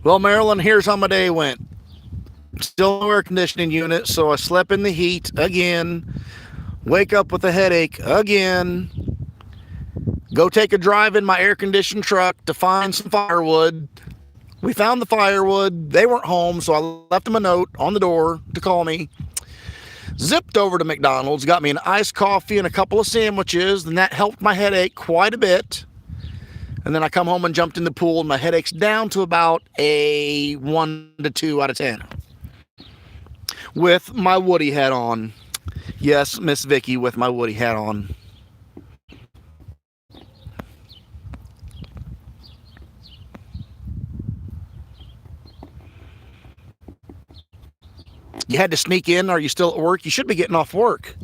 Well, Marilyn, here's how my day went. Still no air conditioning unit, so I slept in the heat again. Wake up with a headache again. Go take a drive in my air-conditioned truck to find some firewood. We found the firewood. They weren't home, so I left them a note on the door to call me. Zipped over to McDonald's, got me an iced coffee and a couple of sandwiches, and that helped my headache quite a bit. And then I come home and jumped in the pool, and my headache's down to about a 1 to 2 out of 10. With my Woody hat on. Yes, Miss Vicky, with my Woody hat on. You had to sneak in. Are you still at work? You should be getting off work.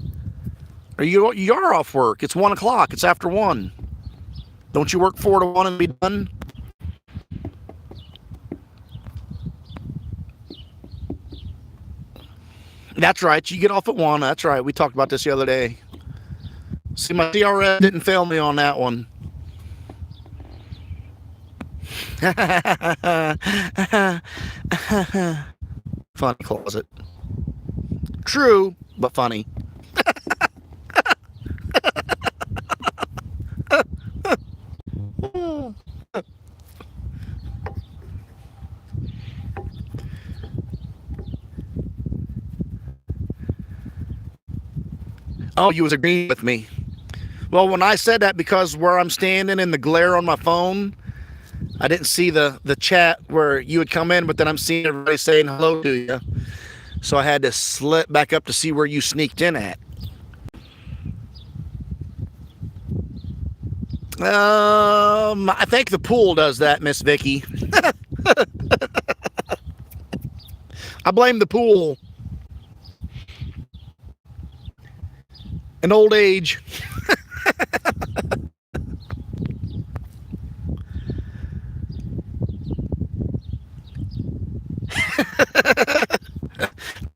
You are off work. It's 1 o'clock. It's after 1. Don't you work 4 to 1 and be done? That's right. You get off at 1. That's right. We talked about this the other day. See, my CRM didn't fail me on that one. Funny closet. True, but funny. Oh, you was agreeing with me. Well, when I said that, because where I'm standing in the glare on my phone, I didn't see the chat where you would come in, but then I'm seeing everybody saying hello to you. So I had to slip back up to see where you sneaked in at. I think the pool does that, Miss Vicky. I blame the pool. And old age.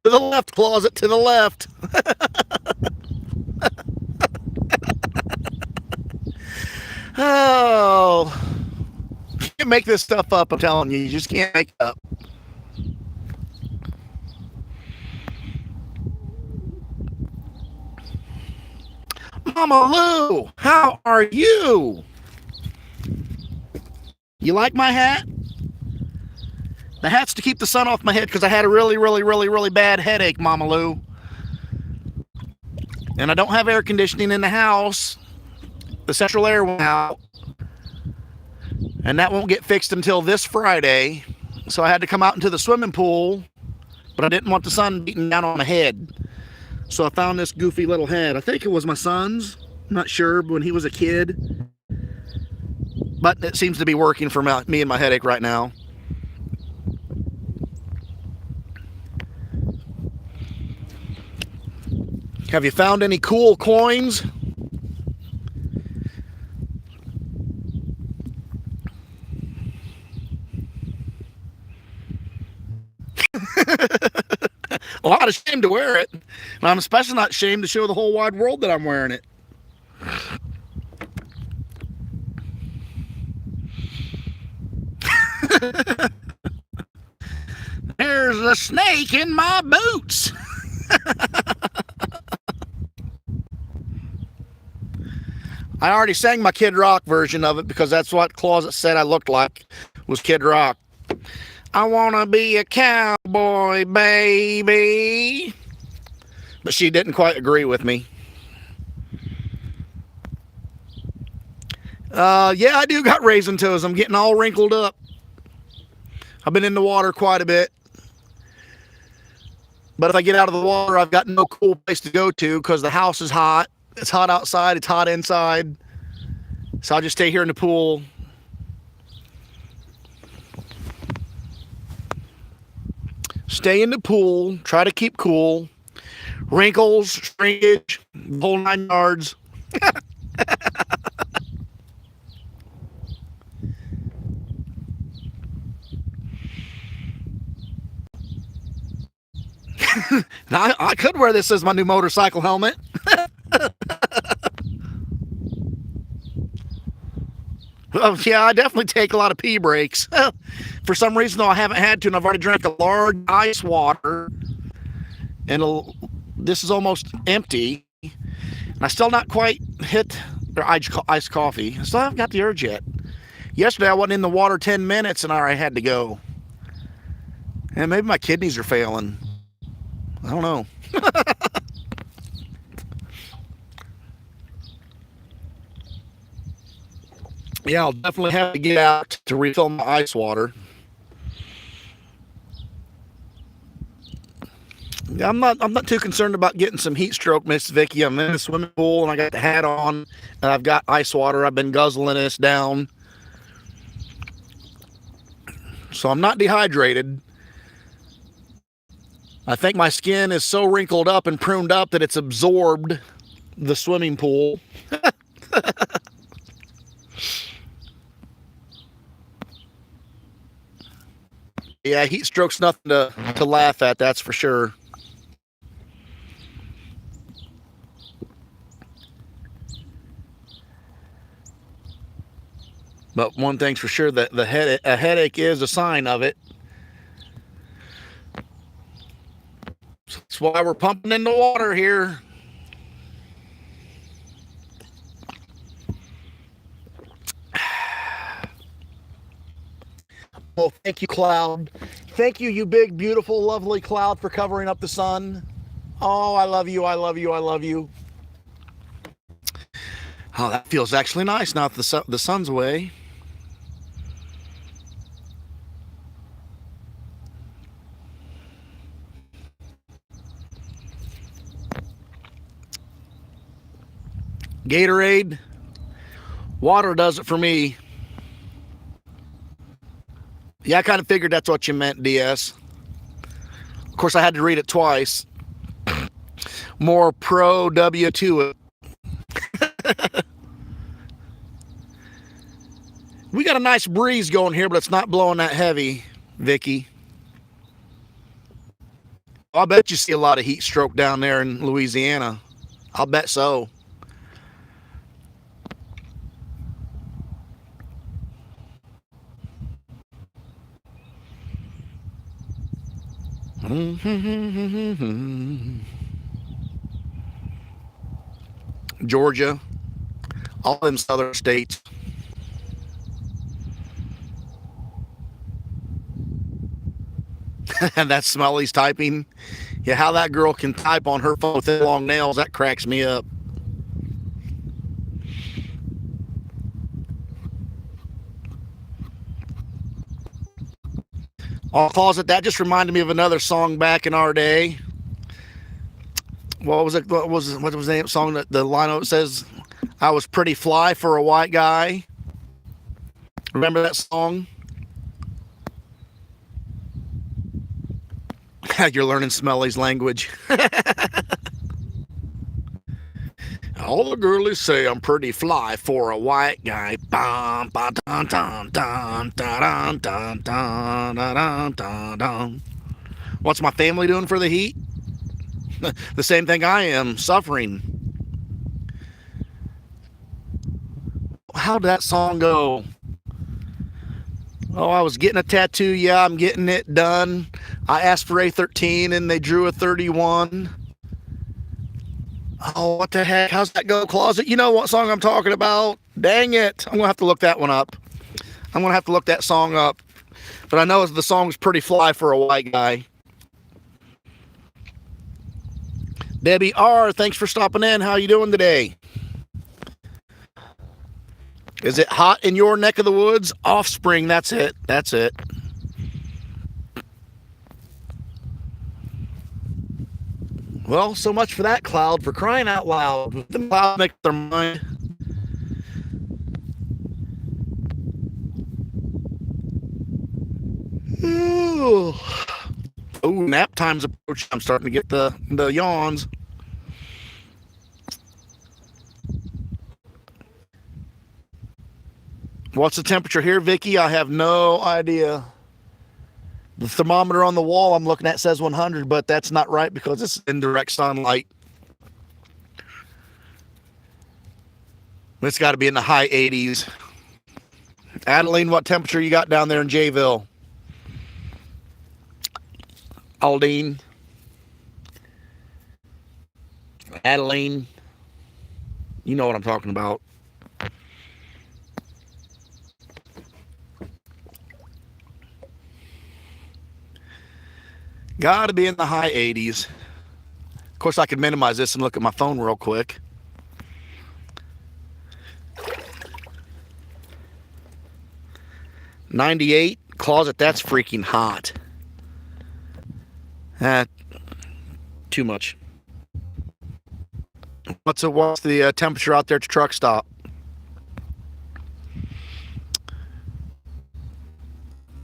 To the left, closet, to the left. Oh, you can't make this stuff up, I'm telling you. You just can't make it up. Mama Lou, how are you? You like my hat? The hat's to keep the sun off my head because I had a really bad headache, Mama Lou. And I don't have air conditioning in the house. The central air went out. And that won't get fixed until this Friday. So I had to come out into the swimming pool. But I didn't want the sun beating down on my head. So I found this goofy little head. I think it was my son's. I'm not sure, when he was a kid. But it seems to be working for me and my headache right now. Have you found any cool coins? Well, I'm not ashamed to wear it. And I'm especially not ashamed to show the whole wide world that I'm wearing it. There's a snake in my boots. I already sang my Kid Rock version of it because that's what Closet said I looked like, was Kid Rock. I want to be a cowboy, baby. But she didn't quite agree with me. Yeah, I do got raisin toes. I'm getting all wrinkled up. I've been in the water quite a bit. But if I get out of the water, I've got no cool place to go to because the house is hot. It's hot outside. It's hot inside. So I'll just stay here in the pool. Stay in the pool. Try to keep cool. Wrinkles, shrinkage, the whole 9 yards. Now, I could wear this as my new motorcycle helmet. Oh, yeah, I definitely take a lot of pee breaks. For some reason, though, I haven't had to, and I've already drank a large ice water. And this is almost empty. And I still not quite hit or iced coffee. I still haven't got the urge yet. Yesterday, I wasn't in the water 10 minutes, and I already had to go. And maybe my kidneys are failing. I don't know. Yeah, I'll definitely have to get out to refill my ice water. I'm not too concerned about getting some heat stroke, Miss Vicky. I'm in the swimming pool and I got the hat on and I've got ice water. I've been guzzling this down. So I'm not dehydrated. I think my skin is so wrinkled up and pruned up that it's absorbed the swimming pool. Yeah, heat stroke's nothing to laugh at, that's for sure. But one thing's for sure, that a headache is a sign of it. That's why we're pumping in the water here. Well, thank you, cloud. Thank you, you big, beautiful, lovely cloud, for covering up the sun. Oh, I love you, I love you, I love you. Oh, that feels actually nice now that the sun's away. Gatorade. Water does it for me. Yeah, I kind of figured that's what you meant, DS. Of course, I had to read it twice. More pro W to it. We got a nice breeze going here, but it's not blowing that heavy, Vicky. I'll bet you see a lot of heat stroke down there in Louisiana. I'll bet so. Georgia, all them southern states. And that's Smelly's typing. Yeah, how that girl can type on her phone with long nails, that cracks me up. All Closet, that just reminded me of another song back in our day. What was it? What was the name of the song? That the line of it says, "I was pretty fly for a white guy." Remember that song? You're learning Smelly's language. All the girlies say I'm pretty fly for a white guy. Bum, ba, dun, dun, dun, dun, dun, dun, dun, dun, dun. What's my family doing for the heat? The same thing I am, suffering. How'd that song go? Oh, I was getting a tattoo. Yeah, I'm getting it done. I asked for a 13 and they drew a 31. Oh, what the heck? How's that go, Closet? You know what song I'm talking about? Dang it. I'm going to have to look that one up. I'm going to have to look that song up. But I know the song's pretty fly for a white guy. Debbie R., thanks for stopping in. How you doing today? Is it hot in your neck of the woods? Offspring, that's it. That's it. Well, so much for that, Cloud, for crying out loud. The cloud make their mind. Ooh, nap time's approaching. I'm starting to get the yawns. What's the temperature here, Vicky? I have no idea. The thermometer on the wall I'm looking at says 100, but that's not right because it's in direct sunlight. It's got to be in the high 80s. Adeline, what temperature you got down there in Jayville? Aldine. Adeline. You know what I'm talking about. Got to be in the high 80s. Of course, I could minimize this and look at my phone real quick. $98 closet. That's freaking hot. Too much. What's the temperature out there at your truck stop?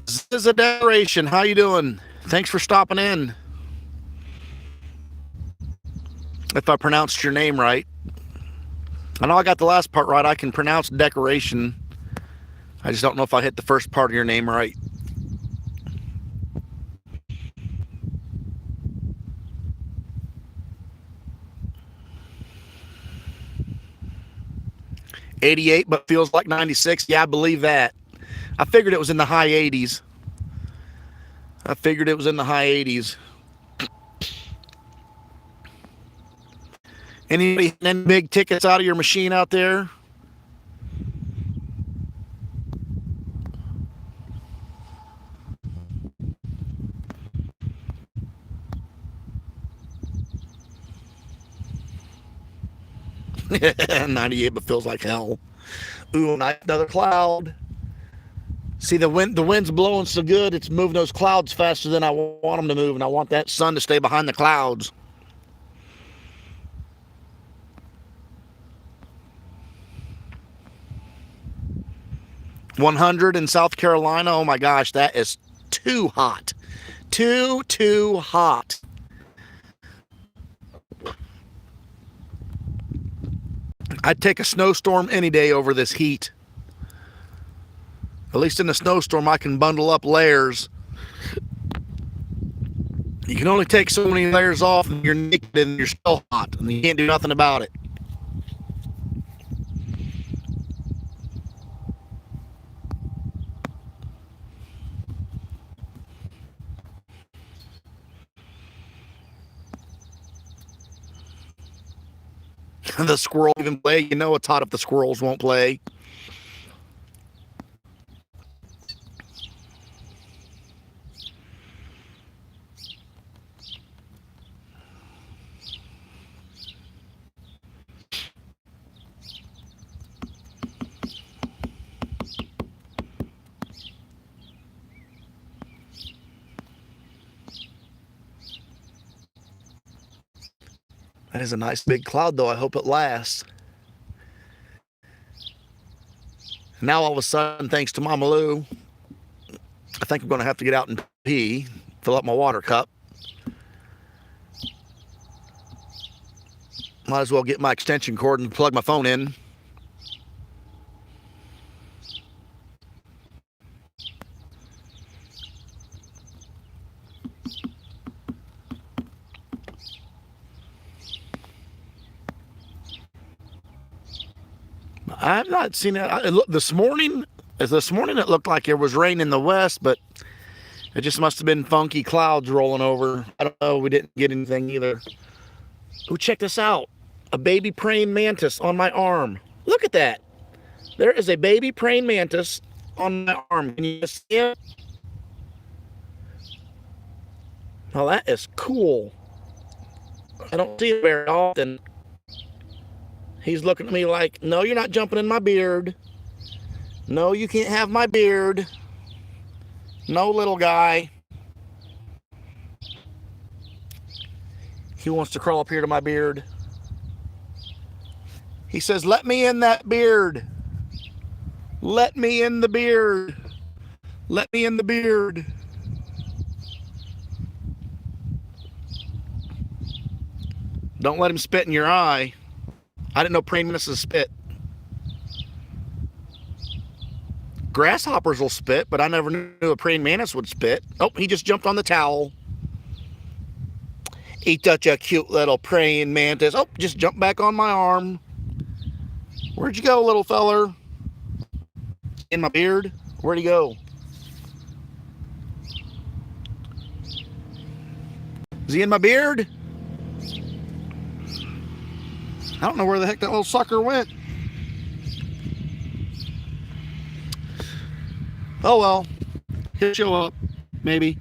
This is a decoration. How you doing? Thanks for stopping in. If I pronounced your name right. I know I got the last part right. I can pronounce decoration. I just don't know if I hit the first part of your name right. $88, but feels like 96. Yeah, I believe that. I figured it was in the high 80s. Any big tickets out of your machine out there? $98, but feels like hell. Ooh, another cloud. See, the wind's blowing so good, it's moving those clouds faster than I want them to move, and I want that sun to stay behind the clouds. $100 in South Carolina. Oh my gosh, that is too hot. Too hot. I'd take a snowstorm any day over this heat. At least in a snowstorm, I can bundle up layers. You can only take so many layers off, and you're naked and you're still hot, and you can't do nothing about it. The squirrel even play. You know it's hot if the squirrels won't play. That is a nice big cloud, though. I hope it lasts. Now, all of a sudden, thanks to Mama Lou, I think I'm going to have to get out and pee, fill up my water cup. Might as well get my extension cord and plug my phone in. I've not seen it. This morning it looked like there was rain in the west, but it just must have been funky clouds rolling over. I don't know. We didn't get anything either. Oh, check this out. A baby praying mantis on my arm. Look at that. There is a baby praying mantis on my arm. Can you see it? Well, that is cool. I don't see it very often. He's looking at me like, no, you're not jumping in my beard. No, you can't have my beard. No, little guy. He wants to crawl up here to my beard. He says, let me in that beard. Let me in the beard. Let me in the beard. Don't let him spit in your eye. I didn't know praying mantises spit. Grasshoppers will spit, but I never knew a praying mantis would spit. Oh, he just jumped on the towel. He's such a cute little praying mantis. Oh, just jumped back on my arm. Where'd you go, little feller? In my beard? Where'd he go? Is he in my beard? I don't know where the heck that little sucker went. Oh well, he'll show up, maybe.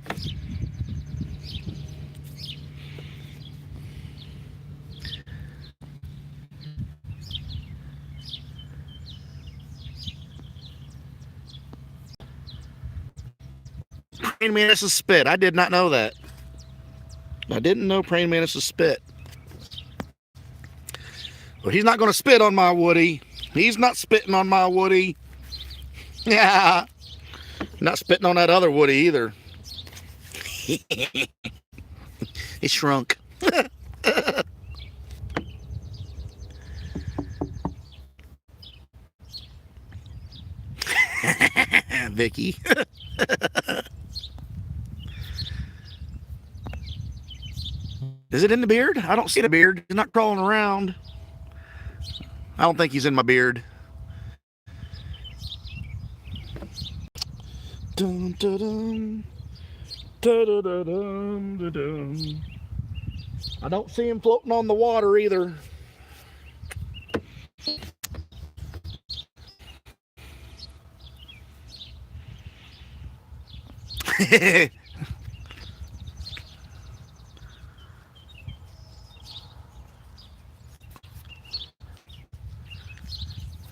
Praying mantises spit. I did not know that. I didn't know praying mantises spit. Well, he's not going to spit on my Woody. He's not spitting on my Woody. Yeah. Not spitting on that other Woody either. He shrunk. Vicky. Is it in the beard? I don't see the beard. He's not crawling around. I don't think he's in my beard. Dun, dun, dun. Dun, dun, dun, dun, dun, dun. I don't see him floating on the water either.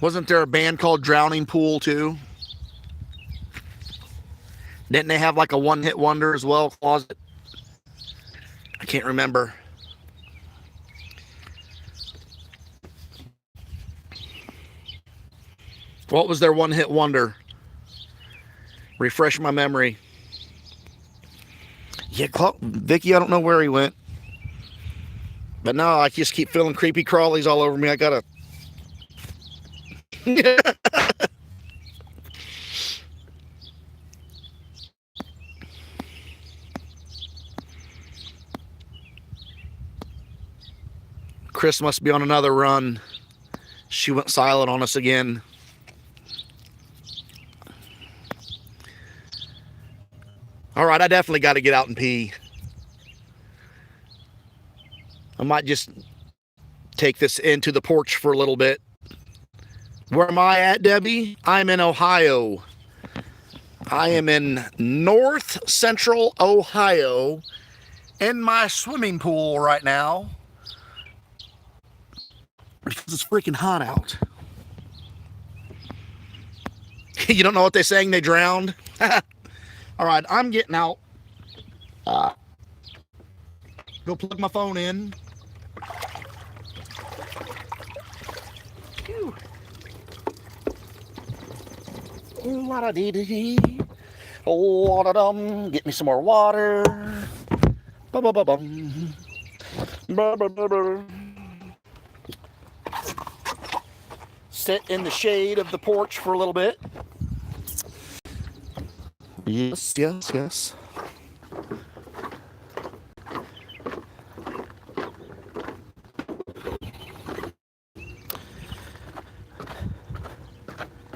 Wasn't there a band called Drowning Pool too? Didn't they have like a one-hit wonder as well, Closet? I can't remember. What was their one-hit wonder? Refresh my memory. Yeah, Vicky, I don't know where he went. But no, I just keep feeling creepy crawlies all over me. I gotta... Chris must be on another run. She went silent on us again. All right, I definitely got to get out and pee. I might just take this into the porch for a little bit. Where am I at, Debbie? I'm in Ohio. I am in north central Ohio in my swimming pool right now. Because it's freaking hot out. You don't know what they're saying? They drowned? All right, I'm getting out. Go plug my phone in. Phew. La-da-dee-dee-dee. La-da-dum. Get me some more water. Ba-ba-ba-bum. Ba-ba-ba-ba. Sit in the shade of the porch for a little bit. Yes, yes, yes.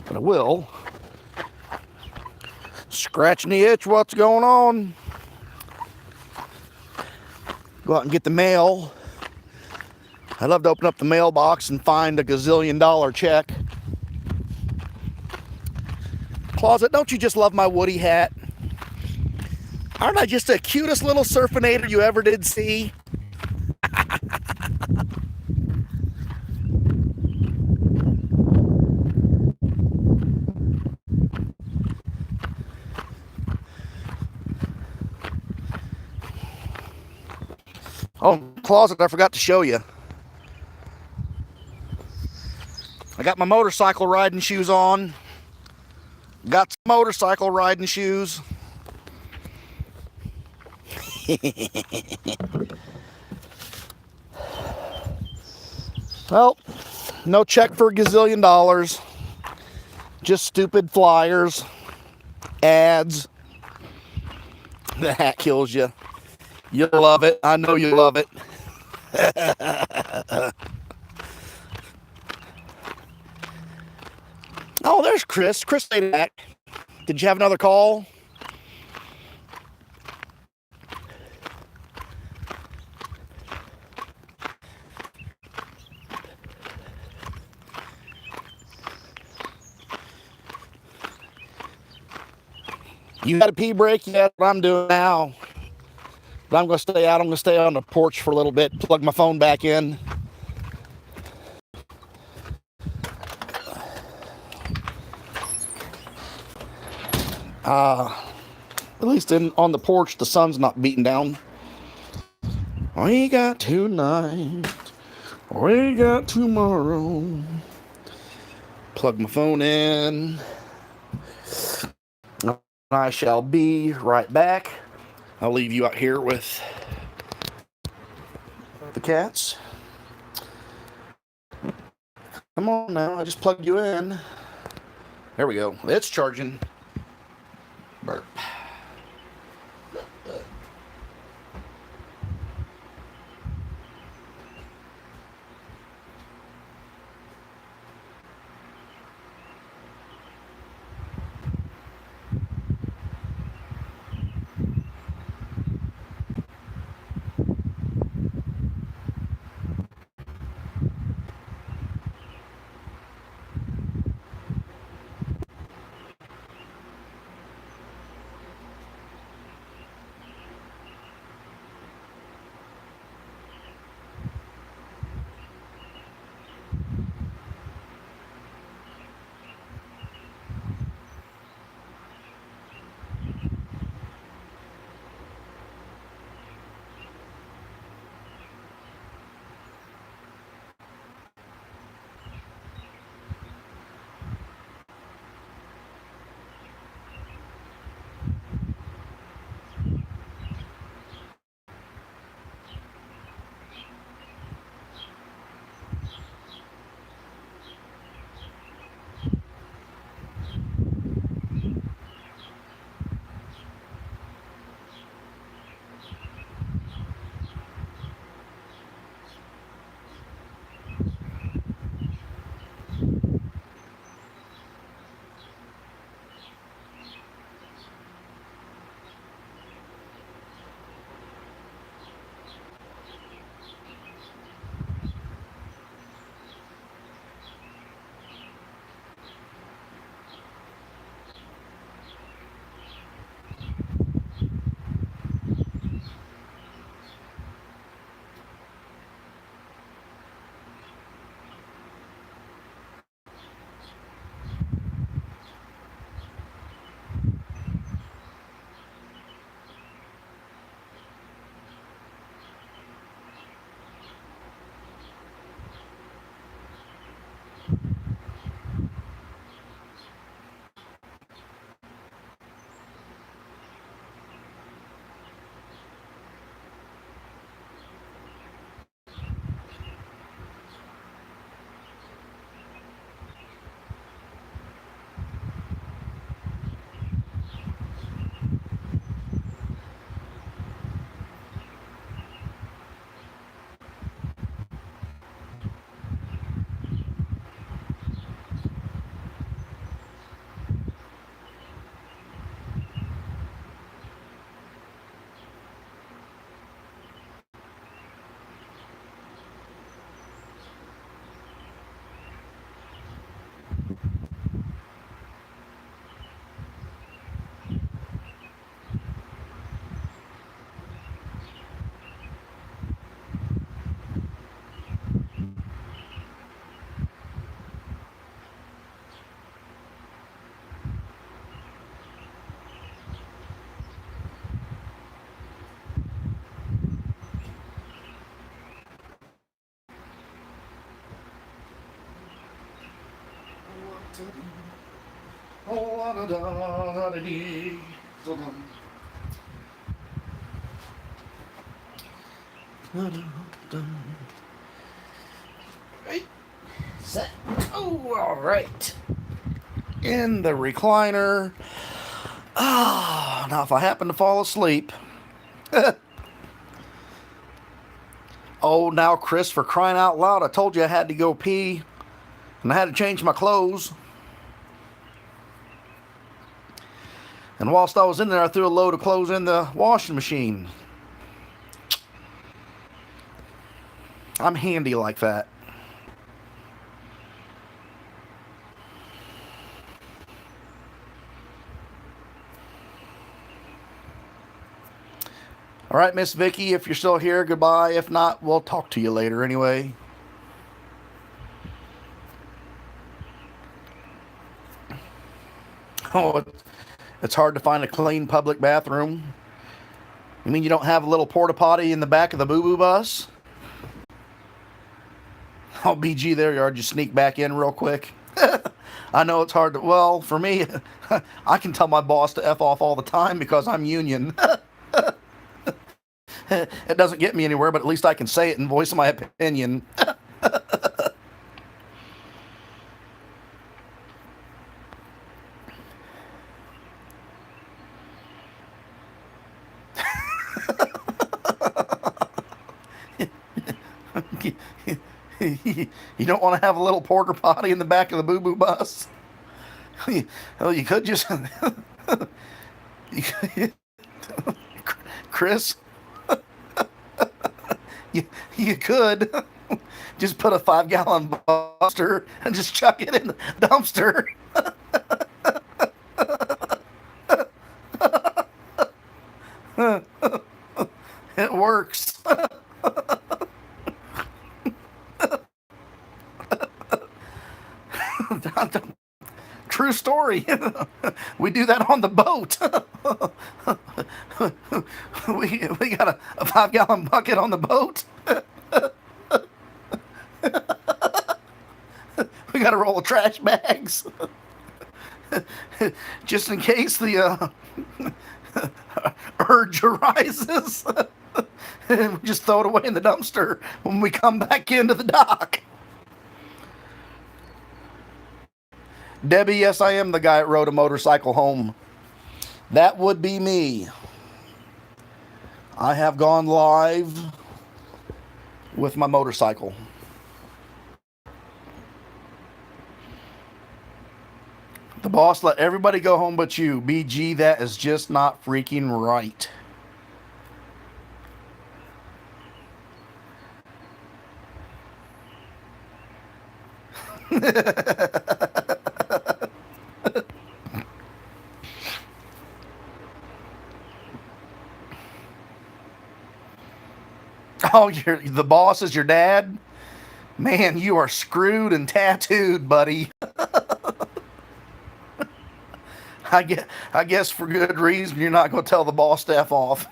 But I will. Scratching the itch, what's going on? Go out and get the mail. I love to open up the mailbox and find a gazillion-dollar check. Closet, don't you just love my Woody hat? Aren't I just the cutest little surfinator you ever did see? Oh, Closet, I forgot to show you. I got my motorcycle riding shoes on. Got some motorcycle riding shoes. Well, no check for $1 gazillion. Just stupid flyers, ads. The hat kills you. You'll love it. I know you love it. Oh, there's Chris. Chris made it back. Did you have another call? You got a pee break? Yeah, that's what I'm doing now. But I'm going to stay out. I'm going to stay on the porch for a little bit, plug my phone back in. At least on the porch, the sun's not beating down. We got tonight. We got tomorrow. Plug my phone in. I shall be right back. I'll leave you out here with the cats. Come on now, I just plugged you in. There we go. It's charging. Burp. Right. Set. Oh, all right. in the recliner. Ah, now if I happen to fall asleep. Oh, now Chris, for crying out loud, I told you I had to go pee. And I had to change my clothes. And whilst I was in there, I threw a load of clothes in the washing machine. I'm handy like that. All right, Miss Vicky, if you're still here, goodbye. If not, we'll talk to you later anyway. Oh, it's hard to find a clean public bathroom. You mean you don't have a little porta potty in the back of the boo-boo bus? Oh, BG, there you are. Just sneak back in real quick. I know it's hard to... Well, for me, I can tell my boss to F off all the time because I'm union. It doesn't get me anywhere, but at least I can say it and voice my opinion. You don't want to have a little porta potty in the back of the boo-boo bus? Well, you could just... Chris, you could just put a 5-gallon dumpster and just chuck it in the dumpster. It works. True story. We do that on the boat. we got a 5-gallon bucket on the boat. We got a roll of trash bags. Just in case the urge arises. We just throw it away in the dumpster when we come back into the dock. Debbie, yes, I am the guy that rode a motorcycle home. That would be me. I have gone live with my motorcycle. The boss let everybody go home but you. BG, that is just not freaking right. Oh, the boss is your dad? Man, you are screwed and tattooed, buddy. I guess for good reason you're not going to tell the boss to F off.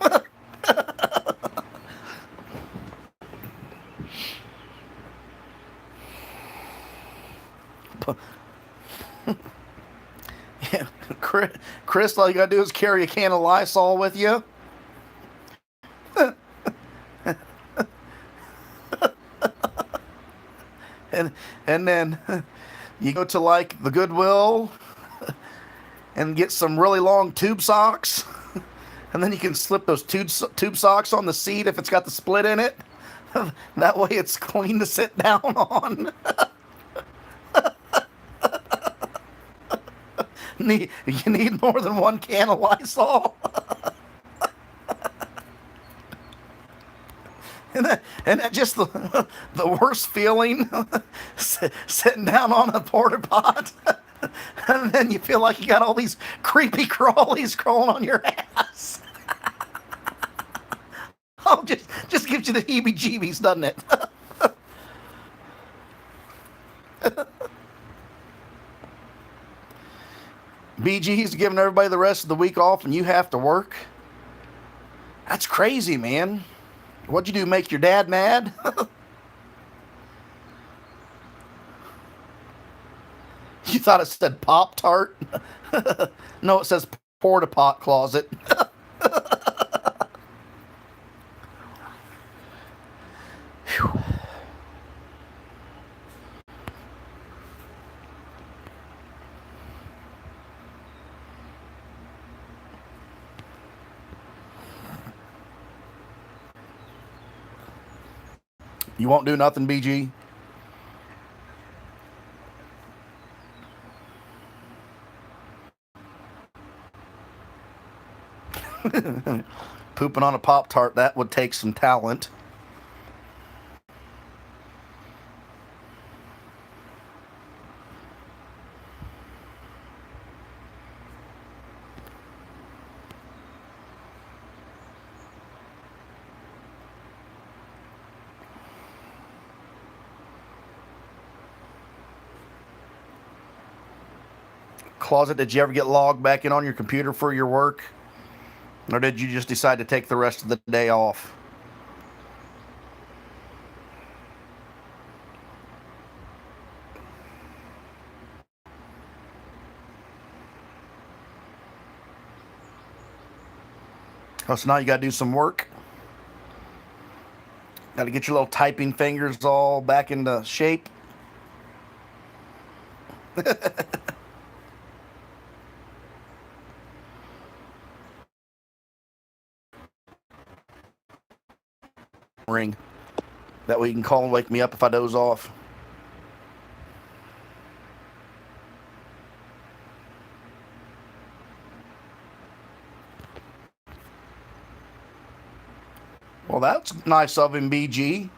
Yeah, Chris, all you got to do is carry a can of Lysol with you. And then you go to like the Goodwill and get some really long tube socks. And then you can slip those tube socks on the seat if it's got the split in it. That way it's clean to sit down on. You need more than one can of Lysol. And that just the worst feeling, sitting down on a porta pot, and then you feel like you got all these creepy crawlies crawling on your ass. Oh, just gives you the heebie-jeebies, doesn't it? BG's giving everybody the rest of the week off, and you have to work. That's crazy, man. What'd you do, make your dad mad? You thought it said Pop-Tart? No, it says porta pot closet. You won't do nothing, BG? Pooping on a Pop-Tart, that would take some talent. Closet, did you ever get logged back in on your computer for your work? Or did you just decide to take the rest of the day off? Oh, so now you got to do some work? Got to get your little typing fingers all back into shape? Ring. That way you can call and wake me up if I doze off. Well, that's nice of him, BG.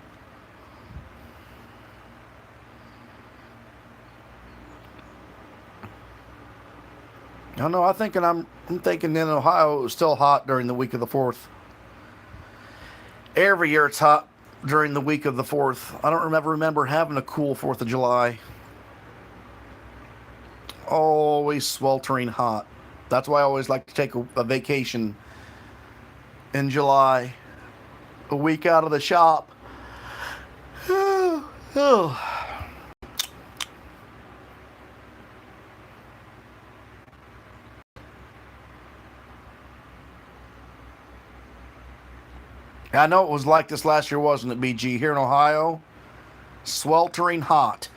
I know. I'm thinking in Ohio it was still hot during the week of the 4th. Every year it's hot during the week of the 4th. I don't remember having a cool 4th of July. Always sweltering hot. That's why I always like to take a vacation in July. A week out of the shop. I know it was like this last year, wasn't it, BG? Here in Ohio, sweltering hot.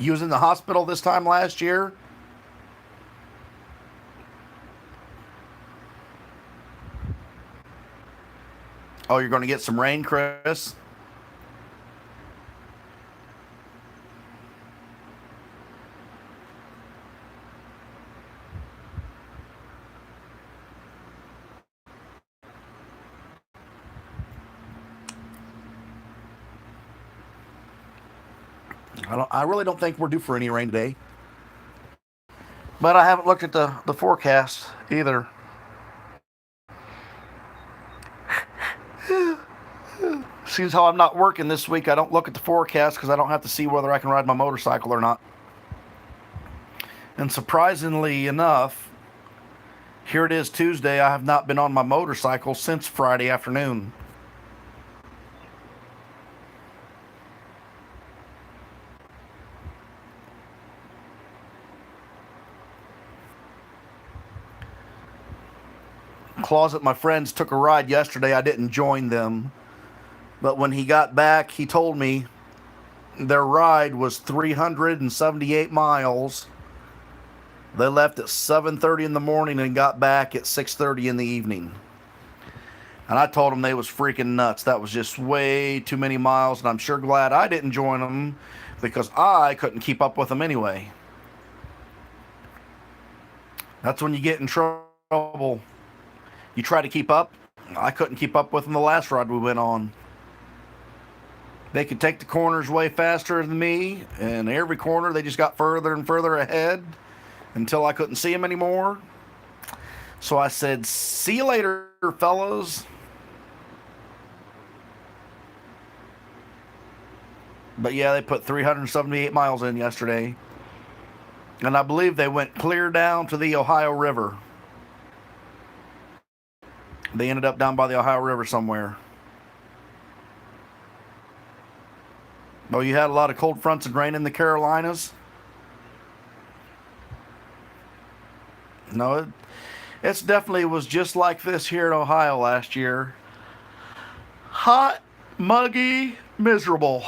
You was in the hospital this time last year? Oh, you're going to get some rain, Chris? I really don't think we're due for any rain today. But I haven't looked at the forecast either. Seems how I'm not working this week, I don't look at the forecast because I don't have to see whether I can ride my motorcycle or not. And surprisingly enough, here it is Tuesday, I have not been on my motorcycle since Friday afternoon. Closet, my friends took a ride yesterday. I didn't join them. But when he got back, he told me their ride was 378 miles. They left at 7:30 in the morning and got back at 6:30 in the evening. And I told them they was freaking nuts. That was just way too many miles, and I'm sure glad I didn't join them because I couldn't keep up with them anyway. That's when you get in trouble. You try to keep up. I couldn't keep up with them the last ride we went on. They could take the corners way faster than me, and every corner they just got further and further ahead until I couldn't see them anymore. So I said, see you later, fellas. But yeah, they put 378 miles in yesterday. And I believe they went clear down to the Ohio River. They ended up down by the Ohio River somewhere. Oh, you had a lot of cold fronts and rain in the Carolinas? No, It's definitely was just like this here in Ohio last year. Hot, muggy, miserable.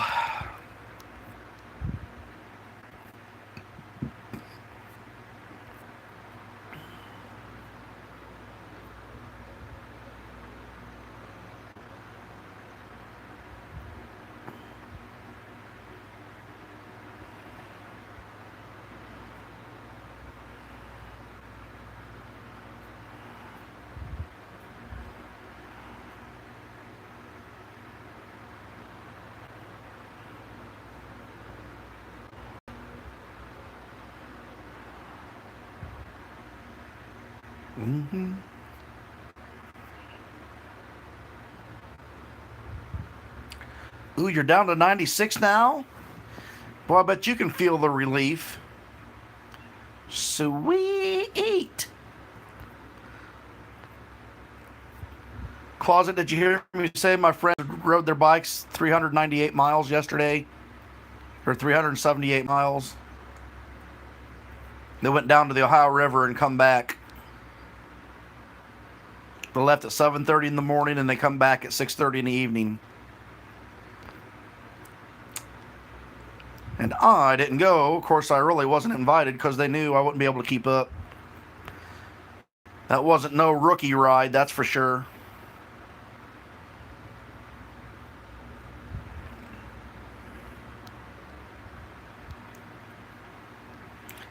Mm-hmm. Ooh, you're down to 96 now? Boy, I bet you can feel the relief. Sweet. Closet, did you hear me say my friends rode their bikes 398 miles yesterday? Or 378 miles? They went down to the Ohio River and come back. They left at 7:30 in the morning and they come back at 6:30 in the evening. And I didn't go. Of course, I really wasn't invited because they knew I wouldn't be able to keep up. That wasn't no rookie ride, that's for sure.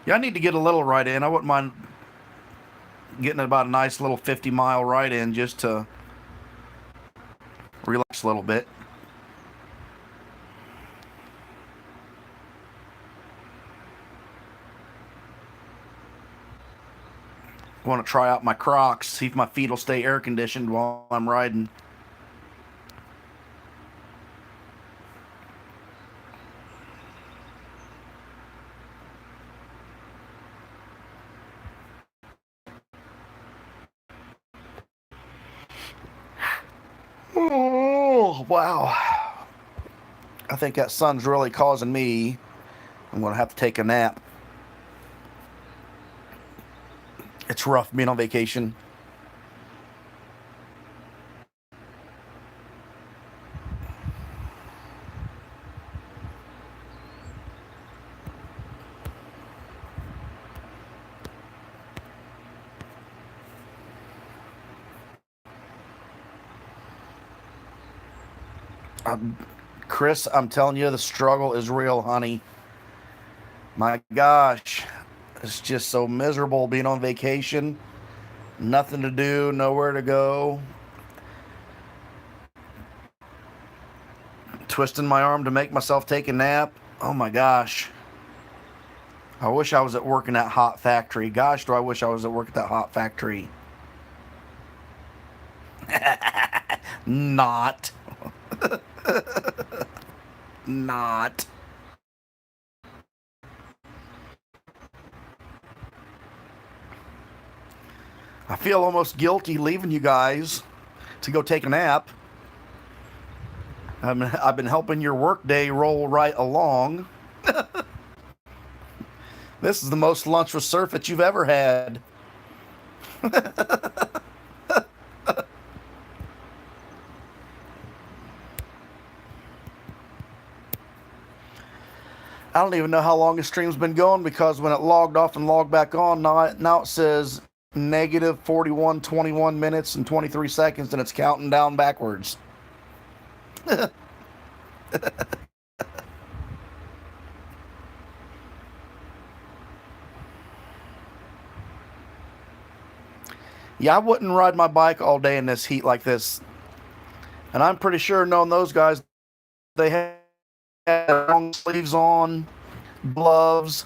Yeah, I need to get a little ride in. I wouldn't mind getting about a nice little 50-mile ride in just to relax a little bit. I want to try out my Crocs, see if my feet will stay air conditioned while I'm riding. Oh, wow. I think that sun's really causing me. I'm going to have to take a nap. It's rough being on vacation. Chris, I'm telling you, the struggle is real, honey. My gosh, it's just so miserable being on vacation. Nothing to do, nowhere to go. Twisting my arm to make myself take a nap. Oh my gosh. I wish I was at work in that hot factory. Gosh, do I wish I was at work at that hot factory. Not. Not. I feel almost guilty leaving you guys to go take a nap. I've been helping your workday roll right along. This is the most lunch with surf that you've ever had. I don't even know how long the stream's been going because when it logged off and logged back on, now it says negative 41, 21 minutes and 23 seconds, and it's counting down backwards. Yeah, I wouldn't ride my bike all day in this heat like this. And I'm pretty sure knowing those guys, they had long sleeves on, gloves,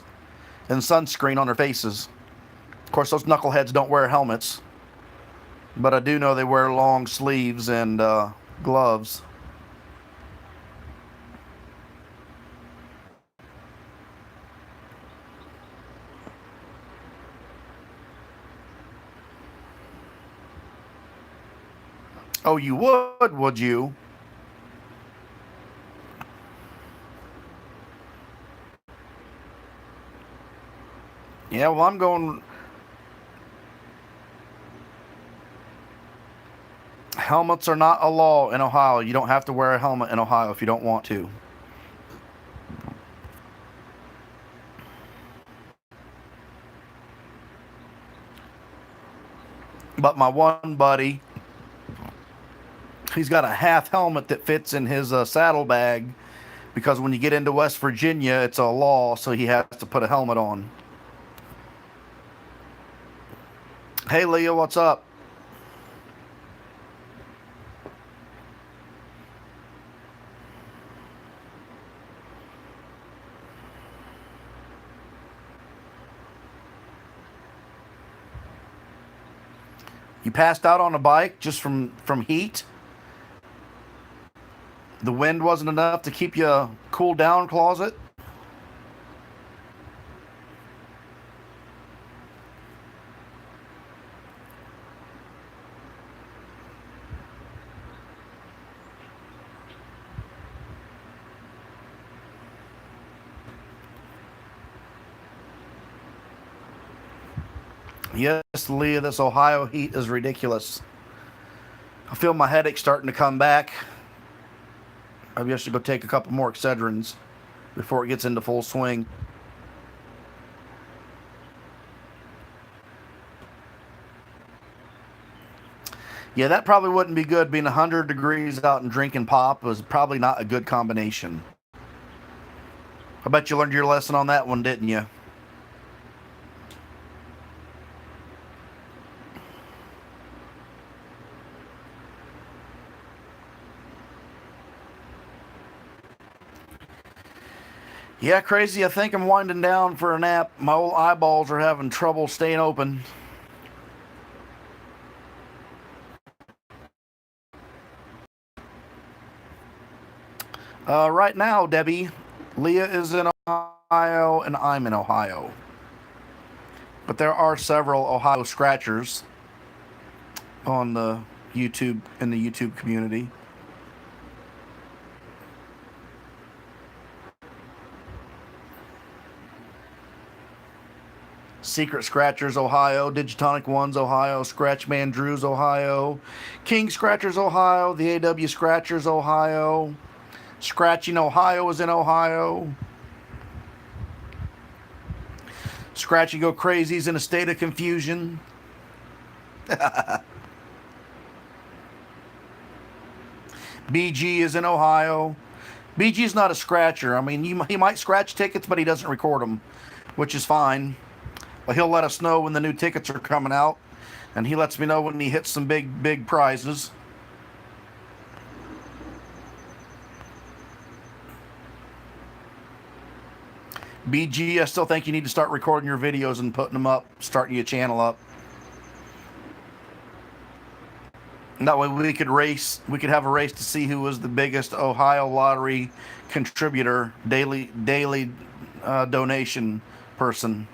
and sunscreen on their faces. Of course, those knuckleheads don't wear helmets. But I do know they wear long sleeves and gloves. Oh, you would you? Yeah, well, I'm going. Helmets are not a law in Ohio. You don't have to wear a helmet in Ohio if you don't want to. But my one buddy, he's got a half helmet that fits in his saddlebag because when you get into West Virginia, it's a law, so he has to put a helmet on. Hey, Leah, what's up? You passed out on a bike just from heat? The wind wasn't enough to keep you cool down, closet? Yes, Leah, this Ohio heat is ridiculous. I feel my headache starting to come back. Maybe I should go take a couple more Excedrins before it gets into full swing. Yeah, that probably wouldn't be good. Being 100 degrees out and drinking pop was probably not a good combination. I bet you learned your lesson on that one, didn't you? Yeah, crazy. I think I'm winding down for a nap. My old eyeballs are having trouble staying open. Right now, Debbie, Leah is in Ohio and I'm in Ohio. But there are several Ohio scratchers on the YouTube, in the YouTube community. Secret Scratchers, Ohio. Digitonic Ones, Ohio. Scratchman Drews, Ohio. King Scratchers, Ohio. The AW Scratchers, Ohio. Scratching Ohio is in Ohio. Scratchy Go Crazy's in a state of confusion. BG is in Ohio. BG's not a scratcher. I mean, he might scratch tickets, but he doesn't record them, which is fine. But he'll let us know when the new tickets are coming out, and he lets me know when he hits some big prizes. BG, I still think you need to start recording your videos and putting them up, starting your channel up. And that way we could have a race to see who was the biggest Ohio lottery contributor, daily donation person.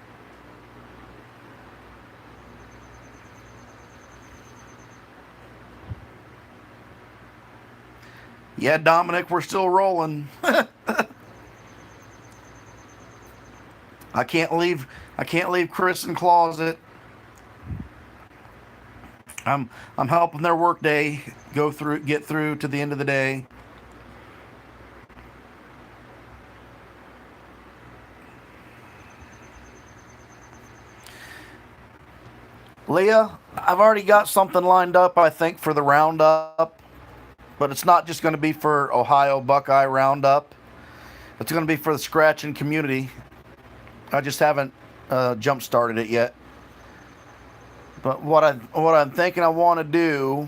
Yeah, Dominic, we're still rolling. I can't leave Chris in closet. I'm helping their work day get through to the end of the day. Leah, I've already got something lined up, I think, for the roundup. But it's not just going to be for Ohio Buckeye Roundup. It's going to be for the scratching community. I just haven't jump started it yet. But what I'm thinking I want to do,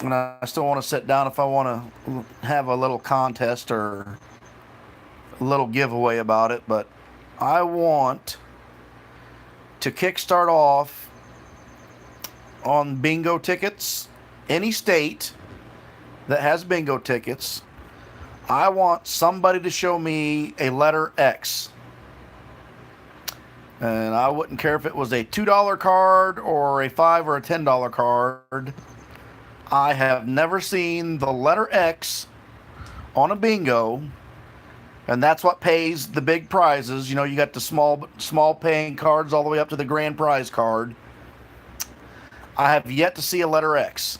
and I still want to sit down if I want to have a little contest or a little giveaway about it, but I want to kickstart off on bingo tickets. Any state that has bingo tickets, I want somebody to show me a letter X. And I wouldn't care if it was a $2 card or a $5 or a $10 card. I have never seen the letter X on a bingo, and that's what pays the big prizes. You know, you got the small paying cards all the way up to the grand prize card. I have yet to see a letter X.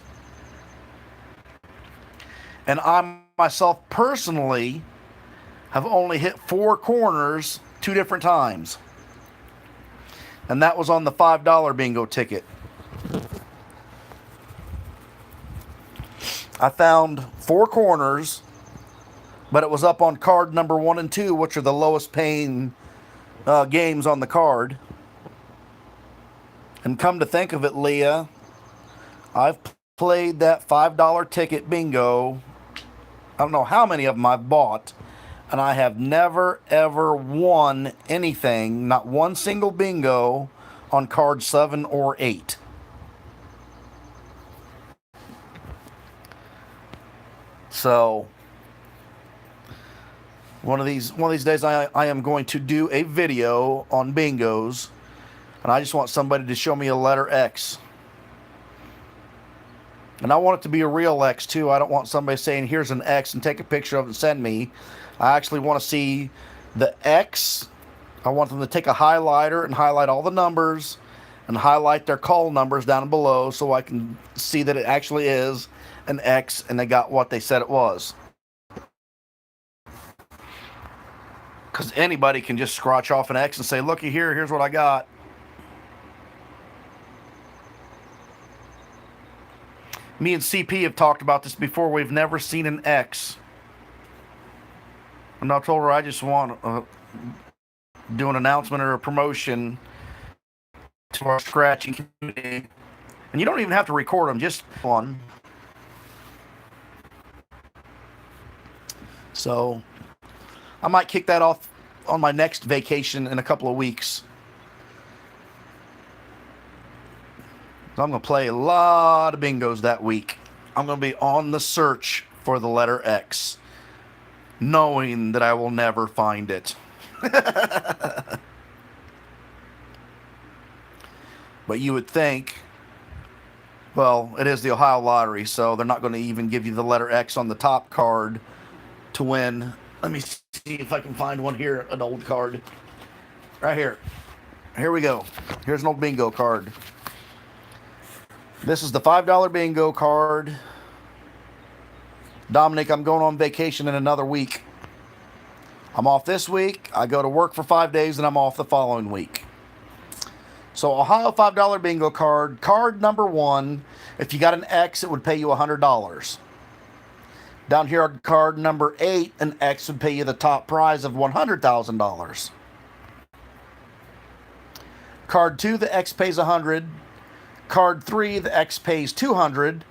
And I myself personally have only hit 4 corners 2 different times. And that was on the $5 bingo ticket. I found 4 corners, but it was up on card number 1 and 2, which are the lowest paying games on the card. And come to think of it, Leah, I've played that $5 ticket bingo. I don't know how many of them I've bought, and I have never ever won anything, not one single bingo on card 7 or 8. So one of these days I am going to do a video on bingos, and I just want somebody to show me a letter X. And I want it to be a real X too. I don't want somebody saying here's an X and take a picture of it and send me. I actually want to see the X. I want them to take a highlighter and highlight all the numbers and highlight their call numbers down below so I can see that it actually is an X and they got what they said it was. Because anybody can just scratch off an X and say, looky here, here's what I got. Me and CP have talked about this before. We've never seen an X. And I told her I just want to do an announcement or a promotion to our scratching community. And you don't even have to record them, just one. So I might kick that off on my next vacation in a couple of weeks. So I'm going to play a lot of bingos that week. I'm going to be on the search for the letter X, knowing that I will never find it. But you would think, well, it is the Ohio lottery, so they're not going to even give you the letter X on the top card to win. Let me see if I can find one here, an old card. Right here. Here we go. Here's an old bingo card. This is the $5 bingo card. Dominic, I'm going on vacation in another week. I'm off this week. I go to work for 5 days, and I'm off the following week. So Ohio $5 bingo card. Card number 1. If you got an X, it would pay you $100. Down here on card number 8, an X would pay you the top prize of $100,000. Card 2, the X pays $100. Card 3, the X pays $200.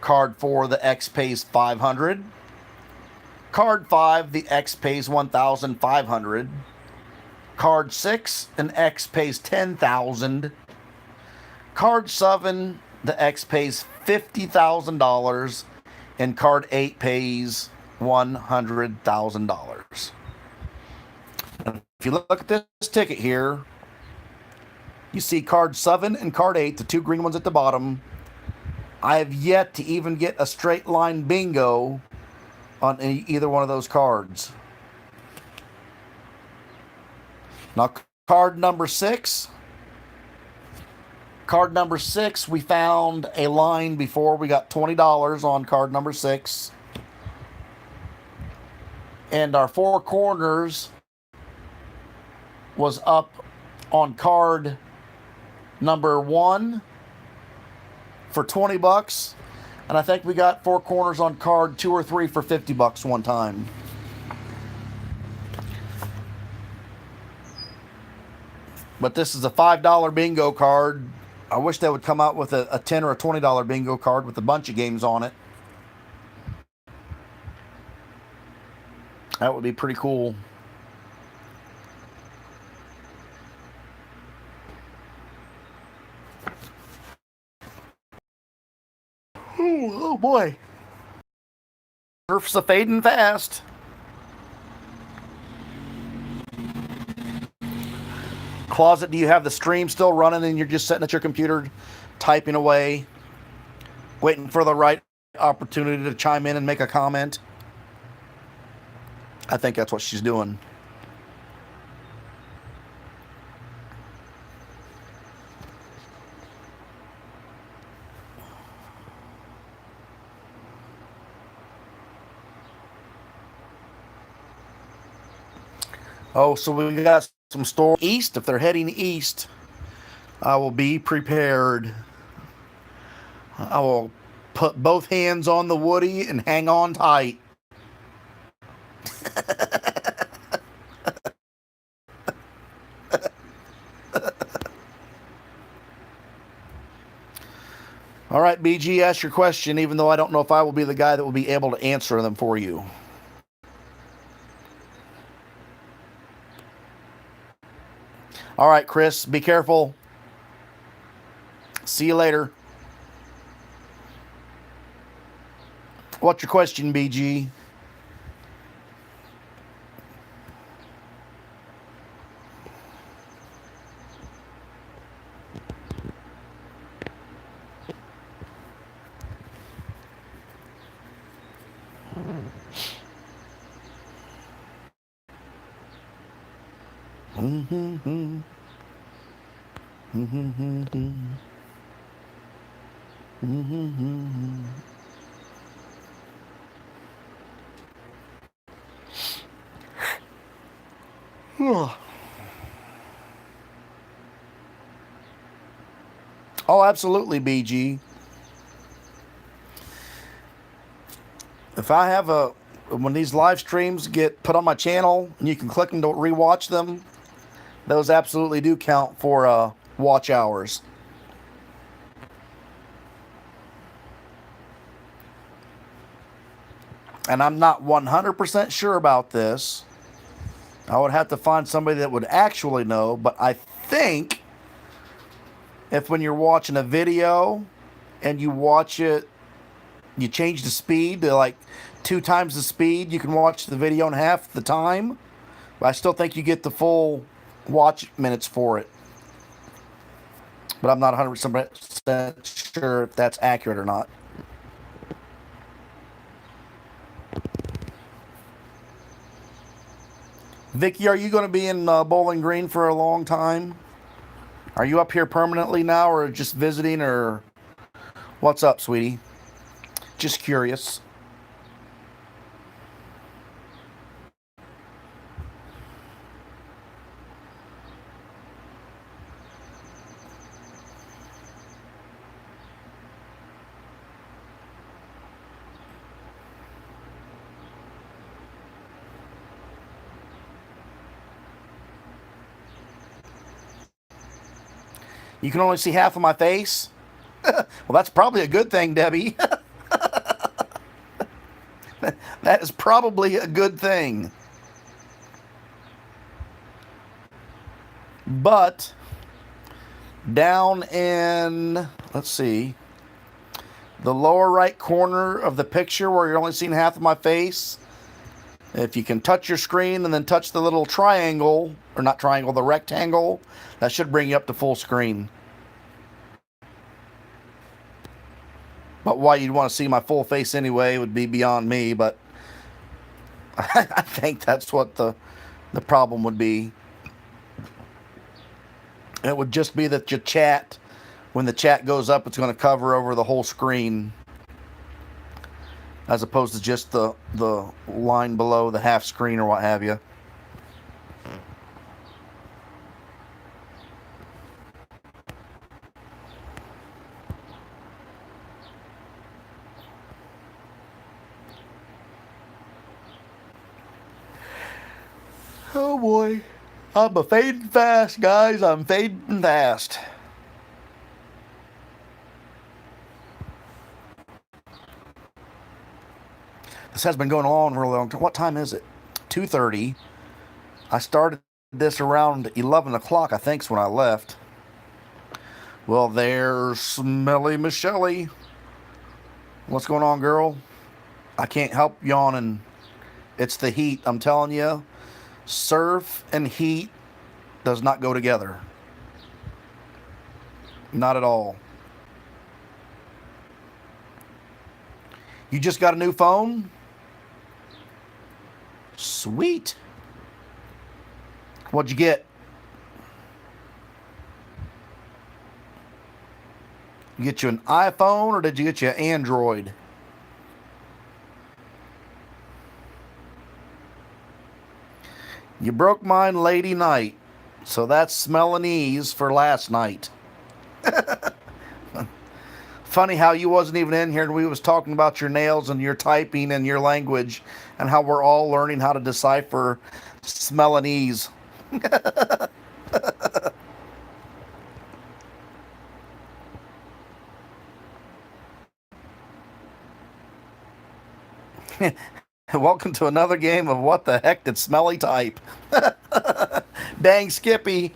Card 4, the X pays $500. Card 5, the X pays $1,500. Card 6, an X pays $10,000. Card 7, the X pays $50,000. And card 8 pays $100,000. If you look at this ticket here, you see card 7 and card 8, the 2 green ones at the bottom. I have yet to even get a straight line bingo on either one of those cards. Now, card number 6. Card number 6, we found a line before. We got $20 on card number 6. And our 4 corners was up on card number 1 for $20. And I think we got 4 corners on card 2 or 3 for $50 one time. But this is a $5 bingo card. I wish they would come out with a $10 or a $20 bingo card with a bunch of games on it. That would be pretty cool. Oh boy. Surf's a fading fast. Closet, do you have the stream still running and you're just sitting at your computer typing away, waiting for the right opportunity to chime in and make a comment? I think that's what she's doing. Oh, so we got some storm east. If they're heading east, I will be prepared. I will put both hands on the Woody and hang on tight. All right, BG, ask your question, even though I don't know if I will be the guy that will be able to answer them for you. All right, Chris, be careful. See you later. What's your question, BG? Oh, absolutely, BG. If I have when these live streams get put on my channel and you can click them to rewatch them, those absolutely do count for watch hours. And I'm not 100% sure about this. I would have to find somebody that would actually know, but I think if when you're watching a video and you watch it, you change the speed to like 2 times the speed, you can watch the video in half the time. But I still think you get the full watch minutes for it. But I'm not 100% sure if that's accurate or not. Vicky, are you going to be in Bowling Green for a long time? Are you up here permanently now or just visiting, or what's up, sweetie? Just curious. You can only see half of my face? Well, that's probably a good thing, Debbie. That is probably a good thing. But down in, let's see, the lower right corner of the picture where you're only seeing half of my face, if you can touch your screen and then touch the little triangle, or not triangle, the rectangle, that should bring you up to full screen. But why you'd want to see my full face anyway would be beyond me, but I think that's what the problem would be. It would just be that your chat, when the chat goes up, it's going to cover over the whole screen, as opposed to just the line below the half screen or what have you. Oh boy. I'm a fading fast, guys. I'm fading fast. This has been going on for a long time. What time is it? 2:30. I started this around 11 o'clock, I think, is when I left. Well, there's Smelly Michelly. What's going on, girl? I can't help yawning. It's the heat, I'm telling you. Surf and heat does not go together. Not at all. You just got a new phone? Sweet. What'd you get? You get you an iPhone or did you get you an Android? You broke mine lady night. So that's Smellanese for last night. Funny how you wasn't even in here and we was talking about your nails and your typing and your language and how we're all learning how to decipher Smellanese. Welcome to another game of What the Heck Did Smelly Type? Dang, Skippy.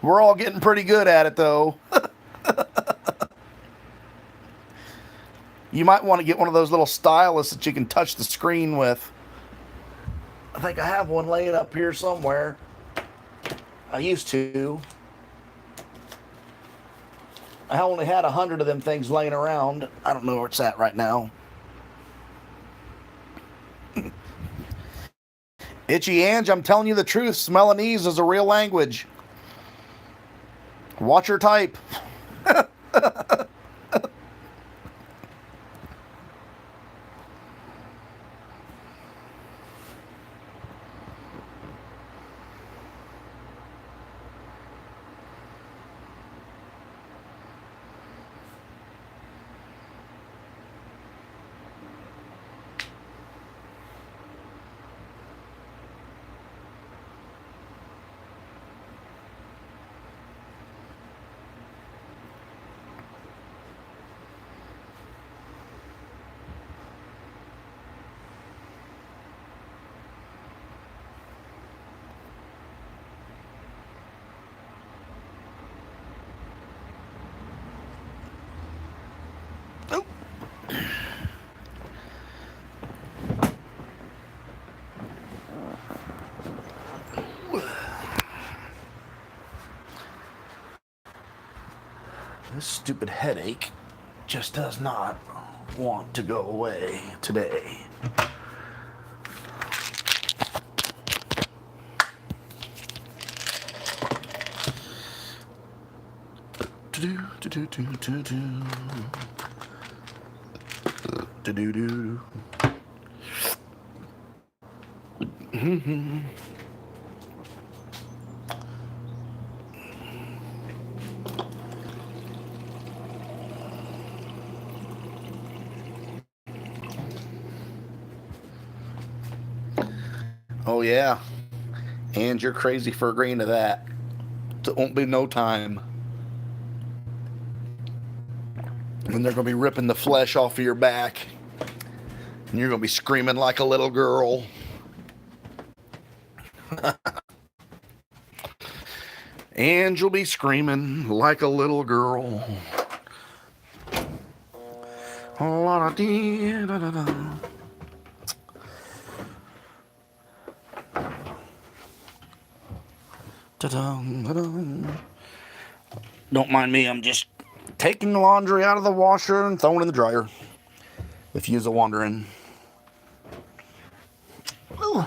We're all getting pretty good at it, though. You might want to get one of those little stylus that you can touch the screen with. I think I have one laying up here somewhere. I used to. I only had 100 of them things laying around. I don't know where it's at right now. Itchy Ange, I'm telling you the truth. Smellanese is a real language. Watch her type. Oh. This stupid headache just does not want to go away today. Oh yeah, and you're crazy for agreeing to that. It won't be no time. And they're going to be ripping the flesh off of your back. And you're going to be screaming like a little girl. And you'll be screaming like a little girl. Don't mind me, I'm just taking the laundry out of the washer and throwing it in the dryer. If you're wondering. Ooh.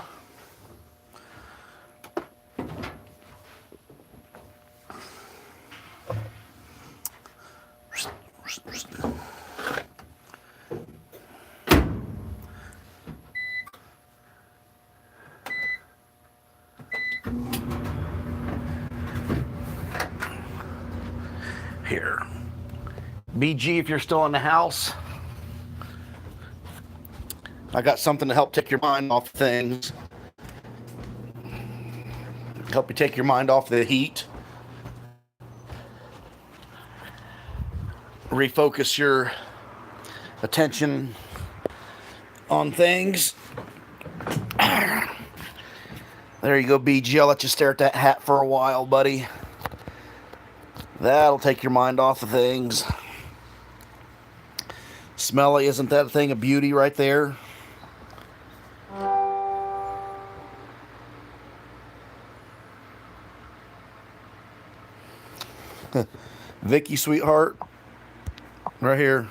Here. BG, if you're still in the house, I got something to help take your mind off things. Help you take your mind off the heat. Refocus your attention on things. There you go, BG. I'll let you stare at that hat for a while, buddy. That'll take your mind off of things. Smelly, isn't that a thing of beauty right there? Vicky, sweetheart, right here.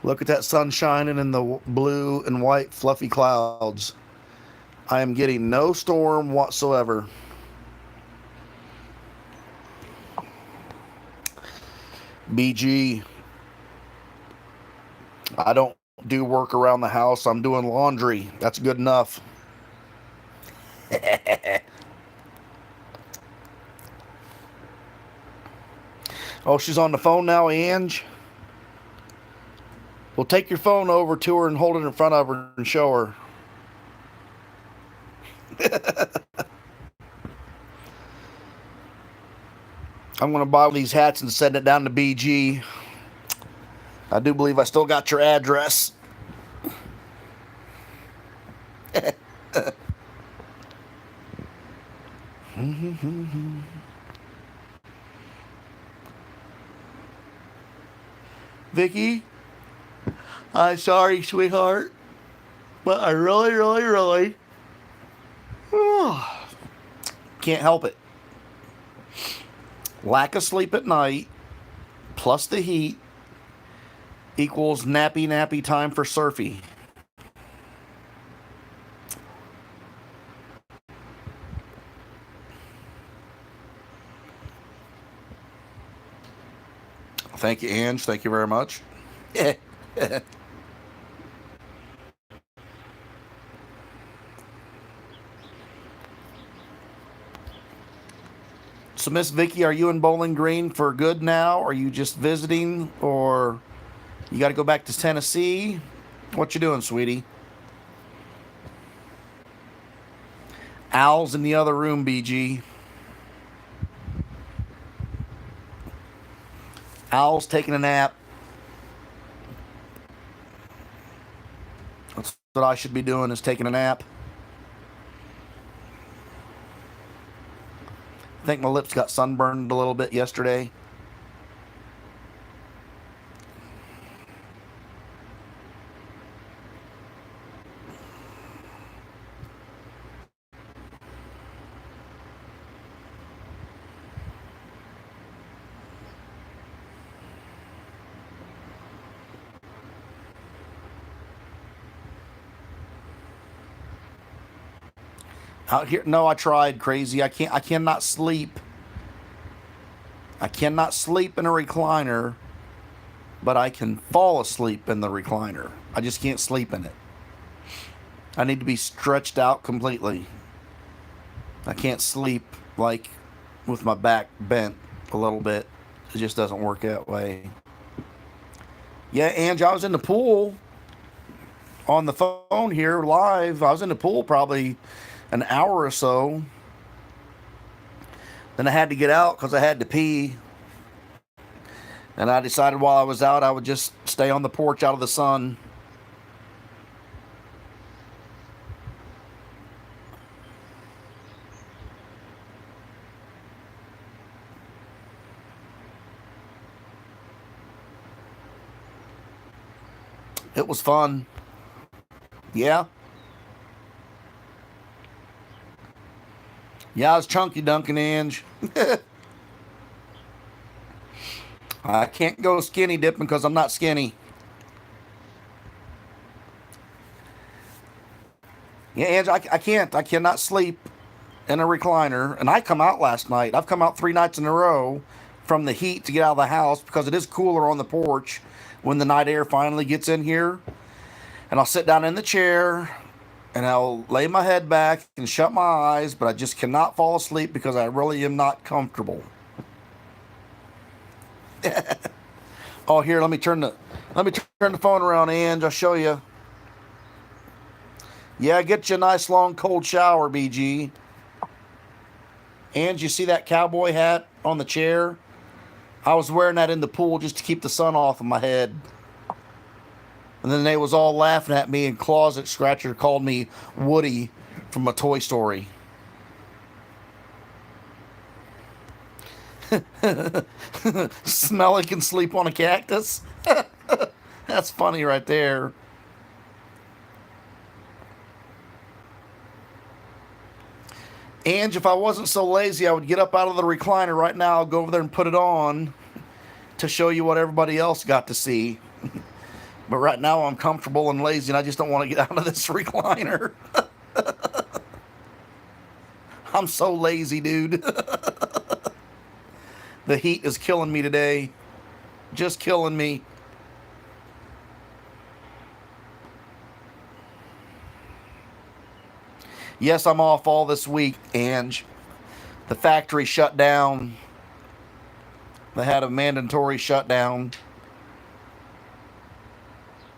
Look at that sun shining in the blue and white fluffy clouds. I am getting no storm whatsoever. BG, I don't do work around the house. I'm doing laundry. That's good enough. Oh, she's on the phone now, Ange? Well, take your phone over to her and hold it in front of her and show her. I'm going to buy these hats and send it down to BG. I do believe I still got your address. Vicky, I'm sorry, sweetheart, but I really can't help it. Lack of sleep at night plus the heat equals nappy time for Surfy. Thank you, Ange. Thank you very much. So, Miss Vicky, are you in Bowling Green for good now? Are you just visiting, or you got to go back to Tennessee? What you doing, sweetie? Al's in the other room, BG. Al's taking a nap. That's what I should be doing, is taking a nap. I think my lips got sunburned a little bit yesterday. Out here, no, I tried, crazy. I cannot sleep. I cannot sleep in a recliner, but I can fall asleep in the recliner. I just can't sleep in it. I need to be stretched out completely. I can't sleep like with my back bent a little bit. It just doesn't work that way. Yeah, Ange, I was in the pool on the phone here live. I was in the pool probably an hour or so. Then I had to get out because I had to pee. And I decided while I was out, I would just stay on the porch out of the sun. It was fun. Yeah. Yeah, I was chunky dunking, Ange. I can't go skinny dipping because I'm not skinny. Yeah, Ange, I can't. I cannot sleep in a recliner. And I come out last night. I've come out 3 nights in a row from the heat to get out of the house because it is cooler on the porch when the night air finally gets in here. And I'll sit down in the chair and I'll lay my head back and shut my eyes, but I just cannot fall asleep because I really am not comfortable. Oh, here, let me turn the phone around, Ange. I'll show you. Yeah, get you a nice long cold shower, BG. Ange, you see that cowboy hat on the chair? I was wearing that in the pool just to keep the sun off of my head. And then they was all laughing at me, and Closet Scratcher called me Woody from a Toy Story. Smell like and sleep on a cactus? That's funny right there. Ange, if I wasn't so lazy, I would get up out of the recliner right now. I'll go over there and put it on to show you what everybody else got to see. But right now I'm comfortable and lazy, and I just don't want to get out of this recliner. I'm so lazy, dude. The heat is killing me today. Just killing me. Yes, I'm off all this week, Ange. The factory shut down. They had a mandatory shutdown.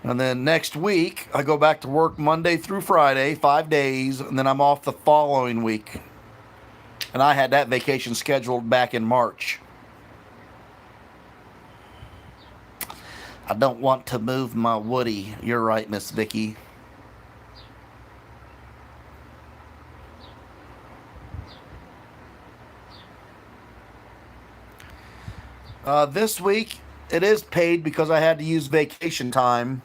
And then next week, I go back to work Monday through Friday, 5 days, and then I'm off the following week. And I had that vacation scheduled back in March. I don't want to move my Woody. You're right, Miss Vicky. This week, it is paid because I had to use vacation time.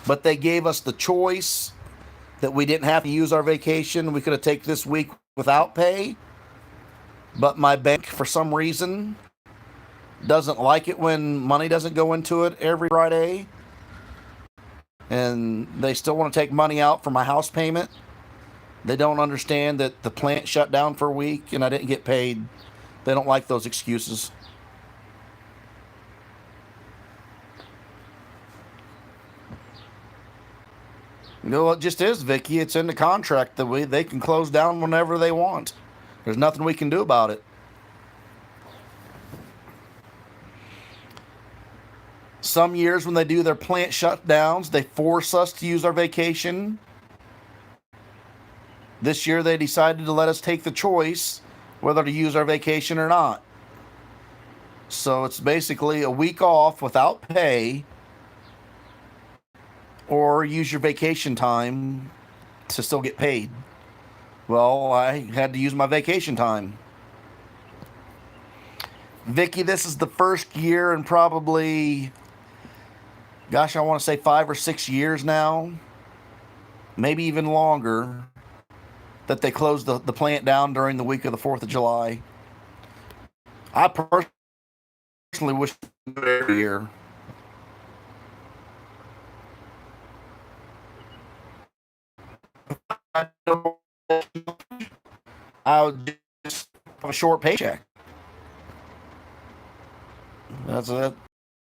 But they gave us the choice that we didn't have to use our vacation. We could have taken this week without pay. But my bank, for some reason, doesn't like it when money doesn't go into it every Friday. And they still want to take money out for my house payment. They don't understand that the plant shut down for a week and I didn't get paid. They don't like those excuses. You know, it just is, Vicky. It's in the contract that they can close down whenever they want. There's nothing we can do about it. Some years when they do their plant shutdowns, they force us to use our vacation. This year they decided to let us take the choice whether to use our vacation or not. So it's basically a week off without pay, or use your vacation time to still get paid. Well, I had to use my vacation time. Vicky, this is the first year in probably, gosh, I want to say 5 or 6 years now, maybe even longer, that they closed the plant down during the week of the 4th of July. I personally wish they would every year. I would just have a short paycheck. That's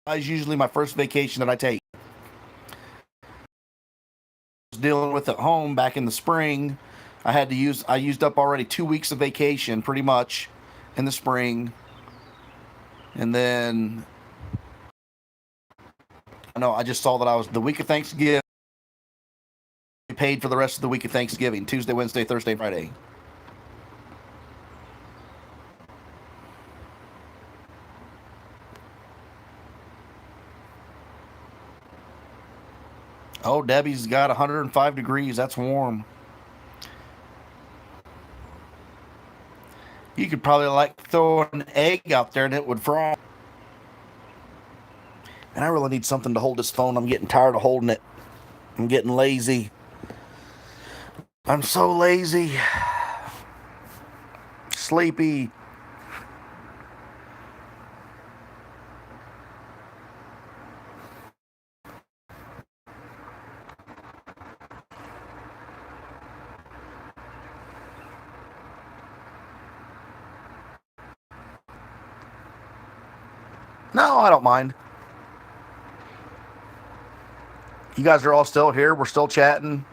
usually my first vacation that I take. Dealing with at home back in the spring, I used up already 2 weeks of vacation pretty much in the spring. And then I just saw that I was the week of Thanksgiving paid for the rest of the week of Thanksgiving, Tuesday, Wednesday, Thursday, Friday. Oh, Debbie's got 105 degrees. That's warm. You could probably throw an egg out there and it would fry. And I really need something to hold this phone. I'm getting tired of holding it. I'm getting lazy. I'm so lazy. Sleepy. No, I don't mind. You guys are all still here. We're still chatting.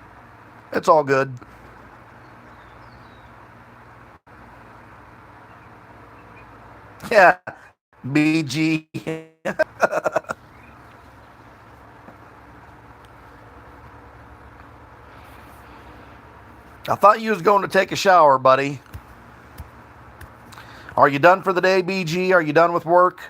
It's all good. Yeah, BG. I thought you was going to take a shower, buddy. Are you done for the day, BG? Are you done with work?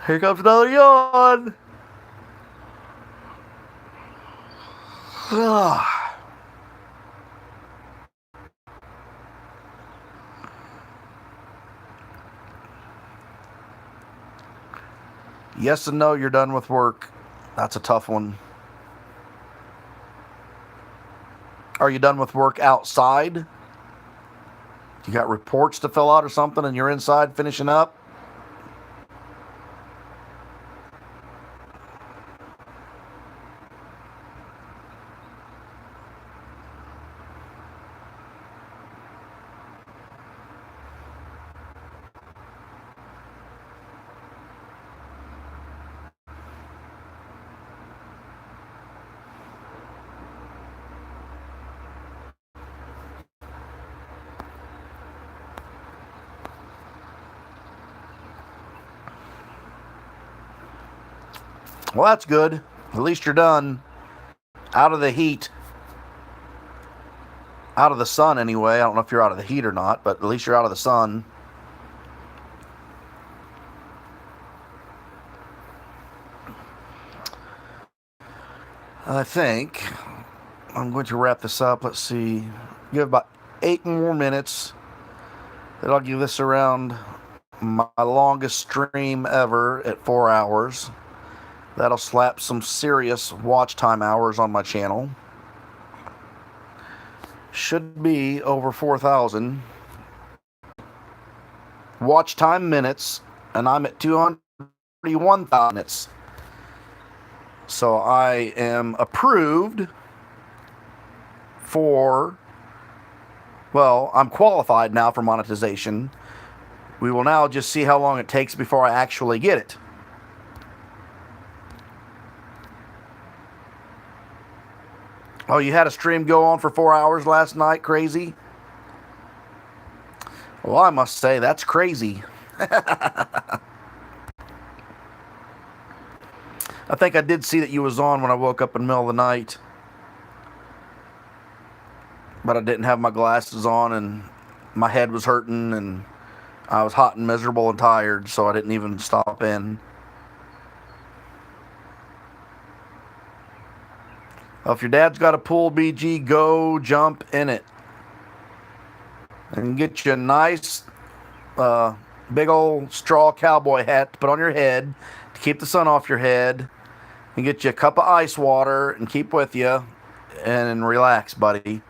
Here comes another yawn. Yes and no, you're done with work. That's a tough one. Are you done with work outside? You got reports to fill out or something and you're inside finishing up? Well, that's good. At least you're done. Out of the heat. Out of the sun, anyway. I don't know if you're out of the heat or not, but at least you're out of the sun. I think I'm going to wrap this up. Let's see. Give about 8 more minutes. That'll give this around my longest stream ever at 4 hours. That'll slap some serious watch time hours on my channel. Should be over 4,000 watch time minutes, and I'm at 241,000 minutes. So I am approved for, well, I'm qualified now for monetization. We will now just see how long it takes before I actually get it. Oh, you had a stream go on for 4 hours last night? Crazy? Well, I must say, that's crazy. I think I did see that you was on when I woke up in the middle of the night. But I didn't have my glasses on, and my head was hurting, and I was hot and miserable and tired, so I didn't even stop in. Well, if your dad's got a pool, BG, go jump in it. And get you a nice big old straw cowboy hat to put on your head to keep the sun off your head. And get you a cup of ice water and keep with you. And relax, buddy.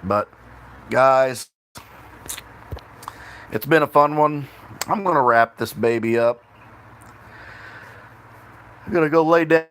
But, guys, it's been a fun one. I'm going to wrap this baby up. I'm going to go lay down.